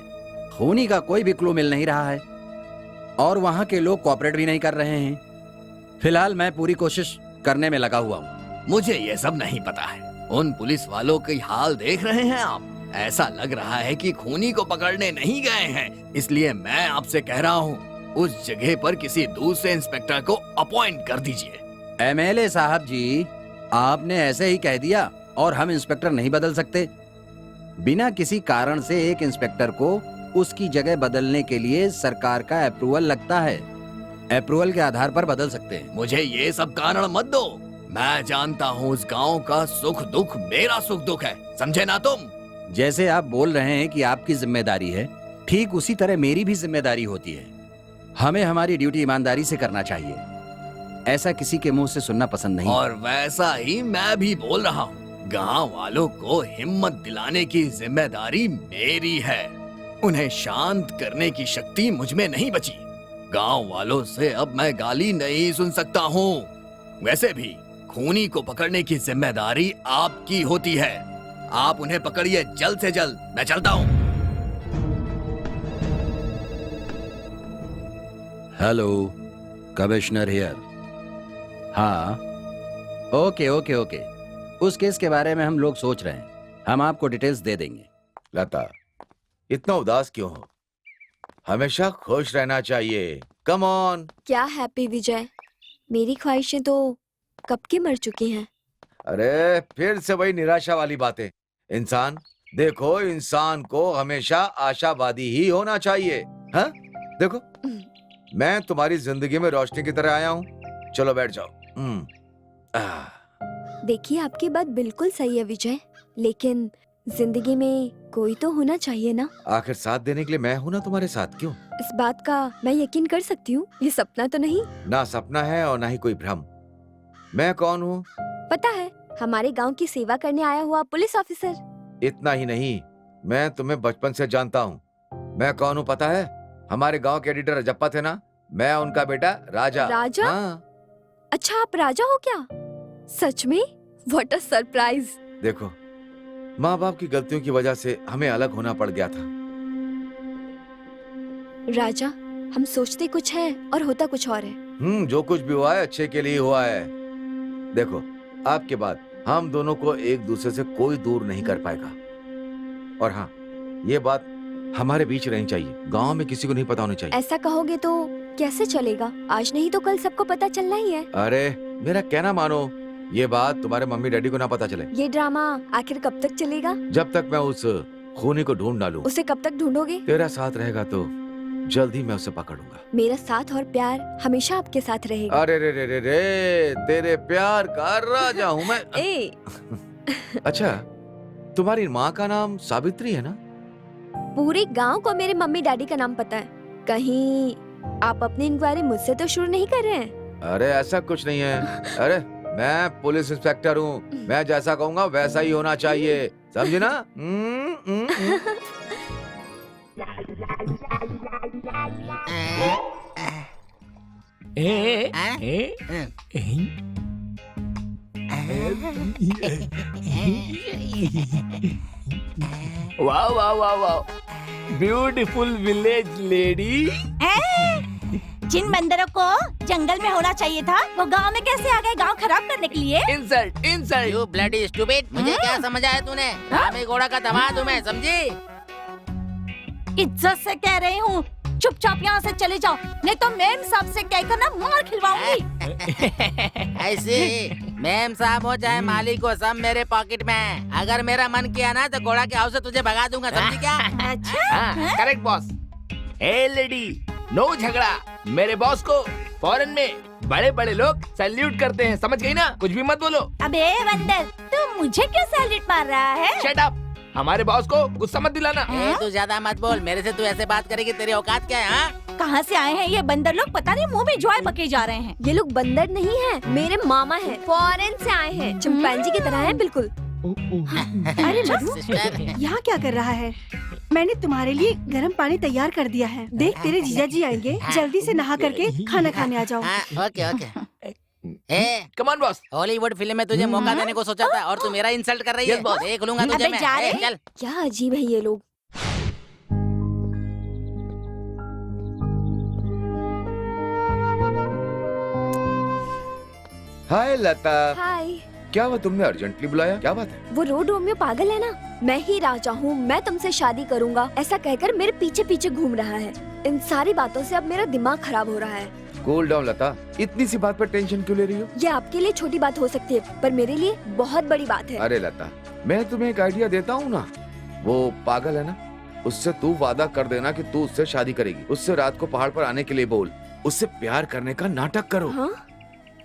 खूनी का कोई भी क्लू मिल नहीं रहा है और वहाँ के लोग कोऑपरेट भी नहीं कर रहे हैं। फिलहाल मैं पूरी कोशिश करने में लगा हुआ हूँ। मुझे ये सब नहीं पता है। उन पुलिस वालों की हाल देख रहे हैं आप? ऐसा लग रहा है कि खूनी को पकड़ने नहीं गए हैं। इसलिए मैं आपसे कह रहा हूँ, उस जगह पर किसी दूसरे इंस्पेक्टर को अपॉइंट कर दीजिए। एमएलए साहब जी, आपने ऐसे ही कह दिया और हम इंस्पेक्टर नहीं बदल सकते। बिना किसी कारण से एक इंस्पेक्टर को उसकी जगह बदलने के लिए सरकार का अप्रूवल लगता है। अप्रूवल के आधार पर बदल सकते हैं। मुझे ये सब कारण मत दो। मैं जानता हूँ उस गांव का सुख दुख मेरा सुख दुख है, समझे ना तुम? जैसे आप बोल रहे हैं कि आपकी जिम्मेदारी है, ठीक उसी तरह मेरी भी जिम्मेदारी होती है। हमें हमारी ड्यूटी ईमानदारी से करना चाहिए। ऐसा किसी के मुंह से सुनना पसंद नहीं। और वैसा ही मैं भी बोल रहा हूँ। गांव वालों को हिम्मत दिलाने की जिम्मेदारी मेरी है। उन्हें शांत करने की शक्ति मुझ में नहीं बची। गांव वालों से अब मैं गाली नहीं सुन सकता हूँ। वैसे भी खूनी को पकड़ने की जिम्मेदारी आपकी होती है। आप उन्हें पकड़िए जल्द से जल्द। मैं चलता हूँ। Hello, commissioner here. हाँ, ओके ओके ओके। उस केस के बारे में हम लोग सोच रहे हैं। हम आपको डिटेल्स दे देंगे। लता, इतना उदास क्यों हो? हमेशा खुश रहना चाहिए। Come on. क्या हैप्पी विजय, मेरी ख्वाहिशें तो कब की मर चुकी हैं। अरे फिर से वही निराशा वाली बातें। इंसान देखो, इंसान को हमेशा आशावादी ही होना चाहिए। हाँ देखो, मैं तुम्हारी जिंदगी में रोशनी की तरह आया हूँ। चलो बैठ जाओ। देखिए, आपकी बात बिल्कुल सही है विजय, लेकिन जिंदगी में कोई तो होना चाहिए ना। आखिर साथ देने के लिए मैं हूँ ना तुम्हारे साथ। क्यों? इस बात का मैं यकीन कर सकती हूँ, ये सपना तो नहीं। ना सपना है और ना ही कोई भ्रम। मैं कौन हूँ पता है? हमारे गांव की सेवा करने आया हुआ पुलिस ऑफिसर। इतना ही नहीं, मैं तुम्हें बचपन से जानता हूँ। मैं कौन हूँ पता है? हमारे गांव के एडिटर रजप्पा थे ना, मैं उनका बेटा राजा। राजा? हाँ। अच्छा, आप राजा हो क्या? सच में? What a surprise. देखो, माँ बाप की गलतियों की वजह से हमें अलग होना पड़ गया था। राजा, हम सोचते कुछ है और होता कुछ और है। जो कुछ भी हुआ है अच्छे के लिए हुआ है। देखो, आपके बाद हम दोनों को एक दूसरे से कोई दूर नहीं कर पाएगा। और हाँ, ये बात हमारे बीच रहनी चाहिए, गांव में किसी को नहीं पता होनी चाहिए। ऐसा कहोगे तो कैसे चलेगा? आज नहीं तो कल सबको पता चलना ही है। अरे मेरा कहना मानो, ये बात तुम्हारे मम्मी डैडी को ना पता चले। ये ड्रामा आखिर कब तक चलेगा? जब तक मैं उस खूनी को ढूंढ डालूं। उसे कब तक ढूंढोगे? तेरा साथ रहेगा तो जल्द ही मैं उसे पकड़ूंगा। मेरा साथ और प्यार हमेशा आपके साथ रहेगा। अरे रे रे रे रे, तेरे प्यार का राजा हूँ मैं। अच्छा, तुम्हारी माँ का नाम सावित्री है ना? पूरे गांव को मेरे मम्मी डैडी का नाम पता है। कहीं आप अपनी इंक्वायरी मुझसे तो शुरू नहीं कर रहे हैं? अरे ऐसा कुछ नहीं है। अरे मैं पुलिस इंस्पेक्टर हूँ, मैं जैसा कहूँगा वैसा ही होना चाहिए, समझे ना? वाह वाह वाह वाह, ब्यूटीफुल विलेज लेडी। जिन बंदरों को जंगल में होना चाहिए था वो गांव में कैसे आ गए गांव खराब करने के लिए? Insult insult. You bloody stupid, मुझे क्या समझ आया तूने? रामे घोड़ा का दामाद हूँ मैं, समझी? इज्जत से कह रही हूँ, चुपचाप यहाँ से चले जाओ, नहीं तो मैम साहब से कहकर ना मार खिलवाऊंगी। ऐसे मैम साहब हो चाहे मालिक हो, सब मेरे पॉकेट में है। अगर मेरा मन किया ना तो घोड़ा के हाउस से तुझे भगा दूंगा, समझी क्या? अच्छा correct boss. A lady, no झगड़ा। मेरे बॉस को फॉरेन में बड़े बड़े लोग सैल्यूट करते हैं, समझ गई ना? कुछ भी मत बोलो। अबे बंदर, तू मुझे क्यों सैल्यूट मार रहा है? शट अप, हमारे बॉस को गुस्सा मत दिलाना। तू ज्यादा मत बोल, मेरे से तू ऐसे बात करेगी, तेरी औकात क्या है? हाँ? कहाँ से आए हैं ये बंदर लोग? पता नहीं मुंह में ज्वार बके जा रहे हैं। ये लोग बंदर नहीं है, मेरे मामा है, फॉरेन से आए हैं, चिंपैंजी की तरह है बिल्कुल। अरे मधु, यहाँ क्या कर रहा है? मैंने तुम्हारे लिए गर्म पानी तैयार कर दिया है। देख तेरे जीजा जी आएंगे, जल्दी से नहा करके खाना खाने आ जाओ। Okay okay. Come on boss. Hollywood film में तुझे मौका देने को सोचा था और तू मेरा इंसल्ट कर रही है। देख लूंगा तुझे मैं। चल। क्या अजीब है ये लोग। हाय लता। हाय। क्या हुआ, तुमने अर्जेंटली बुलाया? क्या बात है? वो रोड रोमियो पागल है ना, मैं ही राजा हूँ, मैं तुमसे शादी करूँगा ऐसा कहकर मेरे पीछे पीछे घूम रहा है। इन सारी बातों से अब मेरा दिमाग खराब हो रहा है। कूल डाउन लता, इतनी सी बात पर टेंशन क्यों ले रही हो? ये आपके लिए छोटी बात हो सकती है पर मेरे लिए बहुत बड़ी बात है। अरे लता, मैं तुम्हें एक आइडिया देता हूँ ना। वो पागल है ना, उससे तू वादा कर देना कि तू उससे शादी करेगी। उससे रात को पहाड़ पर आने के लिए बोल, उससे प्यार करने का नाटक करो। हाँ?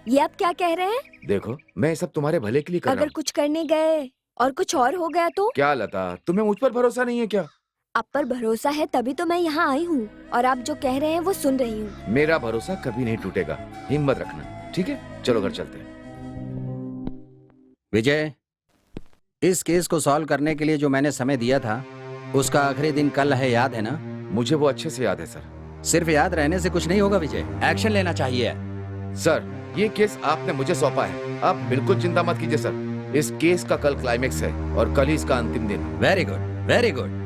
ये आप क्या कह रहे हैं? देखो, मैं सब तुम्हारे भले के लिए कर रहा अगर हूँ। कुछ करने गए और कुछ और हो गया तो? क्या लता, तुम्हें मुझ पर भरोसा नहीं है क्या? आप पर भरोसा है तभी तो मैं यहाँ आई हूँ और आप जो कह रहे हैं वो सुन रही हूँ। मेरा भरोसा कभी नहीं टूटेगा, हिम्मत रखना, ठीक है? चलो घर चलते हैं। विजय, इस केस को सॉल्व करने के लिए जो मैंने समय दिया था उसका आखिरी दिन कल है, याद है ना? मुझे वो अच्छे से याद है सर। सिर्फ याद रहने से कुछ नहीं होगा विजय, एक्शन लेना चाहिए। सर, ये केस आपने मुझे सौंपा है, आप बिल्कुल चिंता मत कीजिए सर। इस केस का कल क्लाइमेक्स है और कल ही इसका अंतिम दिन। Very good, very good.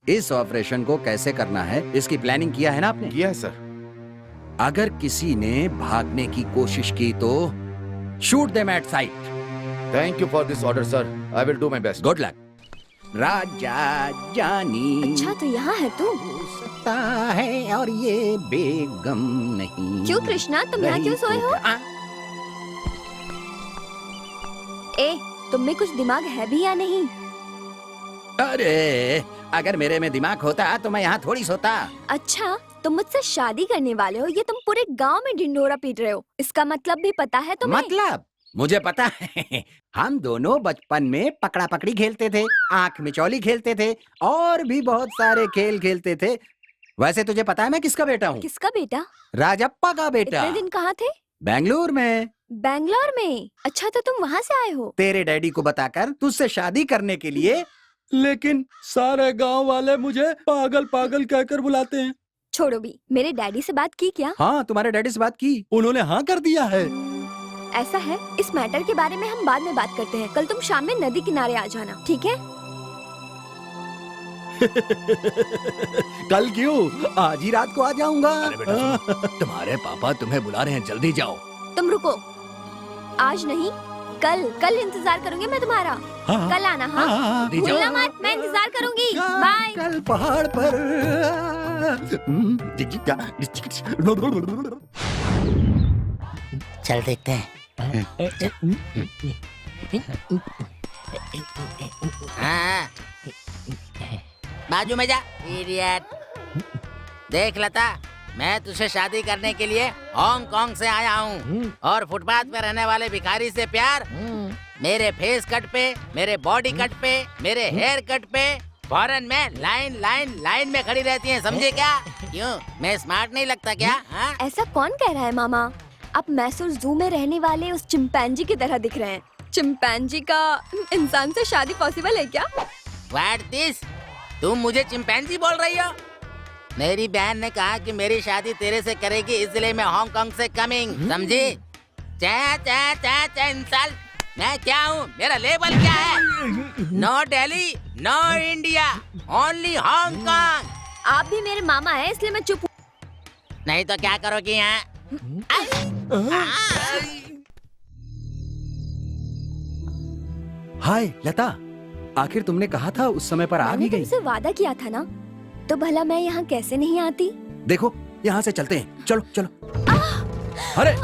इस ऑपरेशन को कैसे करना है इसकी प्लानिंग किया है ना आपने? किया है सर। अगर किसी ने भागने की कोशिश की तो shoot them at sight. Thank you for this order sir, I will do my best. Good luck. Raja Jani. अच्छा तो यहाँ है तू? सकता है और ये बेगम नहीं। क्यों कृष्णा, तुम यहाँ क्यों सोए हो? ए, तुम में कुछ दिमाग है भी या नहीं? अरे, अगर मेरे में दिमाग होता तो मैं यहाँ थोड़ी सोता। अच्छा, तुम मुझसे शादी करने वाले हो, ये तुम पूरे गांव में ढिंढोरा पीट रहे हो, इसका मतलब भी पता है तुम्हें? मतलब? मुझे पता है। हम दोनों बचपन में पकड़ा पकड़ी खेलते थे, आंख मिचौली खेलते थे और भी बहुत सारे खेल खेलते थे। वैसे तुझे पता है मैं किसका बेटा हूँ? किसका बेटा? राजप्पा का बेटा। इतने दिन कहाँ थे? बेंगलुरु में। बैंगलोर में? अच्छा तो तुम वहाँ से आए हो? तेरे डैडी को बताकर तुझसे शादी करने के लिए। लेकिन सारे गांव वाले मुझे पागल पागल कहकर बुलाते हैं। छोड़ो भी, मेरे डैडी से बात की क्या? हाँ, तुम्हारे डैडी से बात की, उन्होंने हाँ कर दिया है। ऐसा है, इस मैटर के बारे में हम बाद में बात करते हैं। कल तुम शाम में नदी किनारे आ जाना, ठीक है? कल क्यों, आज ही रात को आ जाऊंगा। अरे बेटा, तुम्हारे पापा तुम्हें बुला रहे हैं, जल्दी जाओ। तुम रुको, आज नहीं कल इंतजार करूंगी मैं तुम्हारा। हाँ, कल आना। हाँ, भूलना मत, मैं इंतजार करूंगी। बाय। कल पहाड़ पर। चल देखते हैं। हाँ, बाजू में जा, इडियट। देख लता, मैं तुझसे शादी करने के लिए हांगकांग से आया हूँ और फुटपाथ पे रहने वाले भिखारी से प्यार मेरे फेस कट पे, मेरे बॉडी कट पे, मेरे हेयर कट पे फॉरेन में लाइन में खड़ी रहती हैं, समझे क्या? क्यों, मैं स्मार्ट नहीं लगता क्या? हा? ऐसा कौन कह रहा है मामा? आप मैसूर जू में रहने वाले उस चिंपैंजी की तरह दिख रहे हैं। चिंपैंजी का इंसान से शादी पॉसिबल है क्या? What this? तुम मुझे चिंपैंजी बोल रही हो? मेरी बहन ने कहा कि मेरी शादी तेरे से करेगी, इसलिए मैं हांगकांग से कमिंग, समझी? इंसान। मैं क्या हूँ, मेरा लेबल क्या है? No Delhi, no India, only Hong Kong. आप भी मेरे मामा हैं इसलिए मैं चुप हूँ। नहीं तो क्या करोगी यहाँ? हाय लता, आखिर तुमने कहा था उस समय पर आ भी गई। तुमसे वादा किया था ना, तो भला मैं यहाँ कैसे नहीं आती? देखो यहाँ से चलते हैं, चलो चलो। अरे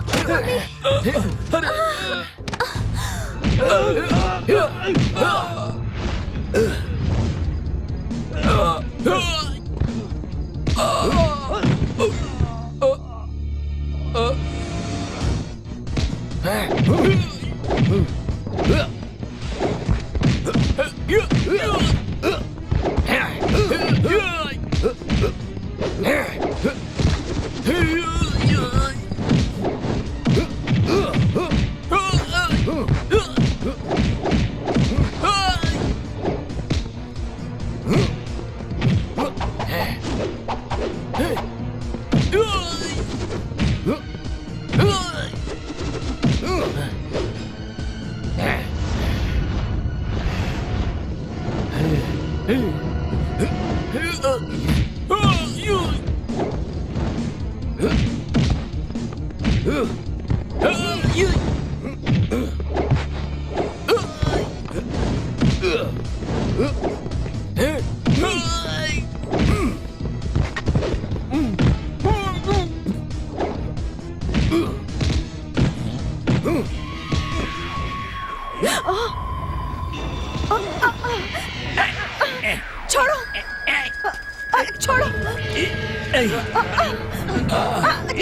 छोड़ो, छोड़ो,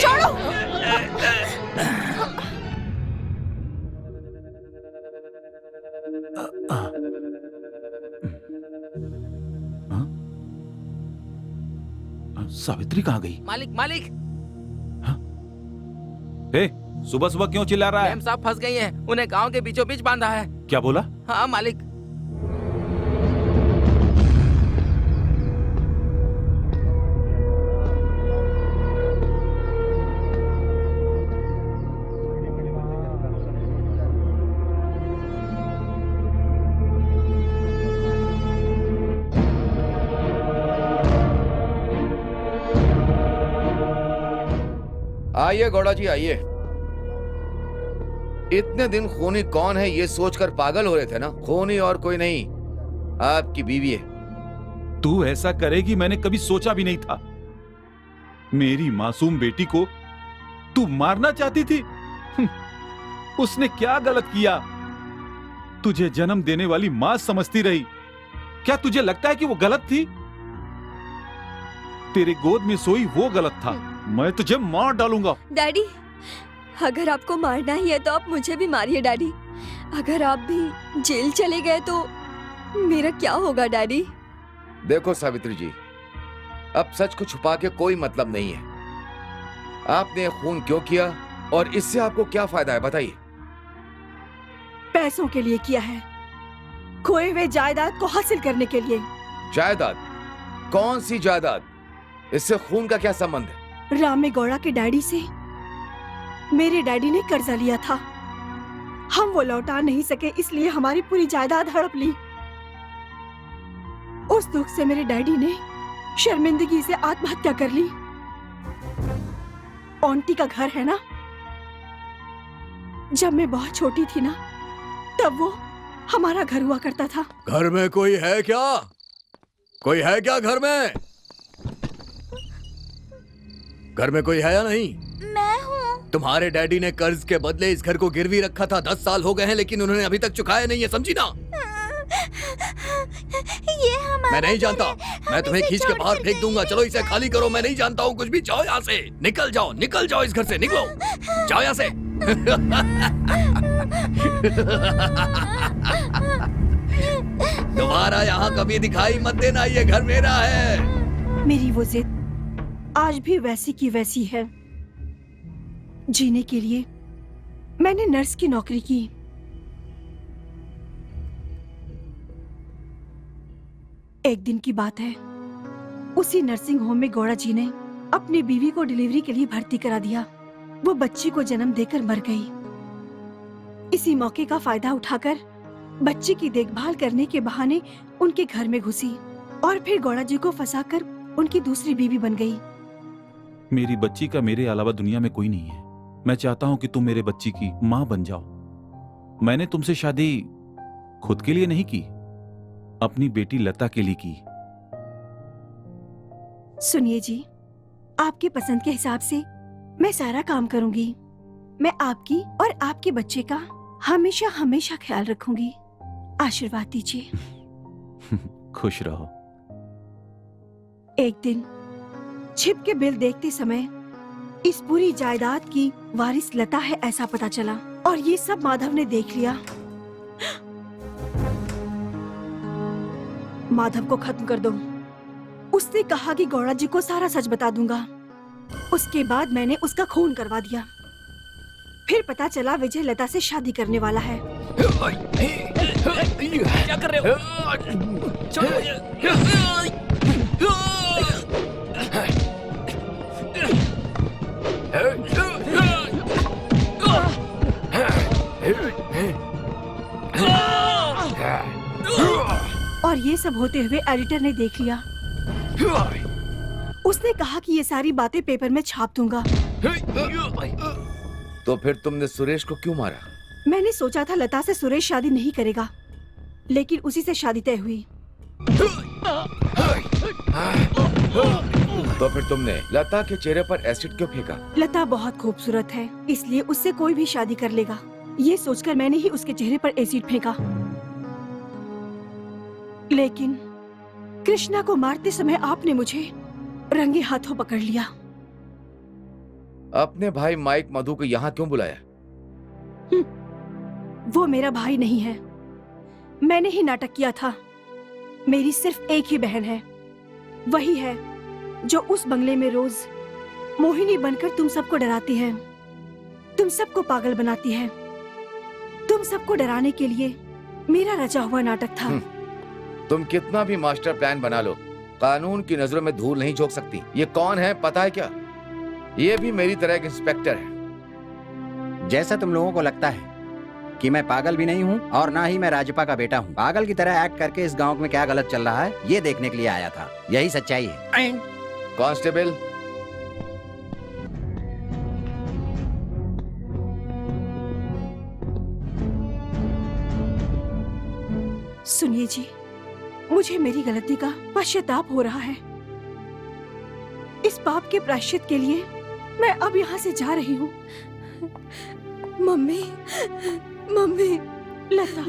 छोड़ो। सावित्री कहाँ गई? मालिक, मालिक। ए, सुबह सुबह क्यों चिल्ला रहा है? मैम साहब फंस गई हैं, उन्हें गांव के बीचों बीच बांधा है। क्या बोला? हाँ मालिक। आइए गौड़ा जी आइए। इतने दिन खूनी कौन है ये सोचकर पागल हो रहे थे ना? खूनी और कोई नहीं, आपकी बीवी है। तू ऐसा करेगी मैंने कभी सोचा भी नहीं था। मेरी मासूम बेटी को तू मारना चाहती थी। उसने क्या गलत किया? तुझे जन्म देने वाली मां समझती रही। क्या तुझे लगता है कि वो गलत थी? तेरे गोद में सोई वो गलत था। मैं तुझे मार डालूंगा। डैडी, अगर आपको मारना ही है तो आप मुझे भी मारिए डैडी। अगर आप भी जेल चले गए तो मेरा क्या होगा डैडी? देखो सावित्री जी, अब सच को छुपा के कोई मतलब नहीं है। आपने खून क्यों किया और इससे आपको क्या फायदा है बताइए? पैसों के लिए किया है, खोए हुए जायदाद को हासिल करने के लिए। जायदाद? कौन सी जायदाद? इससे खून का क्या संबंध है? रामे गौड़ा के डैडी से मेरे डैडी ने कर्जा लिया था। हम वो लौटा नहीं सके, इसलिए हमारी पूरी जायदाद हड़प ली। उस दुख से मेरे डैडी ने शर्मिंदगी से आत्महत्या कर ली। आंटी का घर है ना, जब मैं बहुत छोटी थी ना, तब वो हमारा घर हुआ करता था। घर में कोई है क्या? कोई है क्या घर में? घर में कोई है या नहीं? मैं हूँ। तुम्हारे डैडी ने कर्ज के बदले इस घर को गिरवी रखा था। 10 साल हो गए हैं लेकिन उन्होंने अभी तक चुकाया नहीं है, समझी ना? ये हमारा मैं नहीं जानता। घर है। मैं हम तुम्हें इसे खींच के छोड़ बाहर कर फेंक दूंगा। चलो इसे खाली करो। मैं नहीं जानता हूँ कुछ भी। जाओ यहाँ से, निकल जाओ, निकल जाओ इस घर से, निकलो, जाओ यहाँ से। दोबारा यहाँ कभी दिखाई मत देना, ये घर मेरा है। मेरी वो जिद आज भी वैसी की वैसी है। जीने के लिए मैंने नर्स की नौकरी की। एक दिन की बात है, उसी नर्सिंग होम में गौड़ा जी ने अपनी बीवी को डिलीवरी के लिए भर्ती करा दिया। वो बच्ची को जन्म देकर मर गई। इसी मौके का फायदा उठाकर बच्चे की देखभाल करने के बहाने उनके घर में घुसी और फिर गौड़ा जी को फंसाकर उनकी दूसरी बीवी बन गई। मेरी बच्ची का मेरे अलावा दुनिया में कोई नहीं है। मैं चाहता हूँ कि तुम मेरे बच्ची की माँ बन जाओ। मैंने तुमसे शादी खुद के लिए नहीं की, अपनी बेटी लता के लिए की। सुनिए जी, आपकी पसंद के हिसाब से मैं सारा काम करूंगी। मैं आपकी और आपके बच्चे का हमेशा हमेशा ख्याल रखूंगी। आशीर्वाद दीजिए। खुश रहो। एक दिन छिप के बिल देखते समय इस पूरी जायदाद की वारिस लता है ऐसा पता चला, और ये सब माधव ने देख लिया। माधव को खत्म कर दो। उसने कहा कि गौड़ा जी को सारा सच बता दूंगा। उसके बाद मैंने उसका खून करवा दिया। फिर पता चला विजय लता से शादी करने वाला है। क्या कर रहे हो? छोड़ो और ये सब होते हुए एडिटर ने देख लिया। उसने कहा कि ये सारी बातें पेपर में छाप दूंगा। तो फिर तुमने सुरेश को क्यों मारा? मैंने सोचा था लता से सुरेश शादी नहीं करेगा, लेकिन उसी से शादी तय हुई। तो फिर तुमने लता के चेहरे पर एसिड क्यों फेंका? लता बहुत खूबसूरत है, इसलिए उससे कोई भी शादी कर लेगा। ये सोचकर मैंने ही उसके चेहरे पर एसिड फेंका। लेकिन कृष्णा को मारते समय आपने मुझे रंगे हाथों पकड़ लिया। अपने भाई माइक मधु को यहाँ क्यों बुलाया? वो मेरा भाई नहीं है, मैंने ही नाटक किया था। मेरी सिर्फ एक ही बहन है, वही है जो उस बंगले में रोज मोहिनी बनकर तुम सबको डराती है, तुम सबको पागल बनाती है। तुम सबको डराने के लिए मेरा रचा हुआ नाटक था। तुम कितना भी मास्टर प्लान बना लो, कानून की नजरों में धूल नहीं झोंक सकती। ये कौन है पता है क्या? ये भी मेरी तरह एक इंस्पेक्टर है। जैसा तुम लोगों को लगता है कि मैं पागल भी नहीं हूँ और ना ही मैं राजपा का बेटा हूँ, पागल की तरह एक्ट करके इस गांव में क्या गलत चल रहा है ये देखने के लिए आया था। यही सच्चाई है। कांस्टेबल, सुनिए जी, मुझे मेरी गलती का पश्चाताप हो रहा है। इस पाप के प्रायश्चित के लिए मैं अब यहाँ से जा रही हूँ। Mummy, mummy. लता,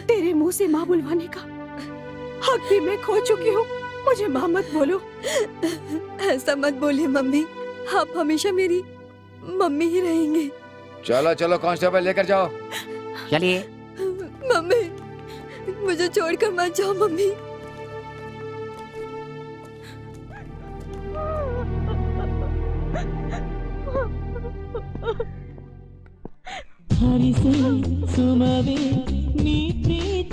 तेरे मुंह से माँ बुलवाने का हक भी मैं खो चुकी हूँ। मुझे माँ मत बोलो। ऐसा मत बोलिए मम्मी, आप हमेशा मेरी मम्मी ही रहेंगे। चलो चलो कांस्टेबल लेकर जाओ। चलिए। मम्मी, मुझे छोड़कर मत जाओ मम्मी। हरि से सुमवे नी